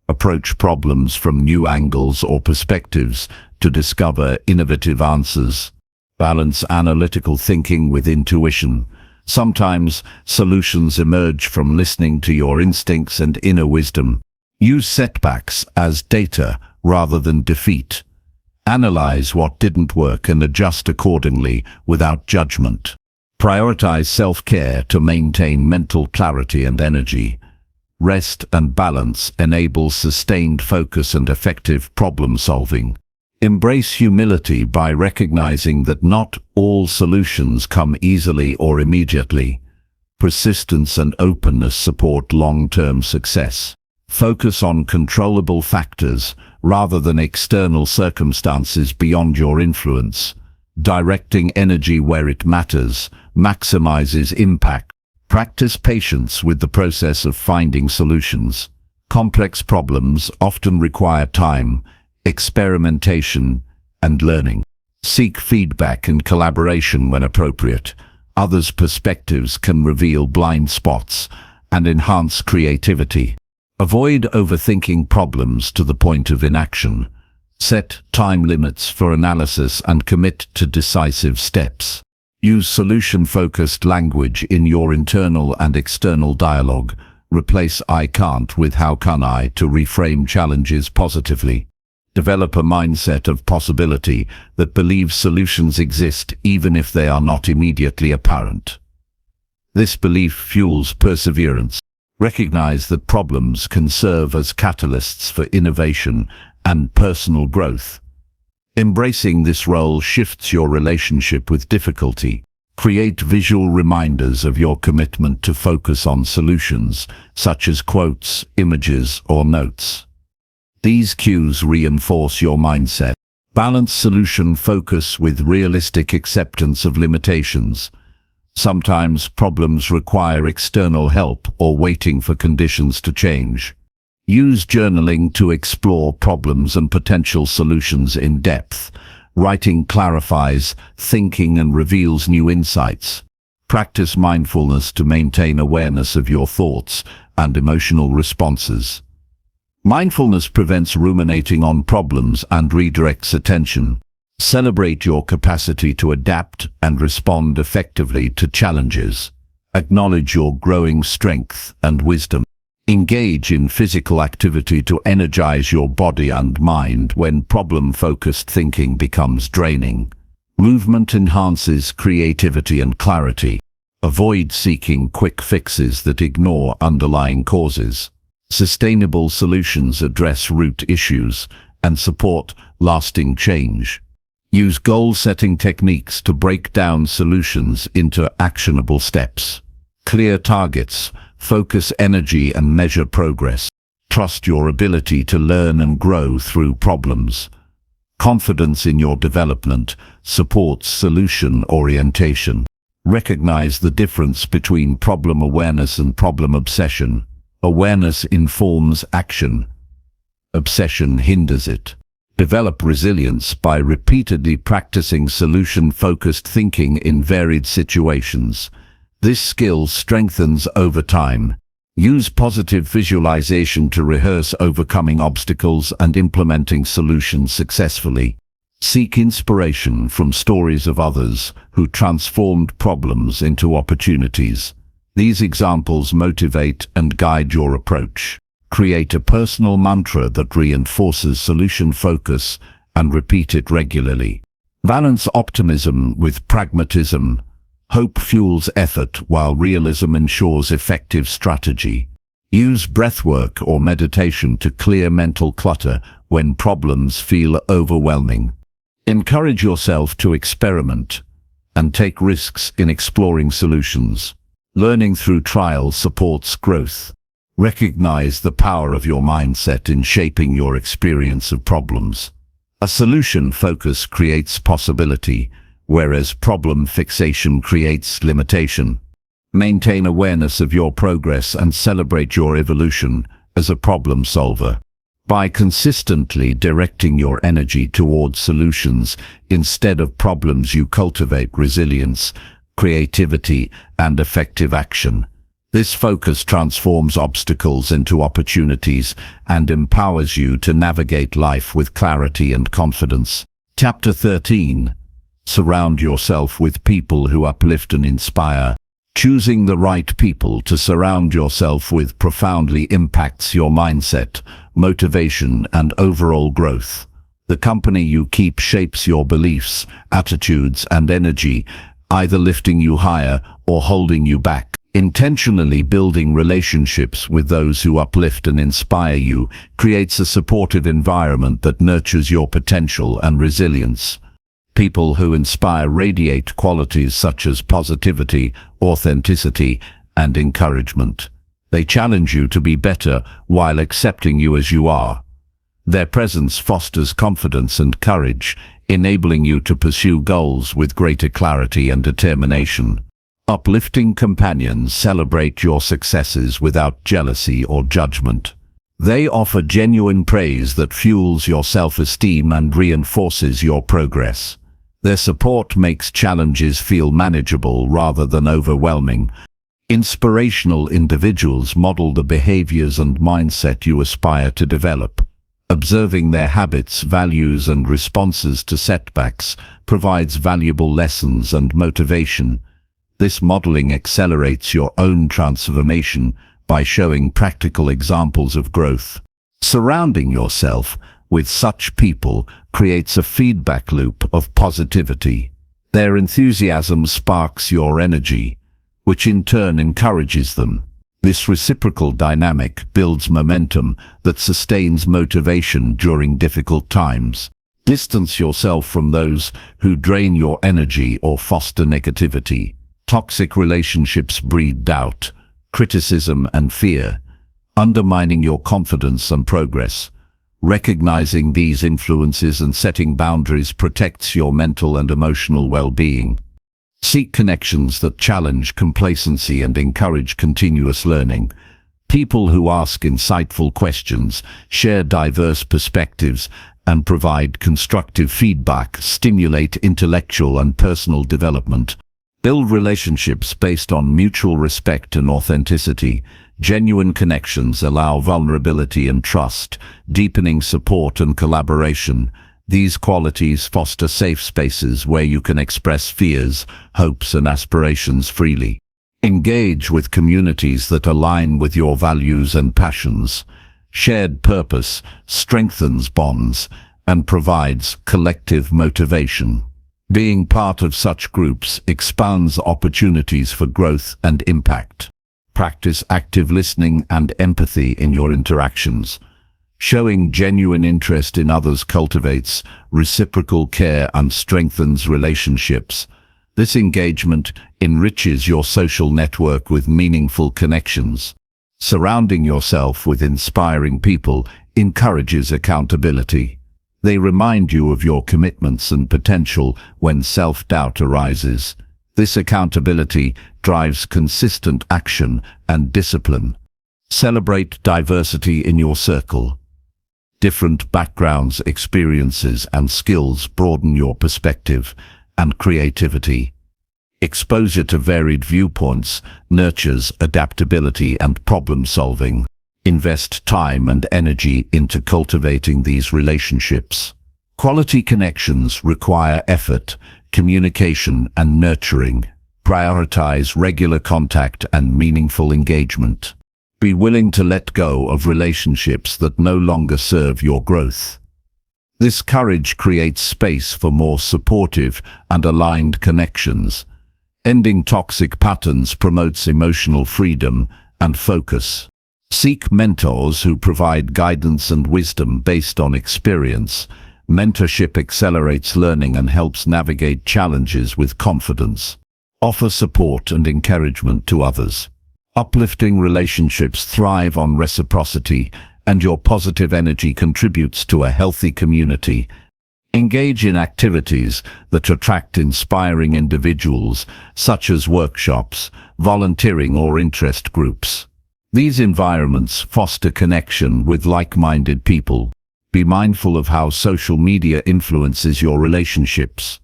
Approach problems from new angles or perspectives to discover innovative answers. Balance analytical thinking with intuition. Sometimes solutions emerge from listening to your instincts and inner wisdom. Use setbacks as data rather than defeat. Analyze what didn't work and adjust accordingly without judgment. Prioritize self-care to maintain mental clarity and energy. Rest and balance enable sustained focus and effective problem-solving. Embrace humility by recognizing that not all solutions come easily or immediately. Persistence and openness support long-term success. Focus on controllable factors rather than external circumstances beyond your influence. Directing energy where it matters maximizes impact. Practice patience with the process of finding solutions. Complex problems often require time, experimentation, and learning. Seek feedback and collaboration when appropriate. Others' perspectives can reveal blind spots and enhance creativity. Avoid overthinking problems to the point of inaction. Set time limits for analysis and commit to decisive steps. Use solution-focused language in your internal and external dialogue. Replace "I can't" with "how can I" to reframe challenges positively. Develop a mindset of possibility that believes solutions exist even if they are not immediately apparent. This belief fuels perseverance. Recognize that problems can serve as catalysts for innovation and personal growth. Embracing this role shifts your relationship with difficulty. Create visual reminders of your commitment to focus on solutions, such as quotes, images, or notes. These cues reinforce your mindset. Balance solution focus with realistic acceptance of limitations. Sometimes problems require external help or waiting for conditions to change. Use journaling to explore problems and potential solutions in depth. Writing clarifies thinking and reveals new insights. Practice mindfulness to maintain awareness of your thoughts and emotional responses. Mindfulness prevents ruminating on problems and redirects attention. Celebrate your capacity to adapt and respond effectively to challenges. Acknowledge your growing strength and wisdom. Engage in physical activity to energize your body and mind when problem-focused thinking becomes draining. Movement enhances creativity and clarity. Avoid seeking quick fixes that ignore underlying causes. Sustainable solutions address root issues and support lasting change. Use goal-setting techniques to break down solutions into actionable steps. Clear targets, focus energy and measure progress. Trust your ability to learn and grow through problems. Confidence in your development supports solution orientation. Recognize the difference between problem awareness and problem obsession. Awareness informs action. Obsession hinders it. Develop resilience by repeatedly practicing solution-focused thinking in varied situations. This skill strengthens over time. Use positive visualization to rehearse overcoming obstacles and implementing solutions successfully. Seek inspiration from stories of others who transformed problems into opportunities. These examples motivate and guide your approach. Create a personal mantra that reinforces solution focus and repeat it regularly. Balance optimism with pragmatism. Hope fuels effort while realism ensures effective strategy. Use breathwork or meditation to clear mental clutter when problems feel overwhelming. Encourage yourself to experiment and take risks in exploring solutions. Learning through trial supports growth. Recognize the power of your mindset in shaping your experience of problems. A solution focus creates possibility, whereas problem fixation creates limitation. Maintain awareness of your progress and celebrate your evolution as a problem solver. By consistently directing your energy towards solutions instead of problems, you cultivate resilience, creativity, and effective action. This focus transforms obstacles into opportunities and empowers you to navigate life with clarity and confidence. Chapter 13. Surround yourself with people who uplift and inspire. Choosing the right people to surround yourself with profoundly impacts your mindset, motivation, and overall growth. The company you keep shapes your beliefs, attitudes, and energy, either lifting you higher or holding you back. Intentionally building relationships with those who uplift and inspire you creates a supportive environment that nurtures your potential and resilience. People who inspire radiate qualities such as positivity, authenticity, and encouragement. They challenge you to be better while accepting you as you are. Their presence fosters confidence and courage, enabling you to pursue goals with greater clarity and determination. Uplifting companions celebrate your successes without jealousy or judgment. They offer genuine praise that fuels your self-esteem and reinforces your progress. Their support makes challenges feel manageable rather than overwhelming. Inspirational individuals model the behaviors and mindset you aspire to develop. Observing their habits, values, and responses to setbacks provides valuable lessons and motivation. This modeling accelerates your own transformation by showing practical examples of growth. Surrounding yourself with such people creates a feedback loop of positivity. Their enthusiasm sparks your energy, which in turn encourages them. This reciprocal dynamic builds momentum that sustains motivation during difficult times. Distance yourself from those who drain your energy or foster negativity. Toxic relationships breed doubt, criticism, and fear, undermining your confidence and progress. Recognizing these influences and setting boundaries protects your mental and emotional well-being. Seek connections that challenge complacency and encourage continuous learning. People who ask insightful questions, share diverse perspectives, and provide constructive feedback stimulate intellectual and personal development. Build relationships based on mutual respect and authenticity. Genuine connections allow vulnerability and trust, deepening support and collaboration. These qualities foster safe spaces where you can express fears, hopes, and aspirations freely. Engage with communities that align with your values and passions. Shared purpose strengthens bonds and provides collective motivation. Being part of such groups expands opportunities for growth and impact. Practice active listening and empathy in your interactions. Showing genuine interest in others cultivates reciprocal care and strengthens relationships. This engagement enriches your social network with meaningful connections. Surrounding yourself with inspiring people encourages accountability. They remind you of your commitments and potential when self-doubt arises. This accountability drives consistent action and discipline. Celebrate diversity in your circle. Different backgrounds, experiences, and skills broaden your perspective and creativity. Exposure to varied viewpoints nurtures adaptability and problem-solving. Invest time and energy into cultivating these relationships. Quality connections require effort, communication, and nurturing. Prioritize regular contact and meaningful engagement. Be willing to let go of relationships that no longer serve your growth. This courage creates space for more supportive and aligned connections. Ending toxic patterns promotes emotional freedom and focus. Seek mentors who provide guidance and wisdom based on experience. Mentorship accelerates learning and helps navigate challenges with confidence. Offer support and encouragement to others. Uplifting relationships thrive on reciprocity, and your positive energy contributes to a healthy community. Engage in activities that attract inspiring individuals, such as workshops, volunteering, or interest groups. These environments foster connection with like-minded people. Be mindful of how social media influences your relationships.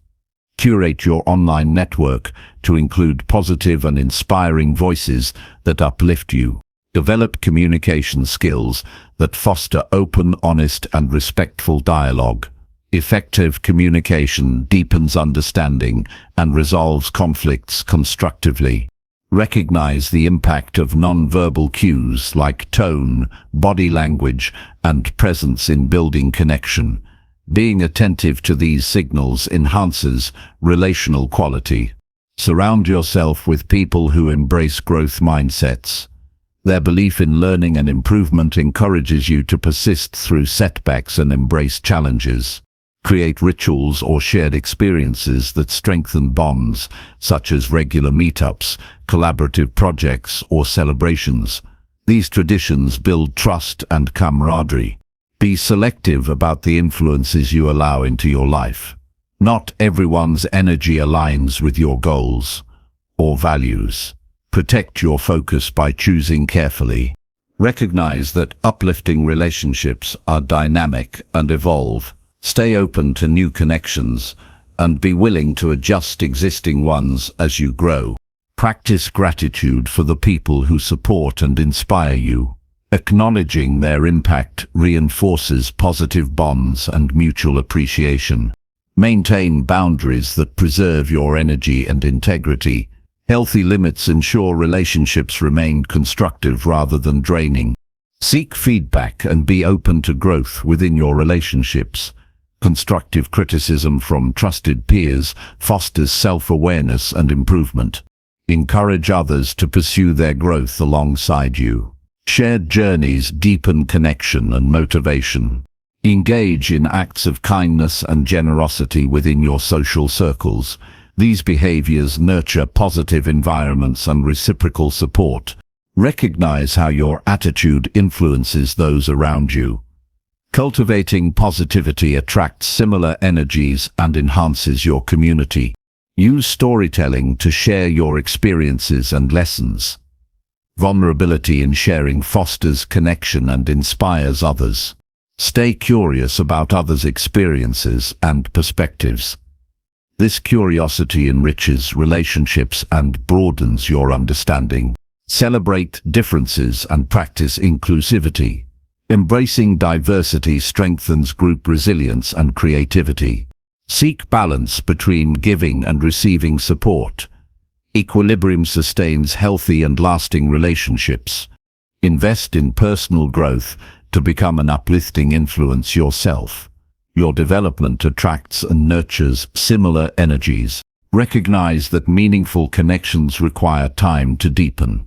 Curate your online network to include positive and inspiring voices that uplift you. Develop communication skills that foster open, honest, and respectful dialogue. Effective communication deepens understanding and resolves conflicts constructively. Recognize the impact of non-verbal cues like tone, body language, and presence in building connection. Being attentive to these signals enhances relational quality. Surround yourself with people who embrace growth mindsets. Their belief in learning and improvement encourages you to persist through setbacks and embrace challenges. Create rituals or shared experiences that strengthen bonds, such as regular meetups, collaborative projects, or celebrations. These traditions build trust and camaraderie. Be selective about the influences you allow into your life. Not everyone's energy aligns with your goals or values. Protect your focus by choosing carefully. Recognize that uplifting relationships are dynamic and evolve. Stay open to new connections and be willing to adjust existing ones as you grow. Practice gratitude for the people who support and inspire you. Acknowledging their impact reinforces positive bonds and mutual appreciation. Maintain boundaries that preserve your energy and integrity. Healthy limits ensure relationships remain constructive rather than draining. Seek feedback and be open to growth within your relationships. Constructive criticism from trusted peers fosters self-awareness and improvement. Encourage others to pursue their growth alongside you. Shared journeys deepen connection and motivation. Engage in acts of kindness and generosity within your social circles. These behaviors nurture positive environments and reciprocal support. Recognize how your attitude influences those around you. Cultivating positivity attracts similar energies and enhances your community. Use storytelling to share your experiences and lessons. Vulnerability in sharing fosters connection and inspires others. Stay curious about others' experiences and perspectives. This curiosity enriches relationships and broadens your understanding. Celebrate differences and practice inclusivity. Embracing diversity strengthens group resilience and creativity. Seek balance between giving and receiving support. Equilibrium sustains healthy and lasting relationships. Invest in personal growth to become an uplifting influence yourself. Your development attracts and nurtures similar energies. Recognize that meaningful connections require time to deepen.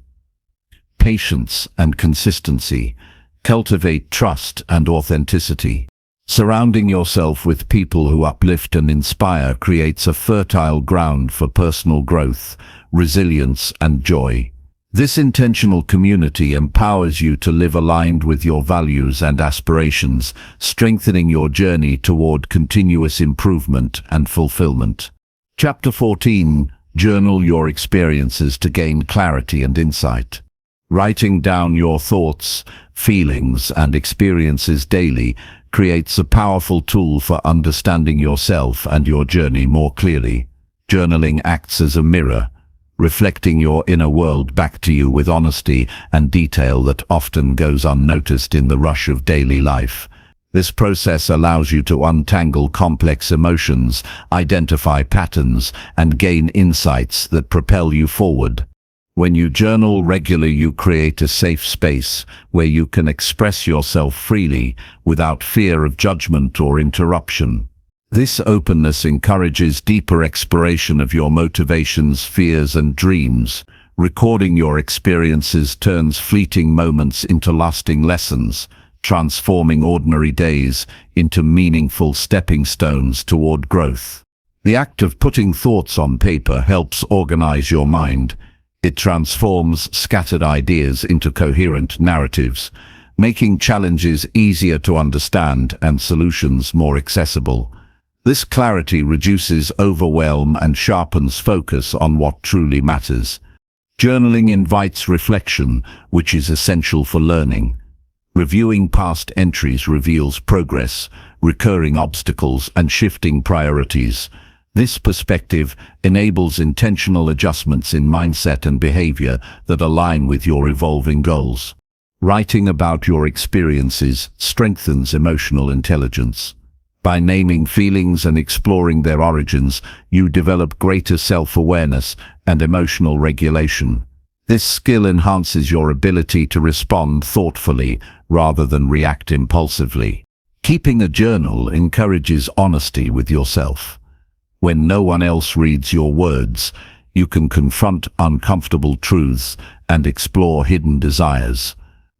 Patience and consistency. Cultivate trust and authenticity. Surrounding yourself with people who uplift and inspire creates a fertile ground for personal growth, resilience, and joy. This intentional community empowers you to live aligned with your values and aspirations, strengthening your journey toward continuous improvement and fulfillment. Chapter 14. Journal your experiences to gain clarity and insight. Writing down your thoughts, feelings, and experiences daily creates a powerful tool for understanding yourself and your journey more clearly. Journaling acts as a mirror, reflecting your inner world back to you with honesty and detail that often goes unnoticed in the rush of daily life. This process allows you to untangle complex emotions, identify patterns, and gain insights that propel you forward. When you journal regularly, you create a safe space where you can express yourself freely without fear of judgment or interruption. This openness encourages deeper exploration of your motivations, fears, and dreams. Recording your experiences turns fleeting moments into lasting lessons, transforming ordinary days into meaningful stepping stones toward growth. The act of putting thoughts on paper helps organize your mind. It transforms scattered ideas into coherent narratives, making challenges easier to understand and solutions more accessible. This clarity reduces overwhelm and sharpens focus on what truly matters. Journaling invites reflection, which is essential for learning. Reviewing past entries reveals progress, recurring obstacles, and shifting priorities. This perspective enables intentional adjustments in mindset and behavior that align with your evolving goals. Writing about your experiences strengthens emotional intelligence. By naming feelings and exploring their origins, you develop greater self-awareness and emotional regulation. This skill enhances your ability to respond thoughtfully rather than react impulsively. Keeping a journal encourages honesty with yourself. When no one else reads your words, you can confront uncomfortable truths and explore hidden desires.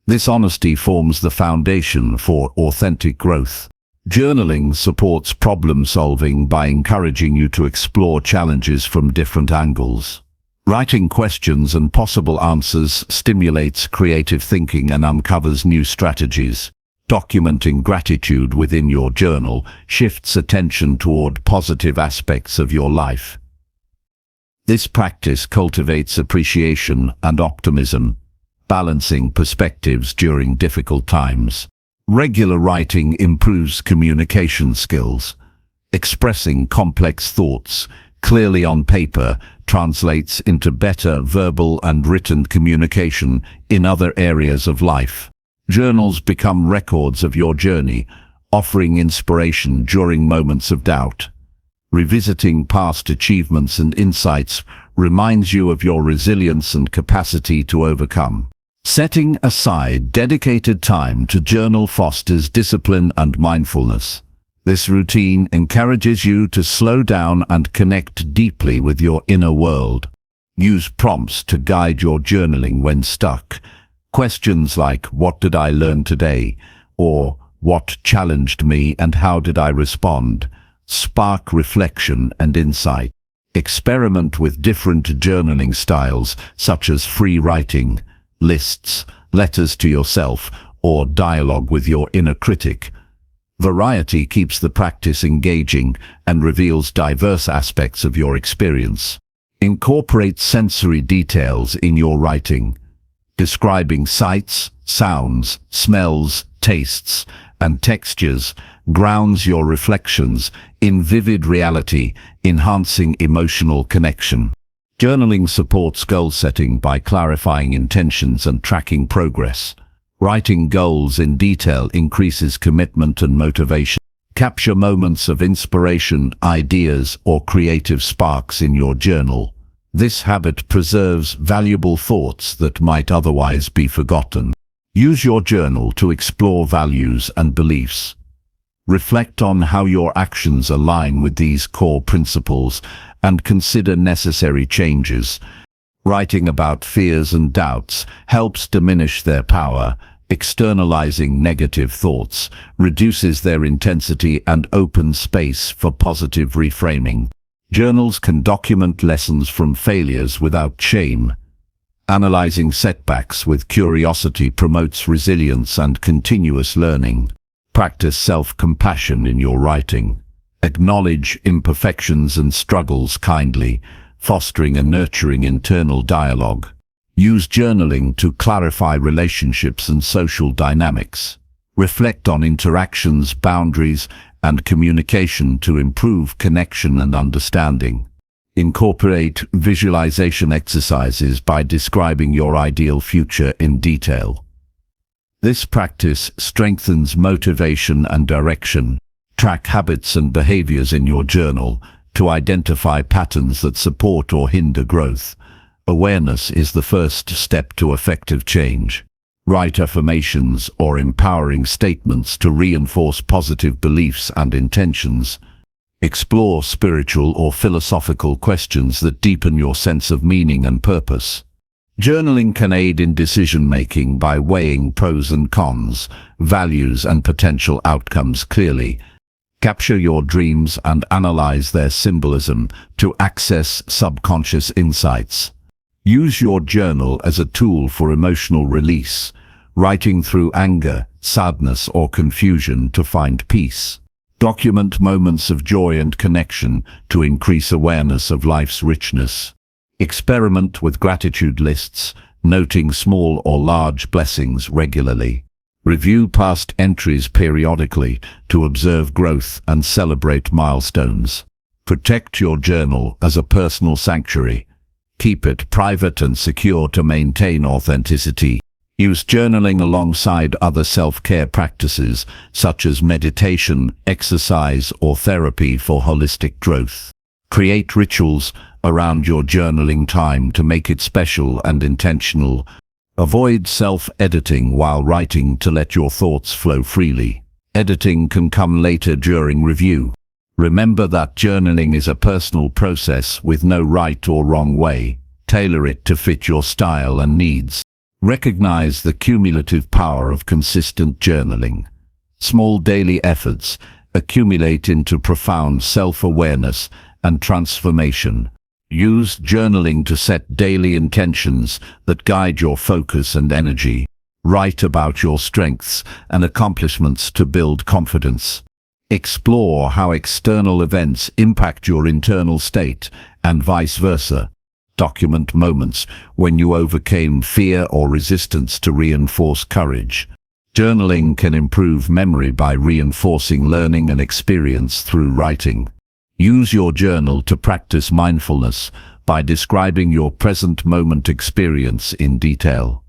This honesty forms the foundation for authentic growth. Journaling supports problem solving by encouraging you to explore challenges from different angles. Writing questions and possible answers stimulates creative thinking and uncovers new strategies. Documenting gratitude within your journal shifts attention toward positive aspects of your life. This practice cultivates appreciation and optimism, balancing perspectives during difficult times. Regular writing improves communication skills. Expressing complex thoughts clearly on paper translates into better verbal and written communication in other areas of life. Journals become records of your journey, offering inspiration during moments of doubt. Revisiting past achievements and insights reminds you of your resilience and capacity to overcome. Setting aside dedicated time to journal fosters discipline and mindfulness. This routine encourages you to slow down and connect deeply with your inner world. Use prompts to guide your journaling when stuck. Questions like, "What did I learn today?" or "What challenged me and how did I respond?" spark reflection and insight. Experiment with different journaling styles, such as free writing, lists, letters to yourself, or dialogue with your inner critic. Variety keeps the practice engaging and reveals diverse aspects of your experience. Incorporate sensory details in your writing. Describing sights, sounds, smells, tastes, and textures grounds your reflections in vivid reality, enhancing emotional connection. Journaling supports goal setting by clarifying intentions and tracking progress. Writing goals in detail increases commitment and motivation. Capture moments of inspiration, ideas, or creative sparks in your journal. This habit preserves valuable thoughts that might otherwise be forgotten. Use your journal to explore values and beliefs. Reflect on how your actions align with these core principles and consider necessary changes. Writing about fears and doubts helps diminish their power. Externalizing negative thoughts reduces their intensity and opens space for positive reframing. Journals can document lessons from failures without shame. Analyzing setbacks with curiosity promotes resilience and continuous learning. Practice self-compassion in your writing. Acknowledge imperfections and struggles kindly, fostering a nurturing internal dialogue. Use journaling to clarify relationships and social dynamics. Reflect on interactions, boundaries, and communication to improve connection and understanding. Incorporate visualization exercises by describing your ideal future in detail. This practice strengthens motivation and direction. Track habits and behaviors in your journal to identify patterns that support or hinder growth. Awareness is the first step to effective change. Write affirmations or empowering statements to reinforce positive beliefs and intentions. Explore spiritual or philosophical questions that deepen your sense of meaning and purpose. Journaling can aid in decision-making by weighing pros and cons, values and potential outcomes clearly. Capture your dreams and analyze their symbolism to access subconscious insights. Use your journal as a tool for emotional release, writing through anger, sadness, or confusion to find peace. Document moments of joy and connection to increase awareness of life's richness. Experiment with gratitude lists, noting small or large blessings regularly. Review past entries periodically to observe growth and celebrate milestones. Protect your journal as a personal sanctuary. Keep it private and secure to maintain authenticity. Use journaling alongside other self-care practices, such as meditation, exercise, or therapy for holistic growth. Create rituals around your journaling time to make it special and intentional. Avoid self-editing while writing to let your thoughts flow freely. Editing can come later during review. Remember that journaling is a personal process with no right or wrong way. Tailor it to fit your style and needs. Recognize the cumulative power of consistent journaling. Small daily efforts accumulate into profound self-awareness and transformation. Use journaling to set daily intentions that guide your focus and energy. Write about your strengths and accomplishments to build confidence. Explore how external events impact your internal state and vice versa. Document moments when you overcame fear or resistance to reinforce courage. Journaling can improve memory by reinforcing learning and experience through writing. Use your journal to practice mindfulness by describing your present moment experience in detail.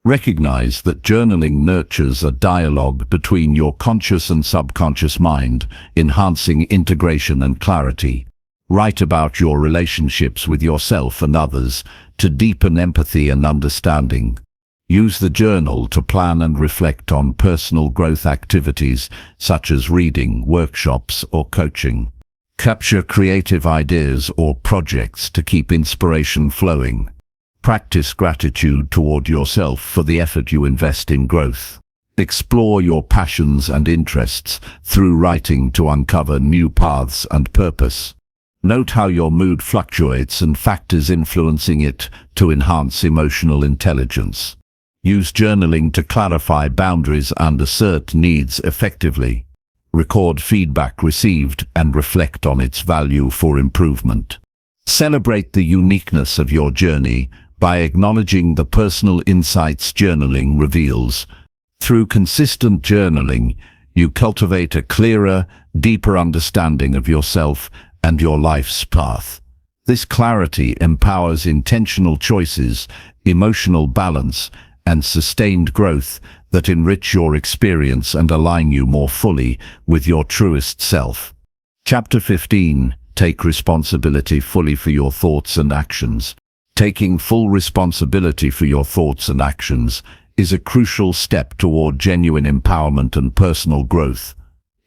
Recognize that journaling nurtures a dialogue between your conscious and subconscious mind, enhancing integration and clarity. Write about your relationships with yourself and others to deepen empathy and understanding. Use the journal to plan and reflect on personal growth activities such as reading, workshops, or coaching. Capture creative ideas or projects to keep inspiration flowing. Practice gratitude toward yourself for the effort you invest in growth. Explore your passions and interests through writing to uncover new paths and purpose. Note how your mood fluctuates and factors influencing it to enhance emotional intelligence. Use journaling to clarify boundaries and assert needs effectively. Record feedback received and reflect on its value for improvement. Celebrate the uniqueness of your journey by acknowledging the personal insights journaling reveals. Through consistent journaling, you cultivate a clearer, deeper understanding of yourself and your life's path. This clarity empowers intentional choices, emotional balance, and sustained growth that enrich your experience and align you more fully with your truest self. Chapter 15. Take responsibility fully for your thoughts and actions. Taking full responsibility for your thoughts and actions is a crucial step toward genuine empowerment and personal growth.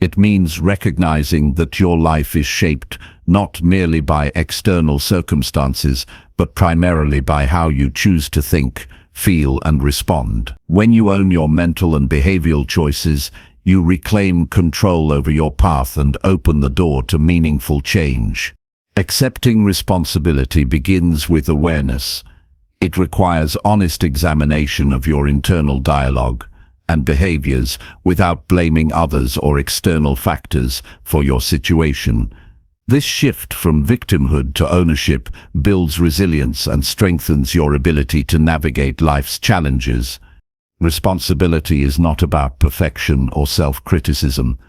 It means recognizing that your life is shaped not merely by external circumstances, but primarily by how you choose to think, feel, and respond. When you own your mental and behavioral choices, you reclaim control over your path and open the door to meaningful change. Accepting responsibility begins with awareness. It requires honest examination of your internal dialogue and behaviors without blaming others or external factors for your situation. This shift from victimhood to ownership builds resilience and strengthens your ability to navigate life's challenges. Responsibility is not about perfection or self-criticism.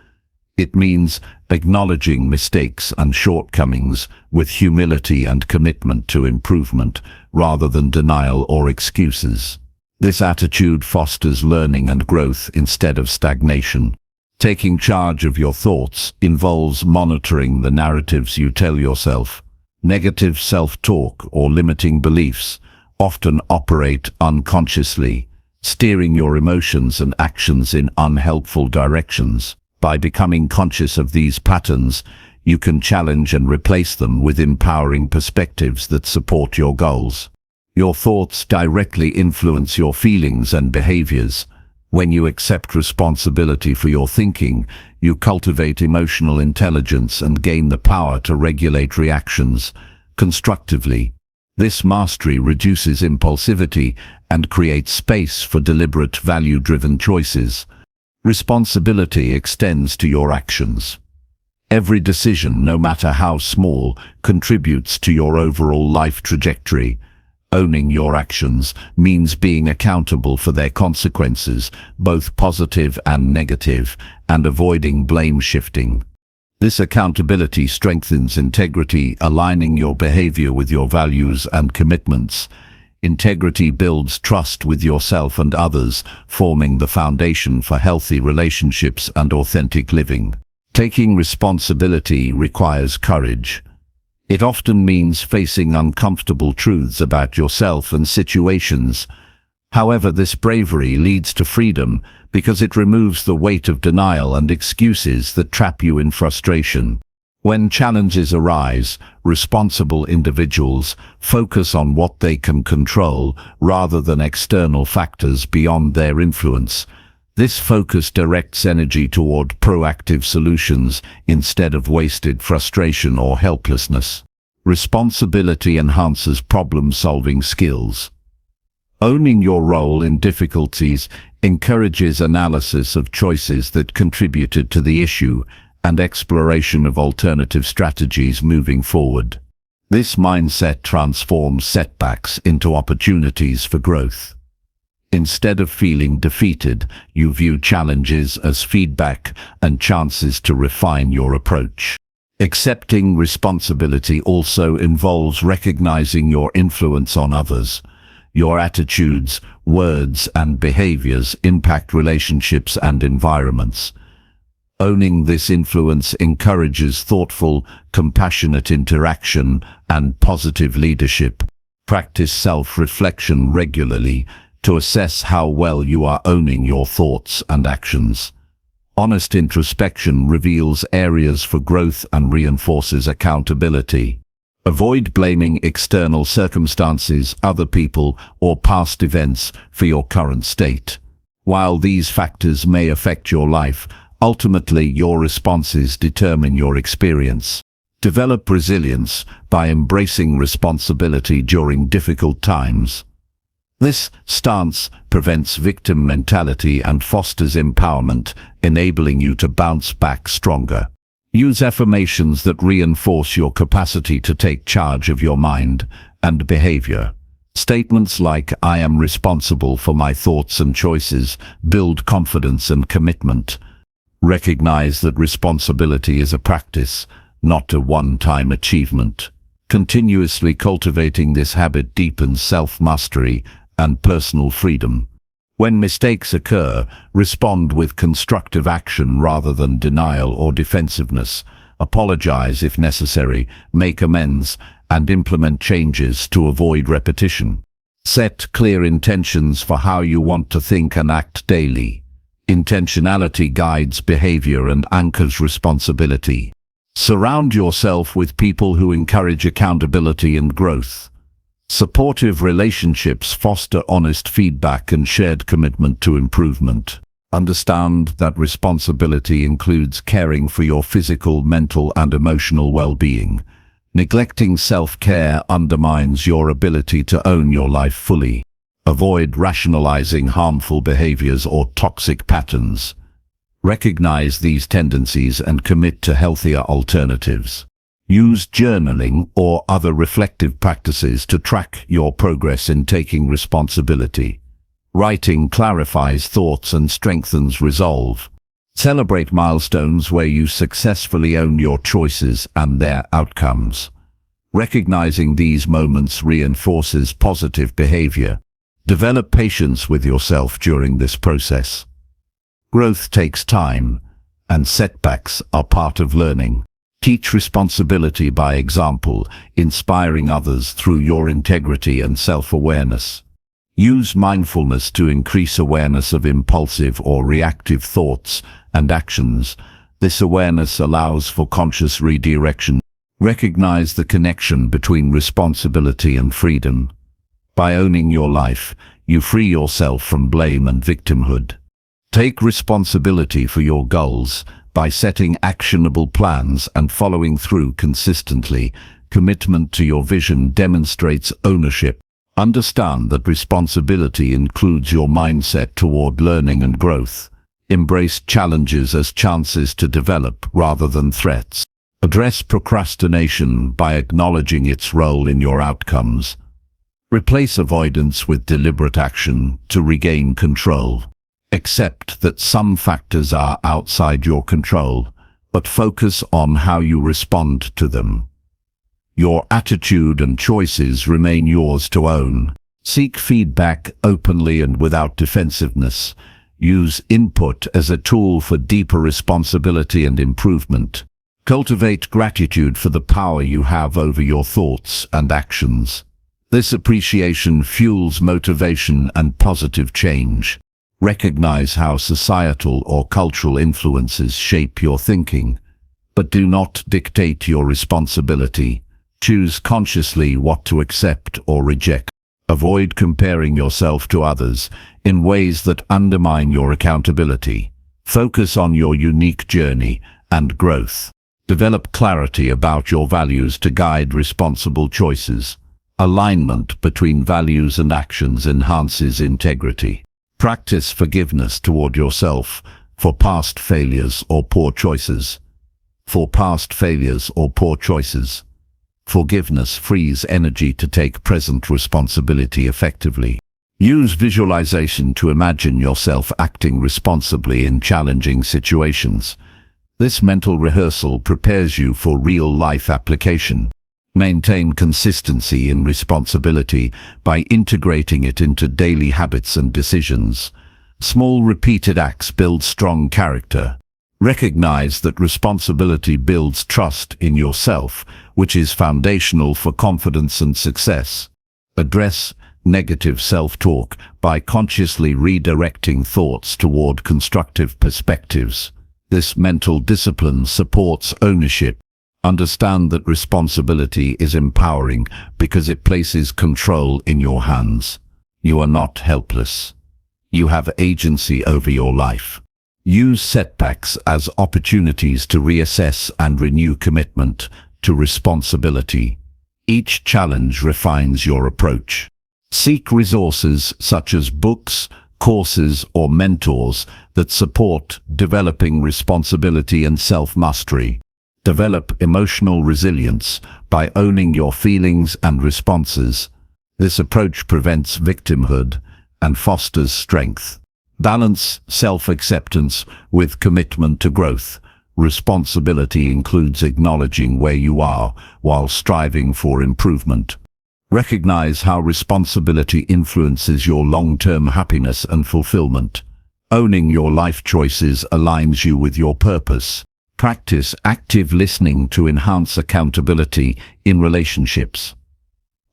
It means acknowledging mistakes and shortcomings with humility and commitment to improvement, rather than denial or excuses. This attitude fosters learning and growth instead of stagnation. Taking charge of your thoughts involves monitoring the narratives you tell yourself. Negative self-talk or limiting beliefs often operate unconsciously, steering your emotions and actions in unhelpful directions. By becoming conscious of these patterns, you can challenge and replace them with empowering perspectives that support your goals. Your thoughts directly influence your feelings and behaviors. When you accept responsibility for your thinking, you cultivate emotional intelligence and gain the power to regulate reactions constructively. This mastery reduces impulsivity and creates space for deliberate, value-driven choices. Responsibility extends to your actions. Every decision, no matter how small, contributes to your overall life trajectory. Owning your actions means being accountable for their consequences, both positive and negative, and avoiding blame shifting. This accountability strengthens integrity, aligning your behavior with your values and commitments. Integrity builds trust with yourself and others, forming the foundation for healthy relationships and authentic living. Taking responsibility requires courage. It often means facing uncomfortable truths about yourself and situations. However, this bravery leads to freedom because it removes the weight of denial and excuses that trap you in frustration. When challenges arise, responsible individuals focus on what they can control rather than external factors beyond their influence. This focus directs energy toward proactive solutions instead of wasted frustration or helplessness. Responsibility enhances problem-solving skills. Owning your role in difficulties encourages analysis of choices that contributed to the issue and exploration of alternative strategies moving forward. This mindset transforms setbacks into opportunities for growth. Instead of feeling defeated, you view challenges as feedback and chances to refine your approach. Accepting responsibility also involves recognizing your influence on others. Your attitudes, words, and behaviors impact relationships and environments. Owning this influence encourages thoughtful, compassionate interaction and positive leadership. Practice self-reflection regularly to assess how well you are owning your thoughts and actions. Honest introspection reveals areas for growth and reinforces accountability. Avoid blaming external circumstances, other people, or past events for your current state. While these factors may affect your life, ultimately your responses determine your experience. Develop resilience by embracing responsibility during difficult times. This stance prevents victim mentality and fosters empowerment, enabling you to bounce back stronger. Use affirmations that reinforce your capacity to take charge of your mind and behavior. Statements like, "I am responsible for my thoughts and choices," build confidence and commitment. Recognize that responsibility is a practice, not a one-time achievement. Continuously cultivating this habit deepens self-mastery and personal freedom. When mistakes occur, respond with constructive action rather than denial or defensiveness. Apologize if necessary, make amends, and implement changes to avoid repetition. Set clear intentions for how you want to think and act daily. Intentionality guides behavior and anchors responsibility. Surround yourself with people who encourage accountability and growth. Supportive relationships foster honest feedback and shared commitment to improvement. Understand that responsibility includes caring for your physical, mental, and emotional well-being. Neglecting self-care undermines your ability to own your life fully. Avoid rationalizing harmful behaviors or toxic patterns. Recognize these tendencies and commit to healthier alternatives. Use journaling or other reflective practices to track your progress in taking responsibility. Writing clarifies thoughts and strengthens resolve. Celebrate milestones where you successfully own your choices and their outcomes. Recognizing these moments reinforces positive behavior. Develop patience with yourself during this process. Growth takes time, and setbacks are part of learning. Teach responsibility by example, inspiring others through your integrity and self-awareness. Use mindfulness to increase awareness of impulsive or reactive thoughts and actions. This awareness allows for conscious redirection. Recognize the connection between responsibility and freedom. By owning your life, you free yourself from blame and victimhood. Take responsibility for your goals by setting actionable plans and following through consistently. Commitment to your vision demonstrates ownership. Understand that responsibility includes your mindset toward learning and growth. Embrace challenges as chances to develop rather than threats. Address procrastination by acknowledging its role in your outcomes. Replace avoidance with deliberate action to regain control. Accept that some factors are outside your control, but focus on how you respond to them. Your attitude and choices remain yours to own. Seek feedback openly and without defensiveness. Use input as a tool for deeper responsibility and improvement. Cultivate gratitude for the power you have over your thoughts and actions. This appreciation fuels motivation and positive change. Recognize how societal or cultural influences shape your thinking, but do not dictate your responsibility. Choose consciously what to accept or reject. Avoid comparing yourself to others in ways that undermine your accountability. Focus on your unique journey and growth. Develop clarity about your values to guide responsible choices. Alignment between values and actions enhances integrity. Practice forgiveness toward yourself for past failures or poor choices. Forgiveness frees energy to take present responsibility effectively. Use visualization to imagine yourself acting responsibly in challenging situations. This mental rehearsal prepares you for real-life application. Maintain consistency in responsibility by integrating it into daily habits and decisions. Small repeated acts build strong character. Recognize that responsibility builds trust in yourself, which is foundational for confidence and success. Address negative self-talk by consciously redirecting thoughts toward constructive perspectives. This mental discipline supports ownership. Understand that responsibility is empowering because it places control in your hands. You are not helpless. You have agency over your life. Use setbacks as opportunities to reassess and renew commitment to responsibility. Each challenge refines your approach. Seek resources such as books, courses, or mentors that support developing responsibility and self-mastery. Develop emotional resilience by owning your feelings and responses. This approach prevents victimhood and fosters strength. Balance self-acceptance with commitment to growth. Responsibility includes acknowledging where you are while striving for improvement. Recognize how responsibility influences your long-term happiness and fulfillment. Owning your life choices aligns you with your purpose. Practice active listening to enhance accountability in relationships.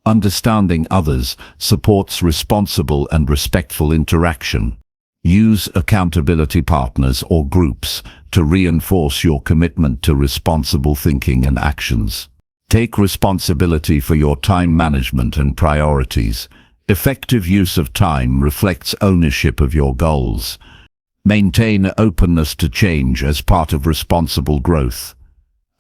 Understanding others supports responsible and respectful interaction. Use accountability partners or groups to reinforce your commitment to responsible thinking and actions. Take responsibility for your time management and priorities. Effective use of time reflects ownership of your goals. Maintain openness to change as part of responsible growth.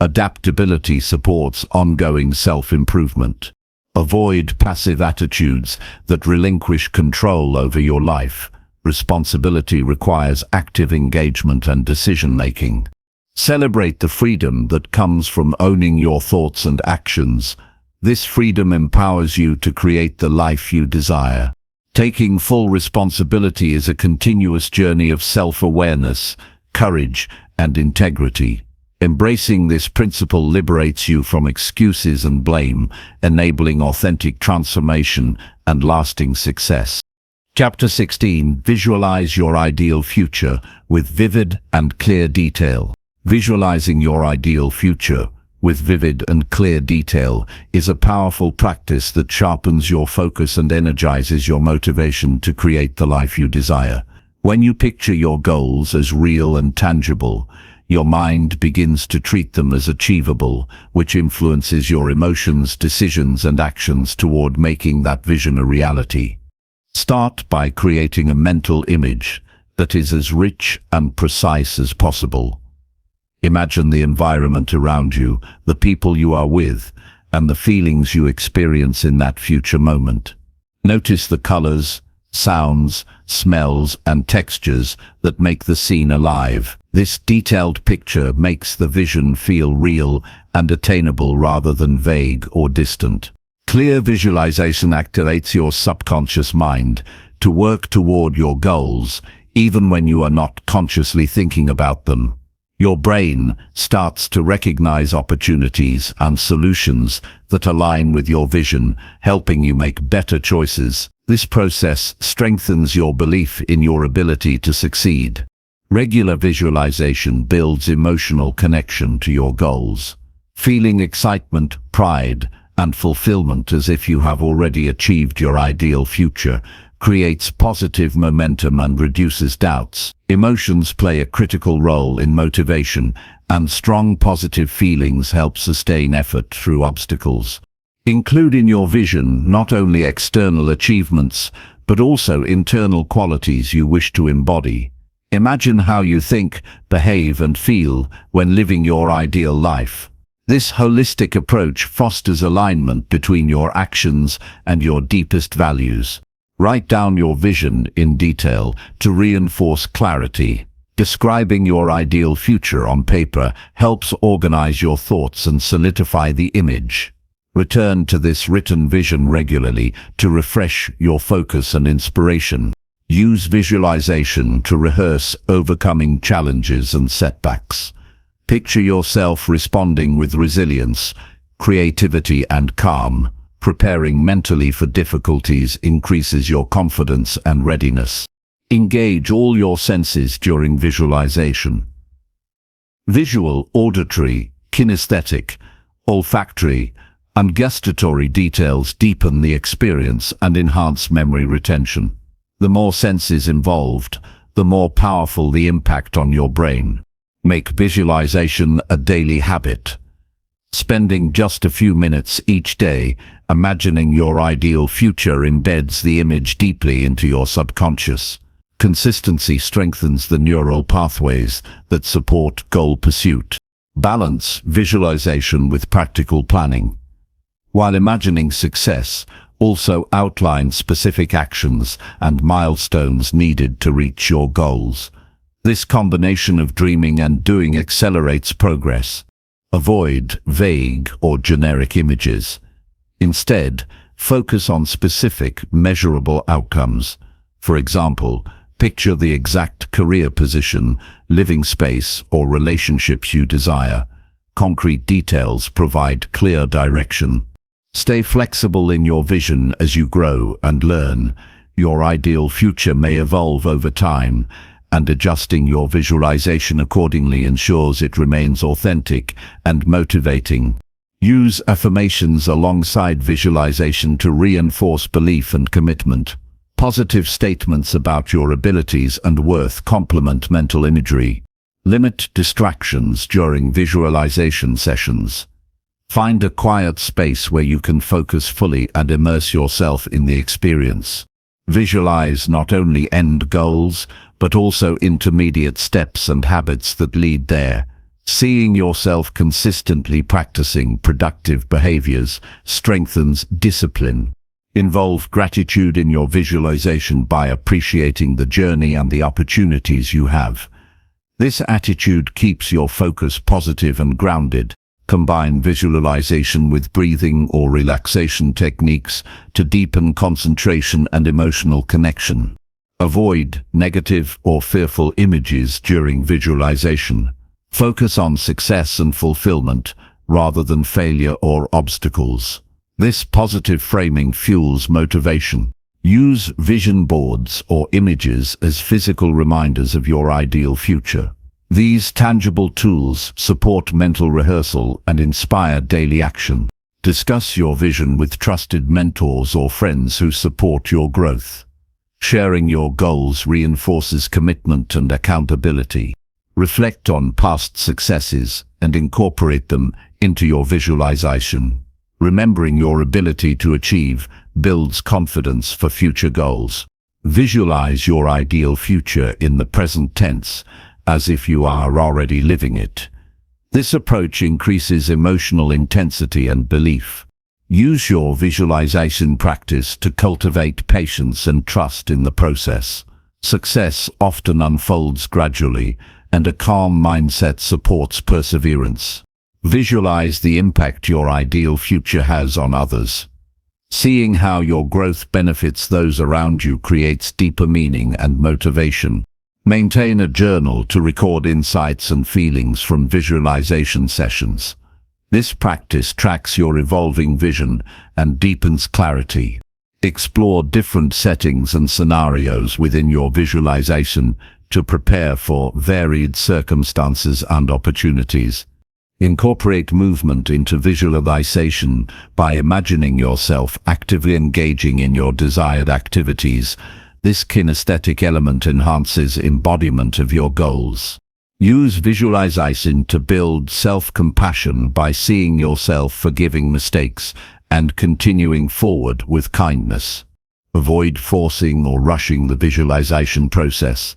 Adaptability supports ongoing self-improvement. Avoid passive attitudes that relinquish control over your life. Responsibility requires active engagement and decision-making. Celebrate the freedom that comes from owning your thoughts and actions. This freedom empowers you to create the life you desire. Taking full responsibility is a continuous journey of self-awareness, courage, and integrity. Embracing this principle liberates you from excuses and blame, enabling authentic transformation and lasting success. Chapter 16. Visualize your ideal future with vivid and clear detail. Visualizing your ideal future with vivid and clear detail is a powerful practice that sharpens your focus and energizes your motivation to create the life you desire. When you picture your goals as real and tangible, your mind begins to treat them as achievable, which influences your emotions, decisions, and actions toward making that vision a reality. Start by creating a mental image that is as rich and precise as possible. Imagine the environment around you, the people you are with, and the feelings you experience in that future moment. Notice the colors, sounds, smells, and textures that make the scene alive. This detailed picture makes the vision feel real and attainable rather than vague or distant. Clear visualization activates your subconscious mind to work toward your goals, even when you are not consciously thinking about them. Your brain starts to recognize opportunities and solutions that align with your vision, helping you make better choices. This process strengthens your belief in your ability to succeed. Regular visualization builds emotional connection to your goals. Feeling excitement, pride, and fulfillment as if you have already achieved your ideal future creates positive momentum and reduces doubts. Emotions play a critical role in motivation, and strong positive feelings help sustain effort through obstacles. Include in your vision not only external achievements, but also internal qualities you wish to embody. Imagine how you think, behave, and feel when living your ideal life. This holistic approach fosters alignment between your actions and your deepest values. Write down your vision in detail to reinforce clarity. Describing your ideal future on paper helps organize your thoughts and solidify the image. Return to this written vision regularly to refresh your focus and inspiration. Use visualization to rehearse overcoming challenges and setbacks. Picture yourself responding with resilience, creativity, and calm. Preparing mentally for difficulties increases your confidence and readiness. Engage all your senses during visualization. Visual, auditory, kinesthetic, olfactory, and gustatory details deepen the experience and enhance memory retention. The more senses involved, the more powerful the impact on your brain. Make visualization a daily habit. Spending just a few minutes each day imagining your ideal future embeds the image deeply into your subconscious. Consistency strengthens the neural pathways that support goal pursuit. Balance visualization with practical planning. While imagining success, also outline specific actions and milestones needed to reach your goals. This combination of dreaming and doing accelerates progress. Avoid vague or generic images. Instead, focus on specific, measurable outcomes. For example, picture the exact career position, living space, or relationships you desire. Concrete details provide clear direction. Stay flexible in your vision as you grow and learn. Your ideal future may evolve over time, and adjusting your visualization accordingly ensures it remains authentic and motivating. Use affirmations alongside visualization to reinforce belief and commitment. Positive statements about your abilities and worth complement mental imagery. Limit distractions during visualization sessions. Find a quiet space where you can focus fully and immerse yourself in the experience. Visualize not only end goals, but also intermediate steps and habits that lead there. Seeing yourself consistently practicing productive behaviors strengthens discipline. Involve gratitude in your visualization by appreciating the journey and the opportunities you have. This attitude keeps your focus positive and grounded. Combine visualization with breathing or relaxation techniques to deepen concentration and emotional connection. Avoid negative or fearful images during visualization. Focus on success and fulfillment rather than failure or obstacles. This positive framing fuels motivation. Use vision boards or images as physical reminders of your ideal future. These tangible tools support mental rehearsal and inspire daily action. Discuss your vision with trusted mentors or friends who support your growth. Sharing your goals reinforces commitment and accountability. Reflect on past successes and incorporate them into your visualization. Remembering your ability to achieve builds confidence for future goals. Visualize your ideal future in the present tense, as if you are already living it. This approach increases emotional intensity and belief. Use your visualization practice to cultivate patience and trust in the process. Success often unfolds gradually, and a calm mindset supports perseverance. Visualize the impact your ideal future has on others. Seeing how your growth benefits those around you creates deeper meaning and motivation. Maintain a journal to record insights and feelings from visualization sessions. This practice tracks your evolving vision and deepens clarity. Explore different settings and scenarios within your visualization to prepare for varied circumstances and opportunities. Incorporate movement into visualization by imagining yourself actively engaging in your desired activities. This kinesthetic element enhances embodiment of your goals. Use visualization to build self-compassion by seeing yourself forgiving mistakes and continuing forward with kindness. Avoid forcing or rushing the visualization process.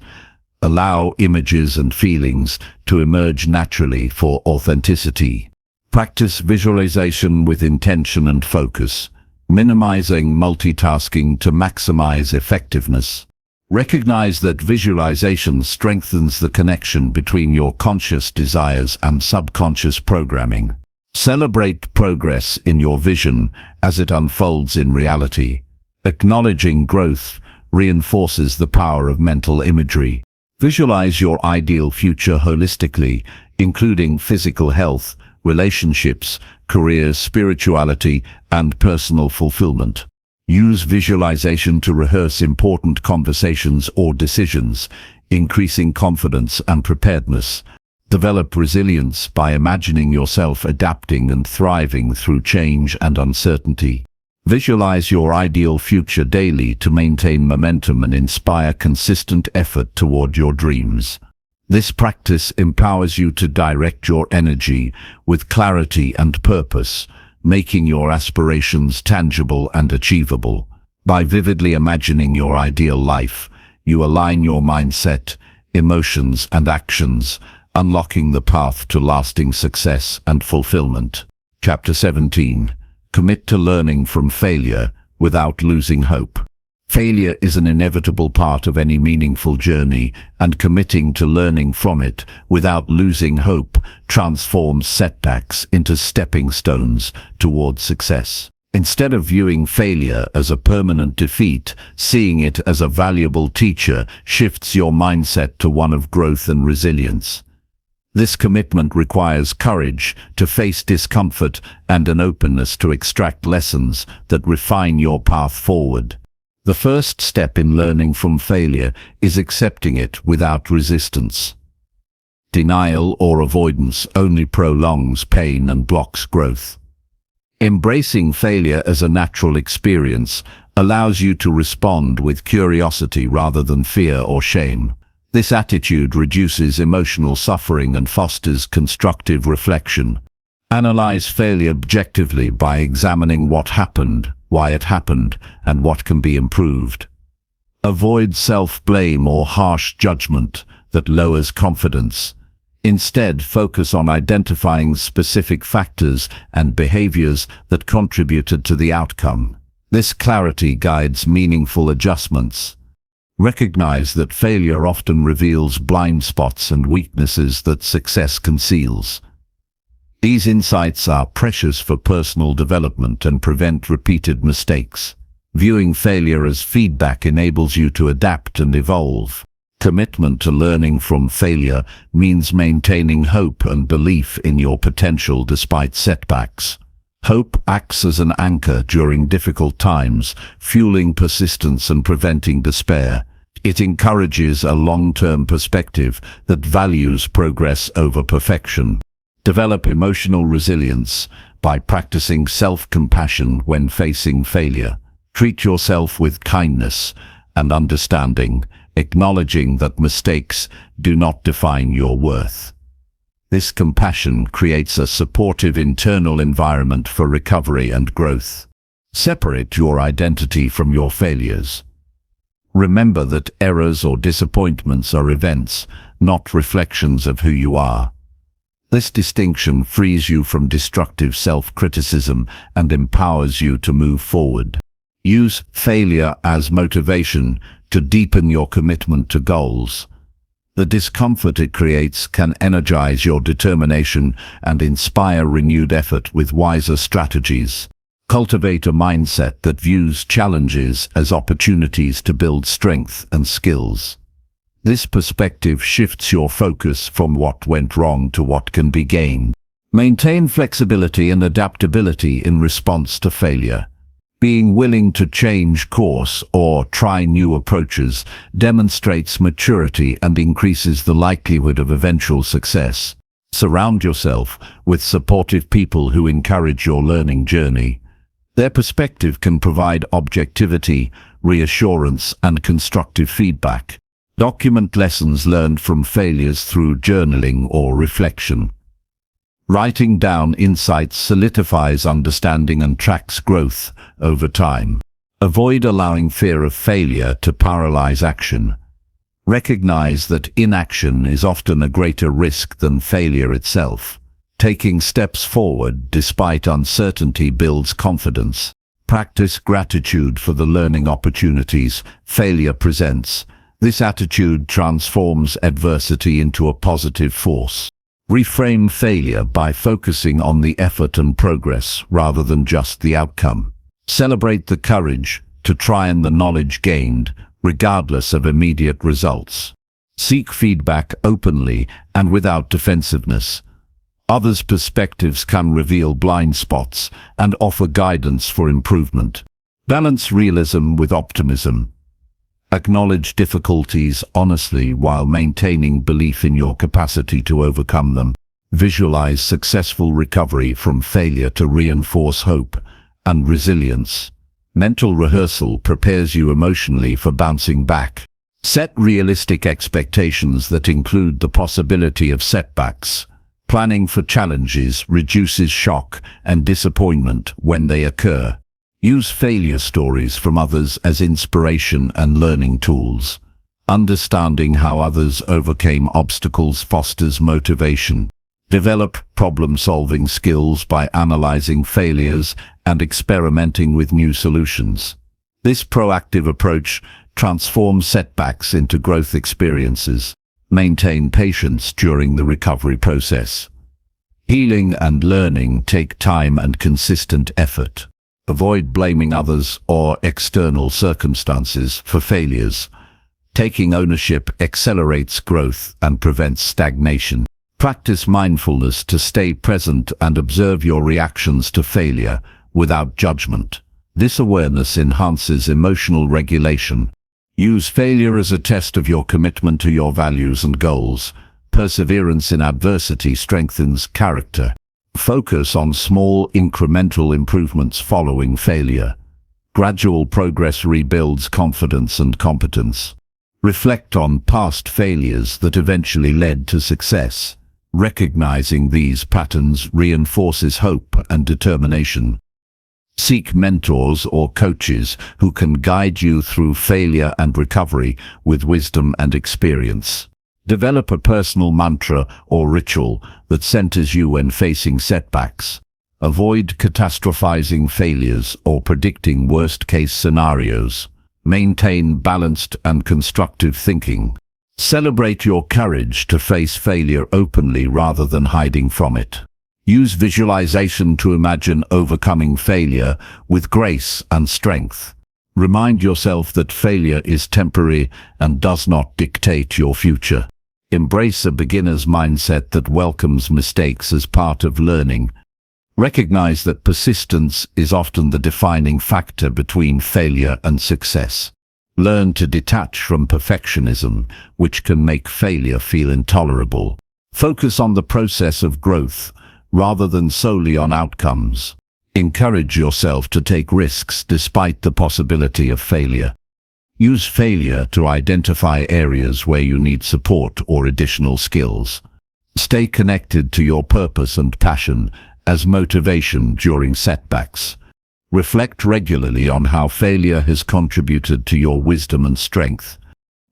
Allow images and feelings to emerge naturally for authenticity. Practice visualization with intention and focus, minimizing multitasking to maximize effectiveness. Recognize that visualization strengthens the connection between your conscious desires and subconscious programming. Celebrate progress in your vision as it unfolds in reality. Acknowledging growth reinforces the power of mental imagery. Visualize your ideal future holistically, including physical health, relationships, career, spirituality, and personal fulfillment. Use visualization to rehearse important conversations or decisions, increasing confidence and preparedness. Develop resilience by imagining yourself adapting and thriving through change and uncertainty. Visualize your ideal future daily to maintain momentum and inspire consistent effort toward your dreams. This practice empowers you to direct your energy with clarity and purpose, making your aspirations tangible and achievable. By vividly imagining your ideal life, you align your mindset, emotions, and actions, unlocking the path to lasting success and fulfillment. Chapter 17. Commit to learning from failure without losing hope. Failure is an inevitable part of any meaningful journey, and committing to learning from it without losing hope transforms setbacks into stepping stones toward success. Instead of viewing failure as a permanent defeat, seeing it as a valuable teacher shifts your mindset to one of growth and resilience. This commitment requires courage to face discomfort and an openness to extract lessons that refine your path forward. The first step in learning from failure is accepting it without resistance. Denial or avoidance only prolongs pain and blocks growth. Embracing failure as a natural experience allows you to respond with curiosity rather than fear or shame. This attitude reduces emotional suffering and fosters constructive reflection. Analyze failure objectively by examining what happened, why it happened, and what can be improved. Avoid self-blame or harsh judgment that lowers confidence. Instead, focus on identifying specific factors and behaviors that contributed to the outcome. This clarity guides meaningful adjustments. Recognize that failure often reveals blind spots and weaknesses that success conceals. These insights are precious for personal development and prevent repeated mistakes. Viewing failure as feedback enables you to adapt and evolve. Commitment to learning from failure means maintaining hope and belief in your potential despite setbacks. Hope acts as an anchor during difficult times, fueling persistence and preventing despair. It encourages a long-term perspective that values progress over perfection. Develop emotional resilience by practicing self-compassion when facing failure. Treat yourself with kindness and understanding, acknowledging that mistakes do not define your worth. This compassion creates a supportive internal environment for recovery and growth. Separate your identity from your failures. Remember that errors or disappointments are events, not reflections of who you are. This distinction frees you from destructive self-criticism and empowers you to move forward. Use failure as motivation to deepen your commitment to goals. The discomfort it creates can energize your determination and inspire renewed effort with wiser strategies. Cultivate a mindset that views challenges as opportunities to build strength and skills. This perspective shifts your focus from what went wrong to what can be gained. Maintain flexibility and adaptability in response to failure. Being willing to change course or try new approaches demonstrates maturity and increases the likelihood of eventual success. Surround yourself with supportive people who encourage your learning journey. Their perspective can provide objectivity, reassurance, and constructive feedback. Document lessons learned from failures through journaling or reflection. Writing down insights solidifies understanding and tracks growth over time. Avoid allowing fear of failure to paralyze action. Recognize that inaction is often a greater risk than failure itself. Taking steps forward despite uncertainty builds confidence. Practice gratitude for the learning opportunities failure presents. This attitude transforms adversity into a positive force. Reframe failure by focusing on the effort and progress rather than just the outcome. Celebrate the courage to try and the knowledge gained, regardless of immediate results. Seek feedback openly and without defensiveness. Others' perspectives can reveal blind spots and offer guidance for improvement. Balance realism with optimism. Acknowledge difficulties honestly while maintaining belief in your capacity to overcome them. Visualize successful recovery from failure to reinforce hope and resilience. Mental rehearsal prepares you emotionally for bouncing back. Set realistic expectations that include the possibility of setbacks. Planning for challenges reduces shock and disappointment when they occur. Use failure stories from others as inspiration and learning tools. Understanding how others overcame obstacles fosters motivation. Develop problem-solving skills by analyzing failures and experimenting with new solutions. This proactive approach transforms setbacks into growth experiences. Maintain patience during the recovery process. Healing and learning take time and consistent effort. Avoid blaming others or external circumstances for failures. Taking ownership accelerates growth and prevents stagnation. Practice mindfulness to stay present and observe your reactions to failure without judgment. This awareness enhances emotional regulation. Use failure as a test of your commitment to your values and goals. Perseverance in adversity strengthens character. Focus on small incremental improvements following failure. Gradual progress rebuilds confidence and competence. Reflect on past failures that eventually led to success. Recognizing these patterns reinforces hope and determination. Seek mentors or coaches who can guide you through failure and recovery with wisdom and experience. Develop a personal mantra or ritual that centers you when facing setbacks. Avoid catastrophizing failures or predicting worst-case scenarios. Maintain balanced and constructive thinking. Celebrate your courage to face failure openly rather than hiding from it. Use visualization to imagine overcoming failure with grace and strength. Remind yourself that failure is temporary and does not dictate your future. Embrace a beginner's mindset that welcomes mistakes as part of learning. Recognize that persistence is often the defining factor between failure and success. Learn to detach from perfectionism, which can make failure feel intolerable. Focus on the process of growth, rather than solely on outcomes. Encourage yourself to take risks despite the possibility of failure. Use failure to identify areas where you need support or additional skills. Stay connected to your purpose and passion as motivation during setbacks. Reflect regularly on how failure has contributed to your wisdom and strength.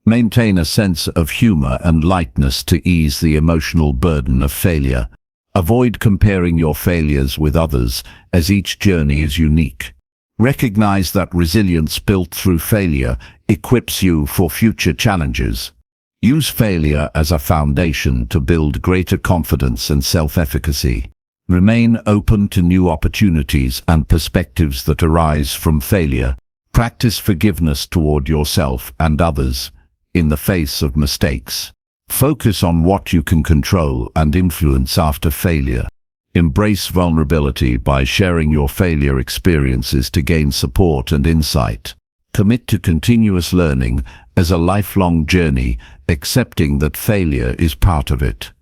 Maintain a sense of humor and lightness to ease the emotional burden of failure. Avoid comparing your failures with others, as each journey is unique. Recognize that resilience built through failure equips you for future challenges. Use failure as a foundation to build greater confidence and self-efficacy. Remain open to new opportunities and perspectives that arise from failure. Practice forgiveness toward yourself and others in the face of mistakes. Focus on what you can control and influence after failure. Embrace vulnerability by sharing your failure experiences to gain support and insight. Commit to continuous learning as a lifelong journey, accepting that failure is part of it.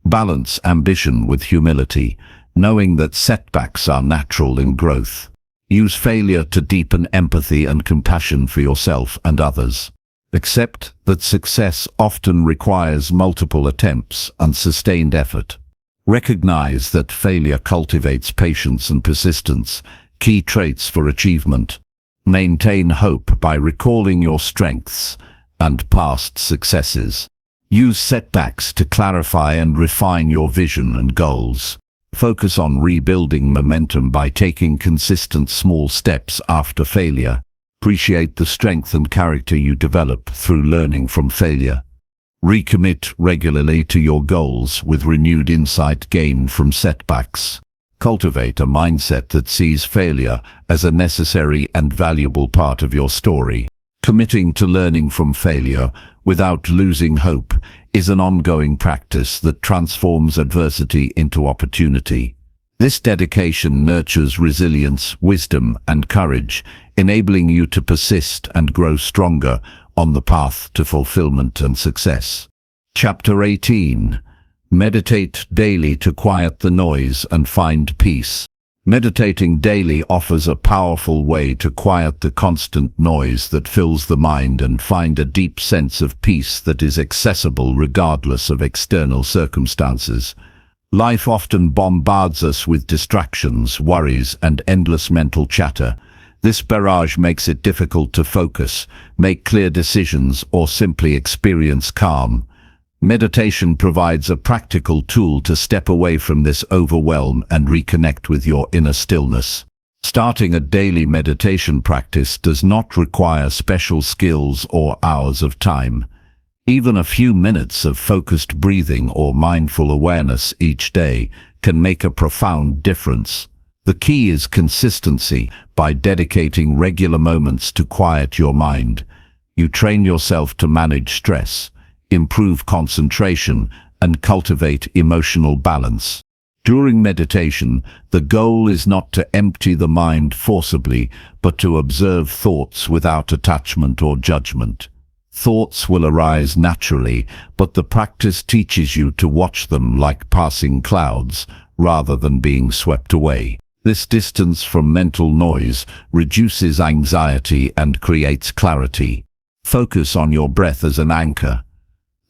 Balance ambition with humility, knowing that setbacks are natural in growth. Use failure to deepen empathy and compassion for yourself and others. Accept that success often requires multiple attempts and sustained effort. Recognize that failure cultivates patience and persistence, key traits for achievement. Maintain hope by recalling your strengths and past successes. Use setbacks to clarify and refine your vision and goals. Focus on rebuilding momentum by taking consistent small steps after failure. Appreciate the strength and character you develop through learning from failure. Recommit regularly to your goals with renewed insight gained from setbacks. Cultivate a mindset that sees failure as a necessary and valuable part of your story. Committing to learning from failure without losing hope is an ongoing practice that transforms adversity into opportunity. This dedication nurtures resilience, wisdom, and courage, enabling you to persist and grow stronger on the path to fulfillment and success. Chapter 18. Meditate daily to quiet the noise and find peace. Meditating daily offers a powerful way to quiet the constant noise that fills the mind and find a deep sense of peace that is accessible regardless of external circumstances. Life often bombards us with distractions, worries, and endless mental chatter. This barrage makes it difficult to focus, make clear decisions, or simply experience calm. Meditation provides a practical tool to step away from this overwhelm and reconnect with your inner stillness. Starting a daily meditation practice does not require special skills or hours of time. Even a few minutes of focused breathing or mindful awareness each day can make a profound difference. The key is consistency. By dedicating regular moments to quiet your mind, you train yourself to manage stress, improve concentration, and cultivate emotional balance. During meditation, the goal is not to empty the mind forcibly, but to observe thoughts without attachment or judgment. Thoughts will arise naturally, but the practice teaches you to watch them like passing clouds, rather than being swept away. This distance from mental noise reduces anxiety and creates clarity. Focus on your breath as an anchor.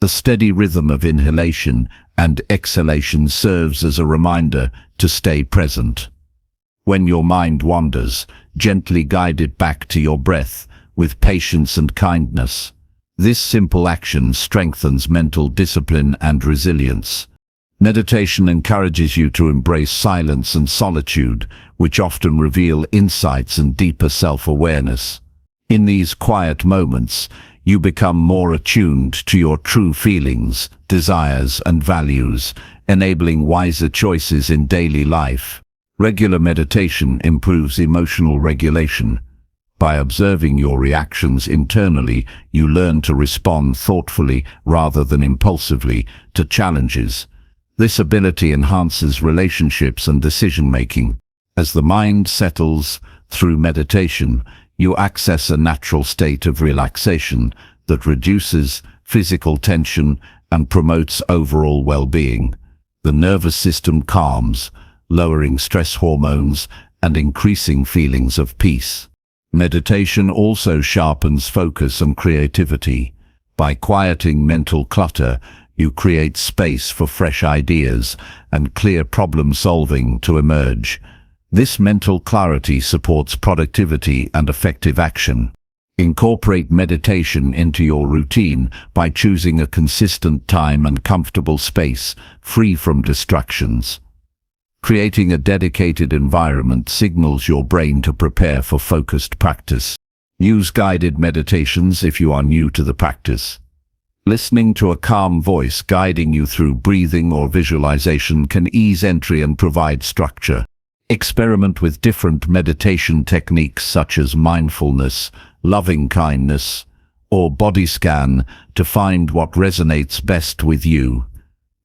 The steady rhythm of inhalation and exhalation serves as a reminder to stay present. When your mind wanders, gently guide it back to your breath with patience and kindness. This simple action strengthens mental discipline and resilience. Meditation encourages you to embrace silence and solitude, which often reveal insights and deeper self-awareness. In these quiet moments, you become more attuned to your true feelings, desires, and values, enabling wiser choices in daily life. Regular meditation improves emotional regulation. By observing your reactions internally, you learn to respond thoughtfully rather than impulsively to challenges. This ability enhances relationships and decision-making. As the mind settles through meditation, you access a natural state of relaxation that reduces physical tension and promotes overall well-being. The nervous system calms, lowering stress hormones and increasing feelings of peace. Meditation also sharpens focus and creativity. By quieting mental clutter, you create space for fresh ideas and clear problem-solving to emerge. This mental clarity supports productivity and effective action. Incorporate meditation into your routine by choosing a consistent time and comfortable space, free from distractions. Creating a dedicated environment signals your brain to prepare for focused practice. Use guided meditations if you are new to the practice. Listening to a calm voice guiding you through breathing or visualization can ease entry and provide structure. Experiment with different meditation techniques such as mindfulness, loving kindness, or body scan to find what resonates best with you.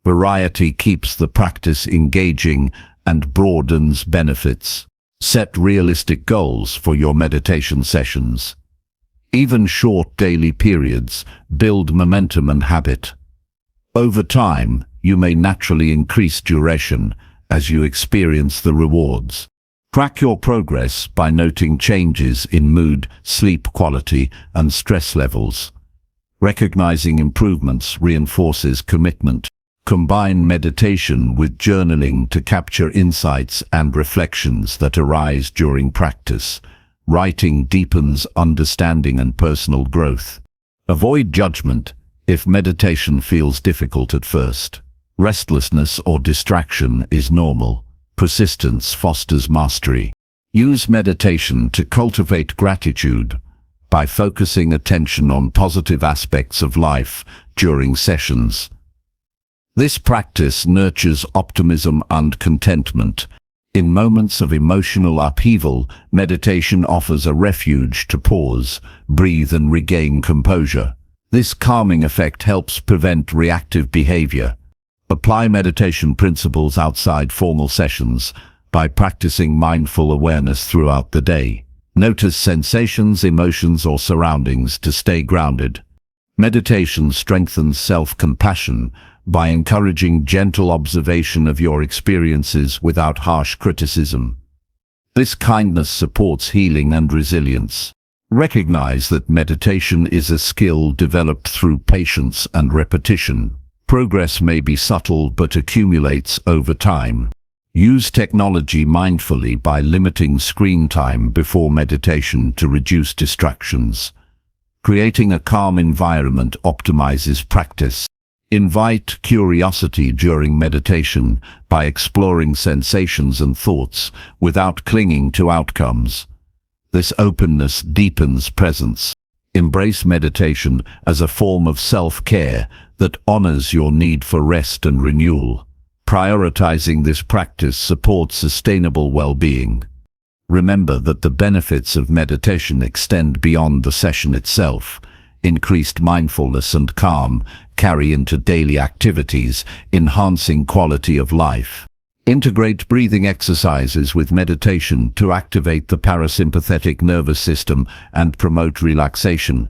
Variety keeps the practice engaging and broadens benefits. Set realistic goals for your meditation sessions. Even short daily periods build momentum and habit. Over time, you may naturally increase duration as you experience the rewards. Track your progress by noting changes in mood, sleep quality, and stress levels. Recognizing improvements reinforces commitment. Combine meditation with journaling to capture insights and reflections that arise during practice. Writing deepens understanding and personal growth. Avoid judgment if meditation feels difficult at first. Restlessness or distraction is normal. Persistence fosters mastery. Use meditation to cultivate gratitude by focusing attention on positive aspects of life during sessions. This practice nurtures optimism and contentment. In moments of emotional upheaval, meditation offers a refuge to pause, breathe, and regain composure. This calming effect helps prevent reactive behavior. Apply meditation principles outside formal sessions by practicing mindful awareness throughout the day. Notice sensations, emotions, or surroundings to stay grounded. Meditation strengthens self-compassion by encouraging gentle observation of your experiences without harsh criticism. This kindness supports healing and resilience. Recognize that meditation is a skill developed through patience and repetition. Progress may be subtle but accumulates over time. Use technology mindfully by limiting screen time before meditation to reduce distractions. Creating a calm environment optimizes practice. Invite curiosity during meditation by exploring sensations and thoughts without clinging to outcomes. This openness deepens presence. Embrace meditation as a form of self-care that honors your need for rest and renewal. Prioritizing this practice supports sustainable well-being. Remember that the benefits of meditation extend beyond the session itself. Increased mindfulness and calm carry into daily activities, enhancing quality of life. Integrate breathing exercises with meditation to activate the parasympathetic nervous system and promote relaxation.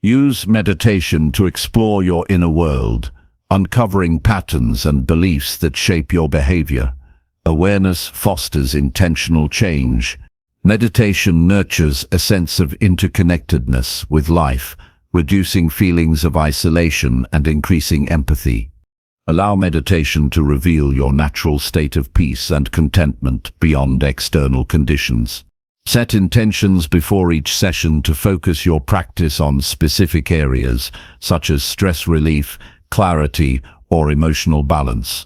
Use meditation to explore your inner world, uncovering patterns and beliefs that shape your behavior. Awareness fosters intentional change. Meditation nurtures a sense of interconnectedness with life, reducing feelings of isolation and increasing empathy. Allow meditation to reveal your natural state of peace and contentment beyond external conditions. Set intentions before each session to focus your practice on specific areas, such as stress relief, clarity, or emotional balance.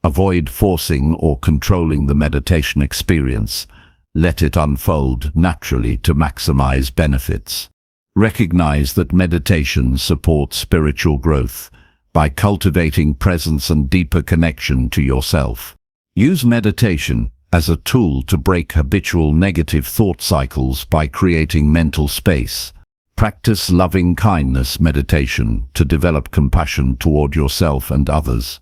Avoid forcing or controlling the meditation experience. Let it unfold naturally to maximize benefits. Recognize that meditation supports spiritual growth by cultivating presence and deeper connection to yourself. Use meditation as a tool to break habitual negative thought cycles by creating mental space. Practice loving-kindness meditation to develop compassion toward yourself and others.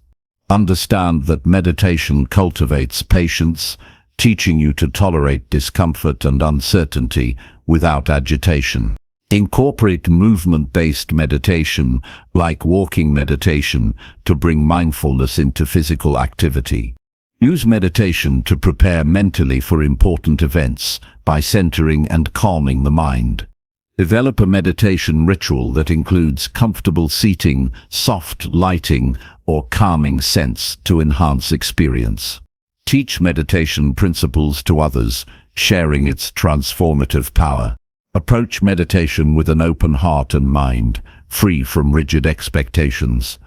Understand that meditation cultivates patience, teaching you to tolerate discomfort and uncertainty without agitation. Incorporate movement-based meditation, like walking meditation, to bring mindfulness into physical activity. Use meditation to prepare mentally for important events by centering and calming the mind. Develop a meditation ritual that includes comfortable seating, soft lighting, or calming scents to enhance experience. Teach meditation principles to others, sharing its transformative power. Approach meditation with an open heart and mind, free from rigid expectations.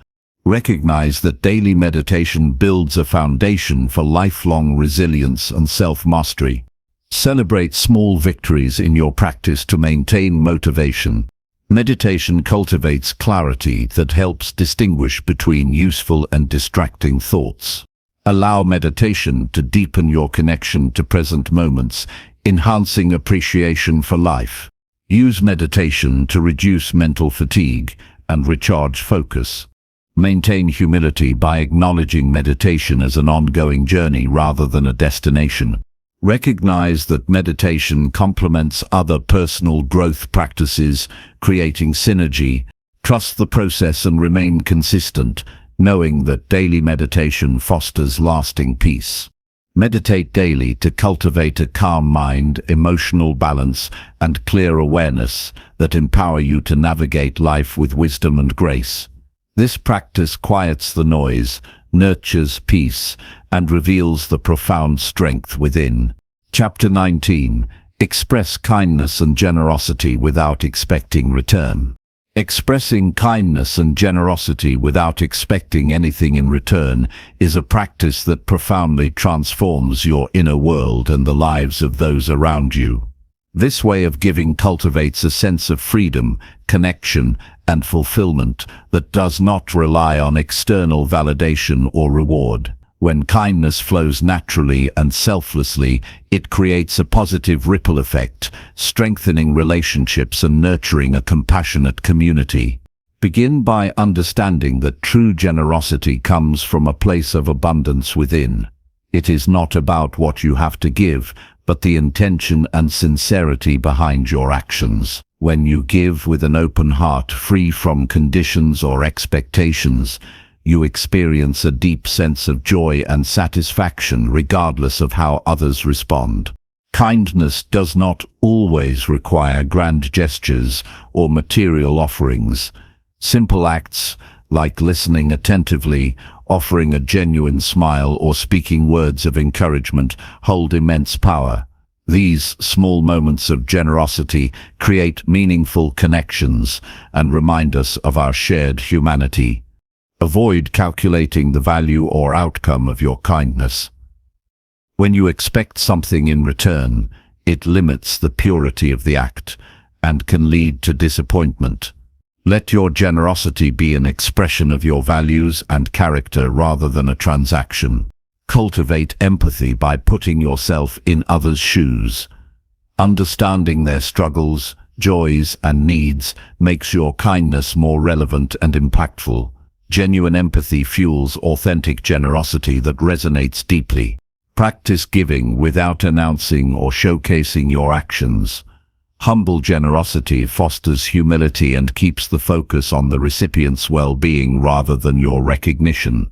Recognize that daily meditation builds a foundation for lifelong resilience and self-mastery. Celebrate small victories in your practice to maintain motivation. Meditation cultivates clarity that helps distinguish between useful and distracting thoughts. Allow meditation to deepen your connection to present moments, enhancing appreciation for life. Use meditation to reduce mental fatigue and recharge focus. Maintain humility by acknowledging meditation as an ongoing journey rather than a destination. Recognize that meditation complements other personal growth practices, creating synergy. Trust the process and remain consistent, knowing that daily meditation fosters lasting peace. Meditate daily to cultivate a calm mind, emotional balance, and clear awareness that empower you to navigate life with wisdom and grace. This practice quiets the noise, nurtures peace, and reveals the profound strength within. Chapter 19. Express kindness and generosity without expecting return. Expressing kindness and generosity without expecting anything in return is a practice that profoundly transforms your inner world and the lives of those around you. This way of giving cultivates a sense of freedom, connection, and fulfillment that does not rely on external validation or reward. When kindness flows naturally and selflessly, it creates a positive ripple effect, strengthening relationships and nurturing a compassionate community. Begin by understanding that true generosity comes from a place of abundance within. It is not about what you have to give, but the intention and sincerity behind your actions. When you give with an open heart, free from conditions or expectations, you experience a deep sense of joy and satisfaction regardless of how others respond. Kindness does not always require grand gestures or material offerings. Simple acts, like listening attentively, offering a genuine smile, or speaking words of encouragement, hold immense power. These small moments of generosity create meaningful connections and remind us of our shared humanity. Avoid calculating the value or outcome of your kindness. When you expect something in return, it limits the purity of the act and can lead to disappointment. Let your generosity be an expression of your values and character rather than a transaction. Cultivate empathy by putting yourself in others' shoes. Understanding their struggles, joys, and needs makes your kindness more relevant and impactful. Genuine empathy fuels authentic generosity that resonates deeply. Practice giving without announcing or showcasing your actions. Humble generosity fosters humility and keeps the focus on the recipient's well-being rather than your recognition.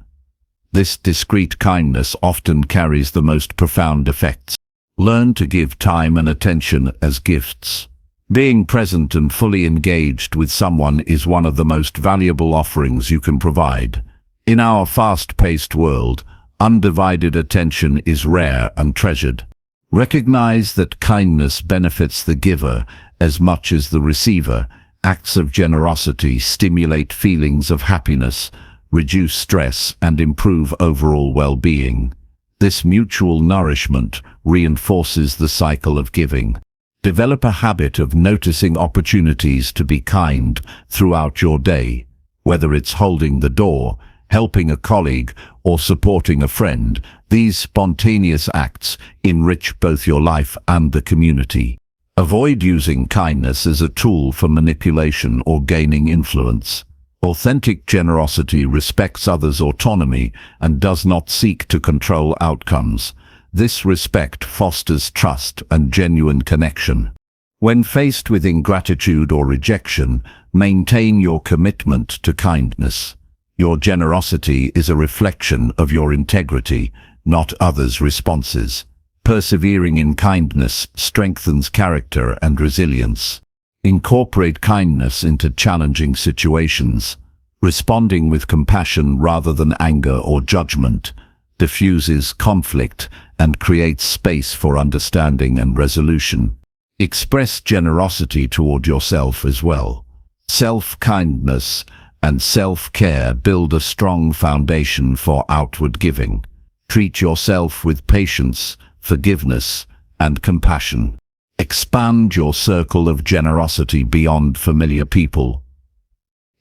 This discreet kindness often carries the most profound effects. Learn to give time and attention as gifts. Being present and fully engaged with someone is one of the most valuable offerings you can provide. In our fast-paced world, undivided attention is rare and treasured. Recognize that kindness benefits the giver as much as the receiver. Acts of generosity stimulate feelings of happiness, reduce stress, and improve overall well-being. This mutual nourishment reinforces the cycle of giving. Develop a habit of noticing opportunities to be kind throughout your day. Whether it's holding the door, helping a colleague, or supporting a friend, these spontaneous acts enrich both your life and the community. Avoid using kindness as a tool for manipulation or gaining influence. Authentic generosity respects others' autonomy and does not seek to control outcomes. This respect fosters trust and genuine connection. When faced with ingratitude or rejection, maintain your commitment to kindness. Your generosity is a reflection of your integrity, not others' responses. Persevering in kindness strengthens character and resilience. Incorporate kindness into challenging situations. Responding with compassion rather than anger or judgment diffuses conflict and creates space for understanding and resolution. Express generosity toward yourself as well. Self-kindness and self-care build a strong foundation for outward giving. Treat yourself with patience, forgiveness, and compassion. Expand your circle of generosity beyond familiar people.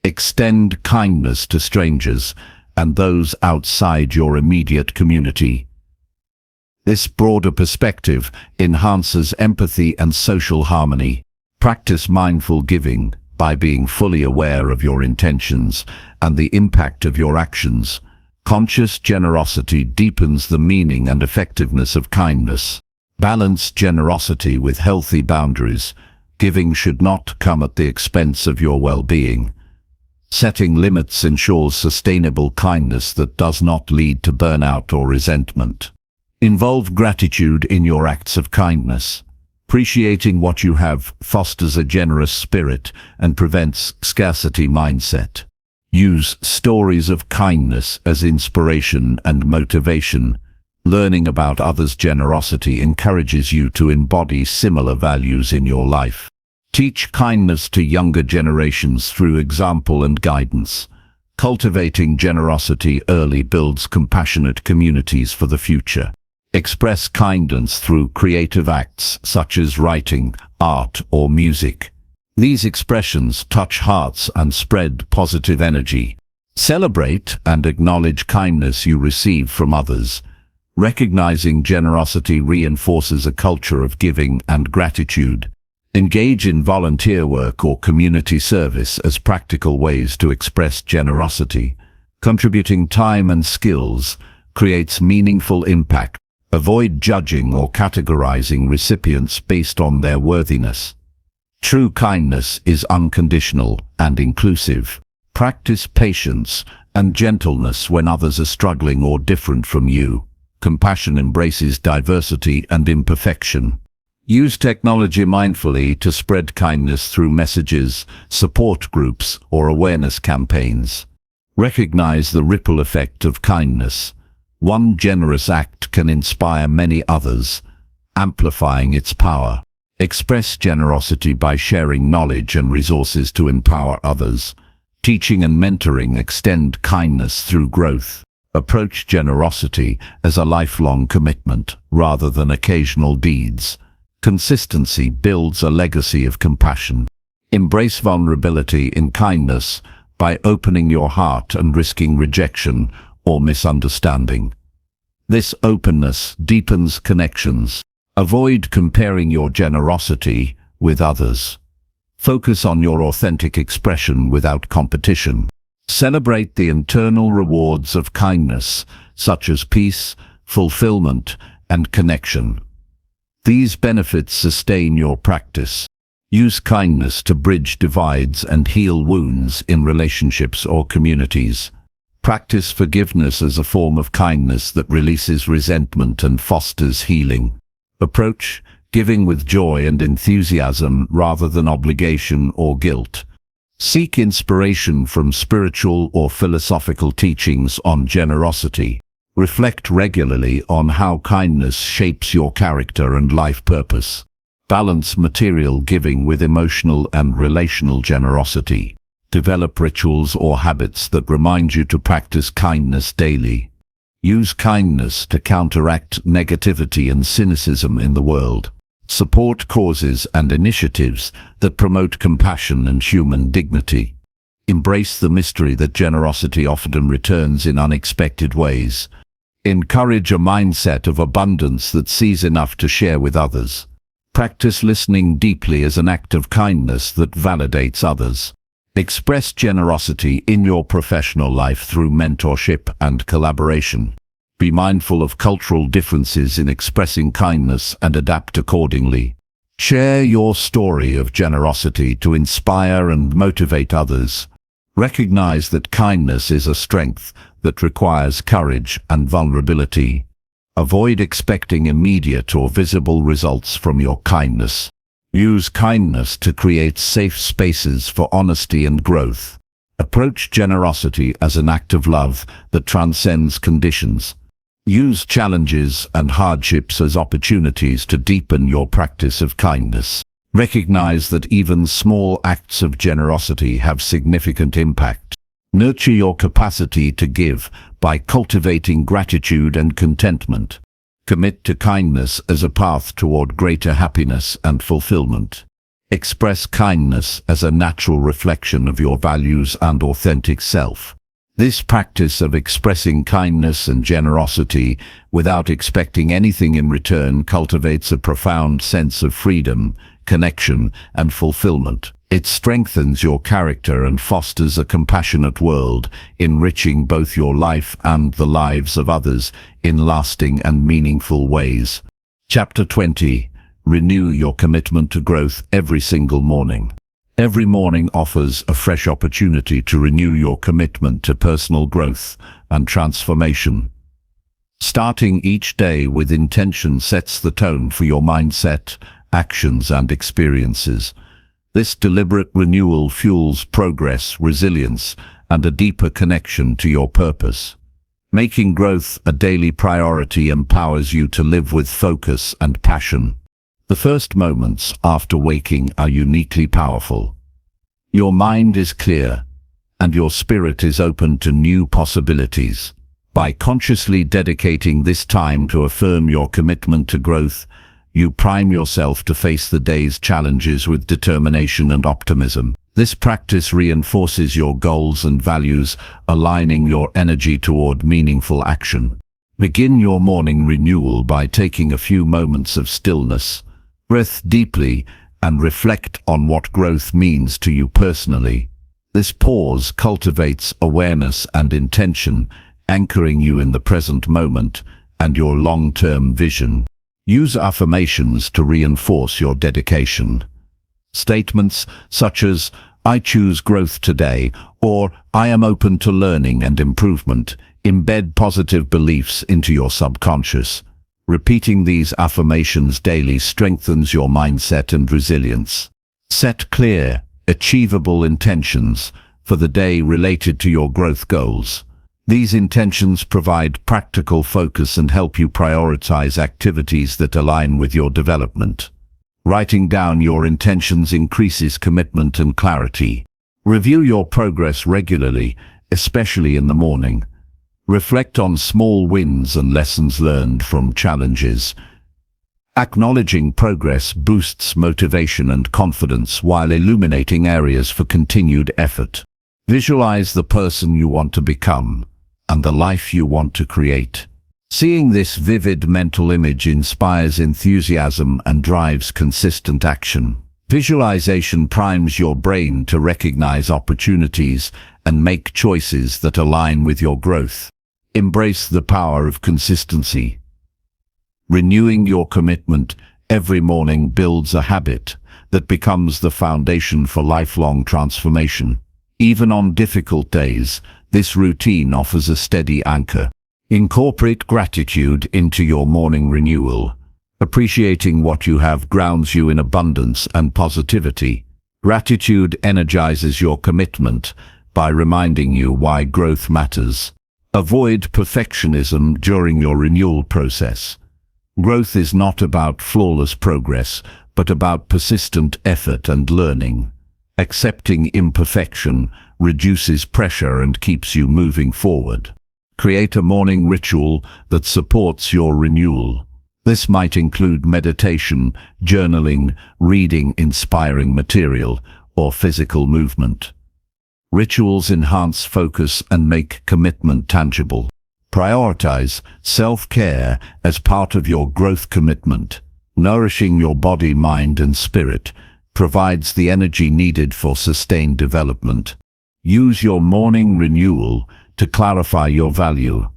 Extend kindness to strangers and those outside your immediate community. This broader perspective enhances empathy and social harmony. Practice mindful giving by being fully aware of your intentions and the impact of your actions. Conscious generosity deepens the meaning and effectiveness of kindness. Balance generosity with healthy boundaries. Giving should not come at the expense of your well-being. Setting limits ensures sustainable kindness that does not lead to burnout or resentment. Involve gratitude in your acts of kindness. Appreciating what you have fosters a generous spirit and prevents scarcity mindset. Use stories of kindness as inspiration and motivation. Learning about others' generosity encourages you to embody similar values in your life. Teach kindness to younger generations through example and guidance. Cultivating generosity early builds compassionate communities for the future. Express kindness through creative acts such as writing, art, or music. These expressions touch hearts and spread positive energy. Celebrate and acknowledge kindness you receive from others. Recognizing generosity reinforces a culture of giving and gratitude. Engage in volunteer work or community service as practical ways to express generosity. Contributing time and skills creates meaningful impact. Avoid judging or categorizing recipients based on their worthiness. True kindness is unconditional and inclusive. Practice patience and gentleness when others are struggling or different from you. Compassion embraces diversity and imperfection. Use technology mindfully to spread kindness through messages, support groups, or awareness campaigns. Recognize the ripple effect of kindness. One generous act can inspire many others, amplifying its power. Express generosity by sharing knowledge and resources to empower others. Teaching and mentoring extend kindness through growth. Approach generosity as a lifelong commitment rather than occasional deeds. Consistency builds a legacy of compassion. Embrace vulnerability in kindness by opening your heart and risking rejection or misunderstanding. This openness deepens connections. Avoid comparing your generosity with others. Focus on your authentic expression without competition. Celebrate the internal rewards of kindness, such as peace, fulfillment, and connection. These benefits sustain your practice. Use kindness to bridge divides and heal wounds in relationships or communities. Practice forgiveness as a form of kindness that releases resentment and fosters healing. Approach giving with joy and enthusiasm rather than obligation or guilt. Seek inspiration from spiritual or philosophical teachings on generosity. Reflect regularly on how kindness shapes your character and life purpose. Balance material giving with emotional and relational generosity. Develop rituals or habits that remind you to practice kindness daily. Use kindness to counteract negativity and cynicism in the world. Support causes and initiatives that promote compassion and human dignity. Embrace the mystery that generosity often returns in unexpected ways. Encourage a mindset of abundance that sees enough to share with others. Practice listening deeply as an act of kindness that validates others. Express generosity in your professional life through mentorship and collaboration. Be mindful of cultural differences in expressing kindness and adapt accordingly. Share your story of generosity to inspire and motivate others. Recognize that kindness is a strength that requires courage and vulnerability. Avoid expecting immediate or visible results from your kindness. Use kindness to create safe spaces for honesty and growth. Approach generosity as an act of love that transcends conditions. Use challenges and hardships as opportunities to deepen your practice of kindness. Recognize that even small acts of generosity have significant impact. Nurture your capacity to give by cultivating gratitude and contentment. Commit to kindness as a path toward greater happiness and fulfillment. Express kindness as a natural reflection of your values and authentic self. This practice of expressing kindness and generosity without expecting anything in return cultivates a profound sense of freedom, connection, and fulfillment. It strengthens your character and fosters a compassionate world, enriching both your life and the lives of others in lasting and meaningful ways. Chapter 20. Renew your commitment to growth every single morning. Every morning offers a fresh opportunity to renew your commitment to personal growth and transformation. Starting each day with intention sets the tone for your mindset, actions, and experiences. This deliberate renewal fuels progress, resilience, and a deeper connection to your purpose. Making growth a daily priority empowers you to live with focus and passion. The first moments after waking are uniquely powerful. Your mind is clear, and your spirit is open to new possibilities. By consciously dedicating this time to affirm your commitment to growth, you prime yourself to face the day's challenges with determination and optimism. This practice reinforces your goals and values, aligning your energy toward meaningful action. Begin your morning renewal by taking a few moments of stillness. Breathe deeply and reflect on what growth means to you personally. This pause cultivates awareness and intention, anchoring you in the present moment and your long-term vision. Use affirmations to reinforce your dedication. Statements such as, "I choose growth today," or "I am open to learning and improvement," embed positive beliefs into your subconscious. Repeating these affirmations daily strengthens your mindset and resilience. Set clear, achievable intentions for the day related to your growth goals. These intentions provide practical focus and help you prioritize activities that align with your development. Writing down your intentions increases commitment and clarity. Review your progress regularly, especially in the morning. Reflect on small wins and lessons learned from challenges. Acknowledging progress boosts motivation and confidence while illuminating areas for continued effort. Visualize the person you want to become and the life you want to create. Seeing this vivid mental image inspires enthusiasm and drives consistent action. Visualization primes your brain to recognize opportunities and make choices that align with your growth. Embrace the power of consistency. Renewing your commitment every morning builds a habit that becomes the foundation for lifelong transformation. Even on difficult days, This routine offers a steady anchor. Incorporate gratitude into your morning renewal. Appreciating what you have grounds you in abundance and positivity. Gratitude energizes your commitment by reminding you why growth matters. Avoid perfectionism during your renewal process. Growth is not about flawless progress, but about persistent effort and learning. Accepting imperfection reduces pressure and keeps you moving forward. Create a morning ritual that supports your renewal. This might include meditation, journaling, reading inspiring material, or physical movement. Rituals enhance focus and make commitment tangible. Prioritize self-care as part of your growth commitment. Nourishing your body, mind, and spirit provides the energy needed for sustained development. Use your morning renewal to clarify your value.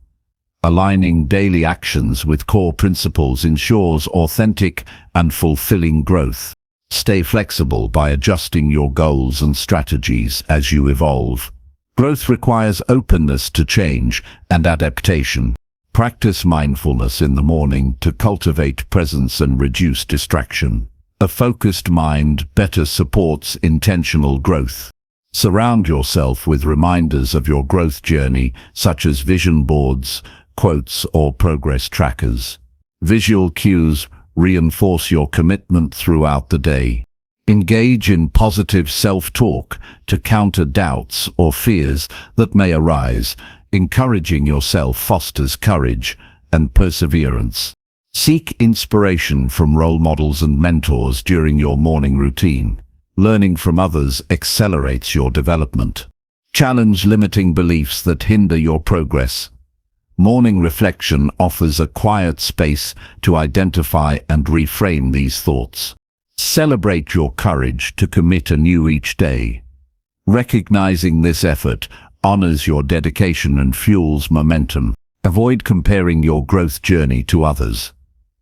Aligning daily actions with core principles ensures authentic and fulfilling growth. Stay flexible by adjusting your goals and strategies as you evolve. Growth requires openness to change and adaptation. Practice mindfulness in the morning to cultivate presence and reduce distraction. A focused mind better supports intentional growth. Surround yourself with reminders of your growth journey, such as vision boards, quotes, or progress trackers. Visual cues reinforce your commitment throughout the day. Engage in positive self-talk to counter doubts or fears that may arise. Encouraging yourself fosters courage and perseverance. Seek inspiration from role models and mentors during your morning routine. Learning from others accelerates your development. Challenge limiting beliefs that hinder your progress. Morning reflection offers a quiet space to identify and reframe these thoughts. Celebrate your courage to commit anew each day. Recognizing this effort honors your dedication and fuels momentum. Avoid comparing your growth journey to others.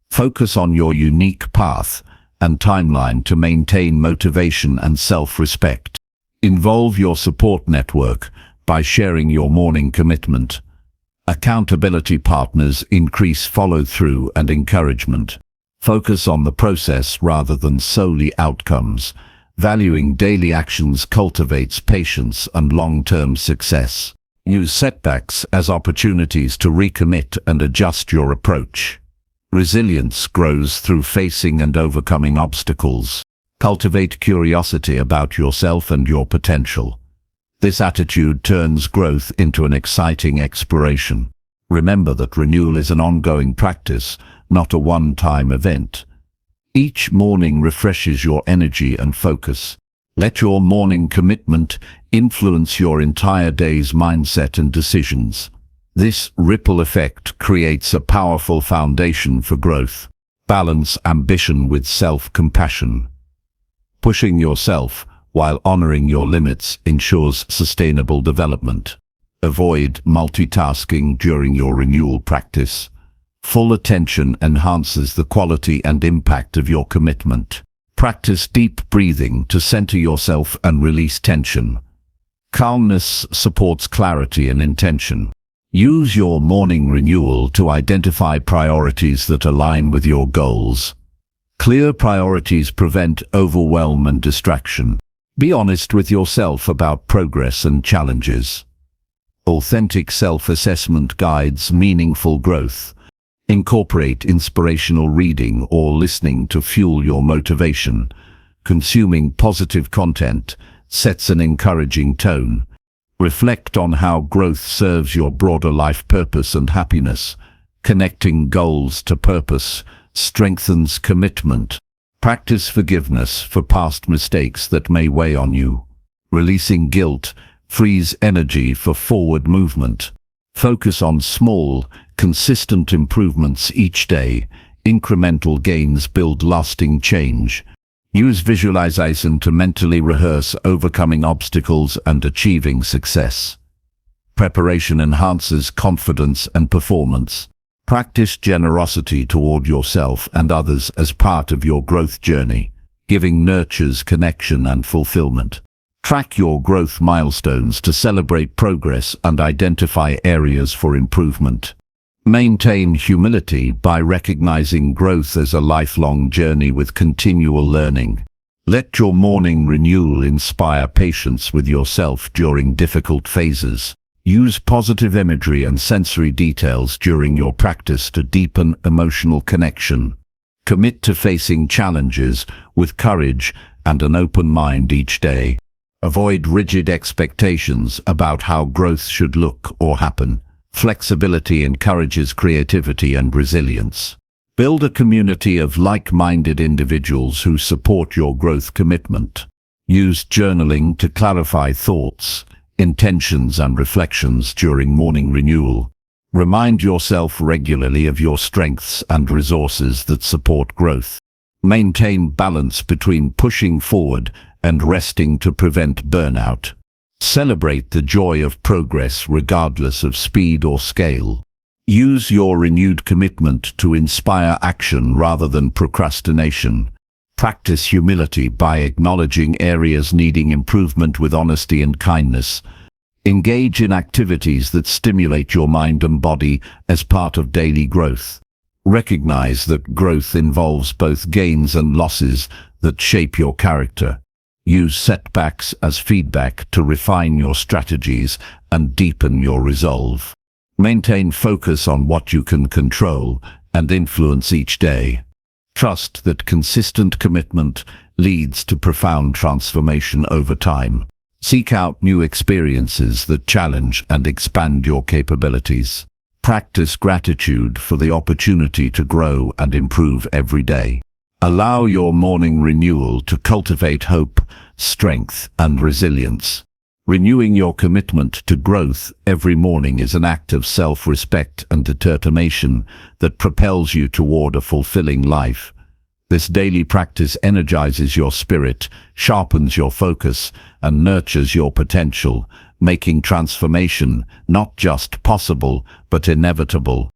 Focus on your unique path and timeline to maintain motivation and self-respect. Involve your support network by sharing your morning commitment. Accountability partners increase follow-through and encouragement. Focus on the process rather than solely outcomes. Valuing daily actions cultivates patience and long-term success. Use setbacks as opportunities to recommit and adjust your approach. Resilience grows through facing and overcoming obstacles. Cultivate curiosity about yourself and your potential. This attitude turns growth into an exciting exploration. Remember that renewal is an ongoing practice, not a one-time event. Each morning refreshes your energy and focus. Let your morning commitment influence your entire day's mindset and decisions. This ripple effect creates a powerful foundation for growth. Balance ambition with self-compassion. Pushing yourself while honoring your limits ensures sustainable development. Avoid multitasking during your renewal practice. Full attention enhances the quality and impact of your commitment. Practice deep breathing to center yourself and release tension. Calmness supports clarity and intention. Use your morning renewal to identify priorities that align with your goals. Clear priorities prevent overwhelm and distraction. Be honest with yourself about progress and challenges. Authentic self-assessment guides meaningful growth. Incorporate inspirational reading or listening to fuel your motivation. Consuming positive content sets an encouraging tone. Reflect on how growth serves your broader life purpose and happiness. Connecting goals to purpose strengthens commitment. Practice forgiveness for past mistakes that may weigh on you. Releasing guilt frees energy for forward movement. Focus on small, consistent improvements each day. Incremental gains build lasting change. Use visualization to mentally rehearse overcoming obstacles and achieving success. Preparation enhances confidence and performance. Practice generosity toward yourself and others as part of your growth journey. Giving nurtures connection and fulfillment. Track your growth milestones to celebrate progress and identify areas for improvement. Maintain humility by recognizing growth as a lifelong journey with continual learning. Let your morning renewal inspire patience with yourself during difficult phases. Use positive imagery and sensory details during your practice to deepen emotional connection. Commit to facing challenges with courage and an open mind each day. Avoid rigid expectations about how growth should look or happen. Flexibility encourages creativity and resilience. Build a community of like-minded individuals who support your growth commitment. Use journaling to clarify thoughts, intentions and reflections during morning renewal. Remind yourself regularly of your strengths and resources that support growth. Maintain balance between pushing forward and resting to prevent burnout. Celebrate the joy of progress regardless of speed or scale. Use your renewed commitment to inspire action rather than procrastination. Practice humility by acknowledging areas needing improvement with honesty and kindness. Engage in activities that stimulate your mind and body as part of daily growth. Recognize that growth involves both gains and losses that shape your character. Use setbacks as feedback to refine your strategies and deepen your resolve. Maintain focus on what you can control and influence each day. Trust that consistent commitment leads to profound transformation over time. Seek out new experiences that challenge and expand your capabilities. Practice gratitude for the opportunity to grow and improve every day. Allow your morning renewal to cultivate hope, strength, and resilience. Renewing your commitment to growth every morning is an act of self-respect and determination that propels you toward a fulfilling life. This daily practice energizes your spirit, sharpens your focus, and nurtures your potential, making transformation not just possible, but inevitable.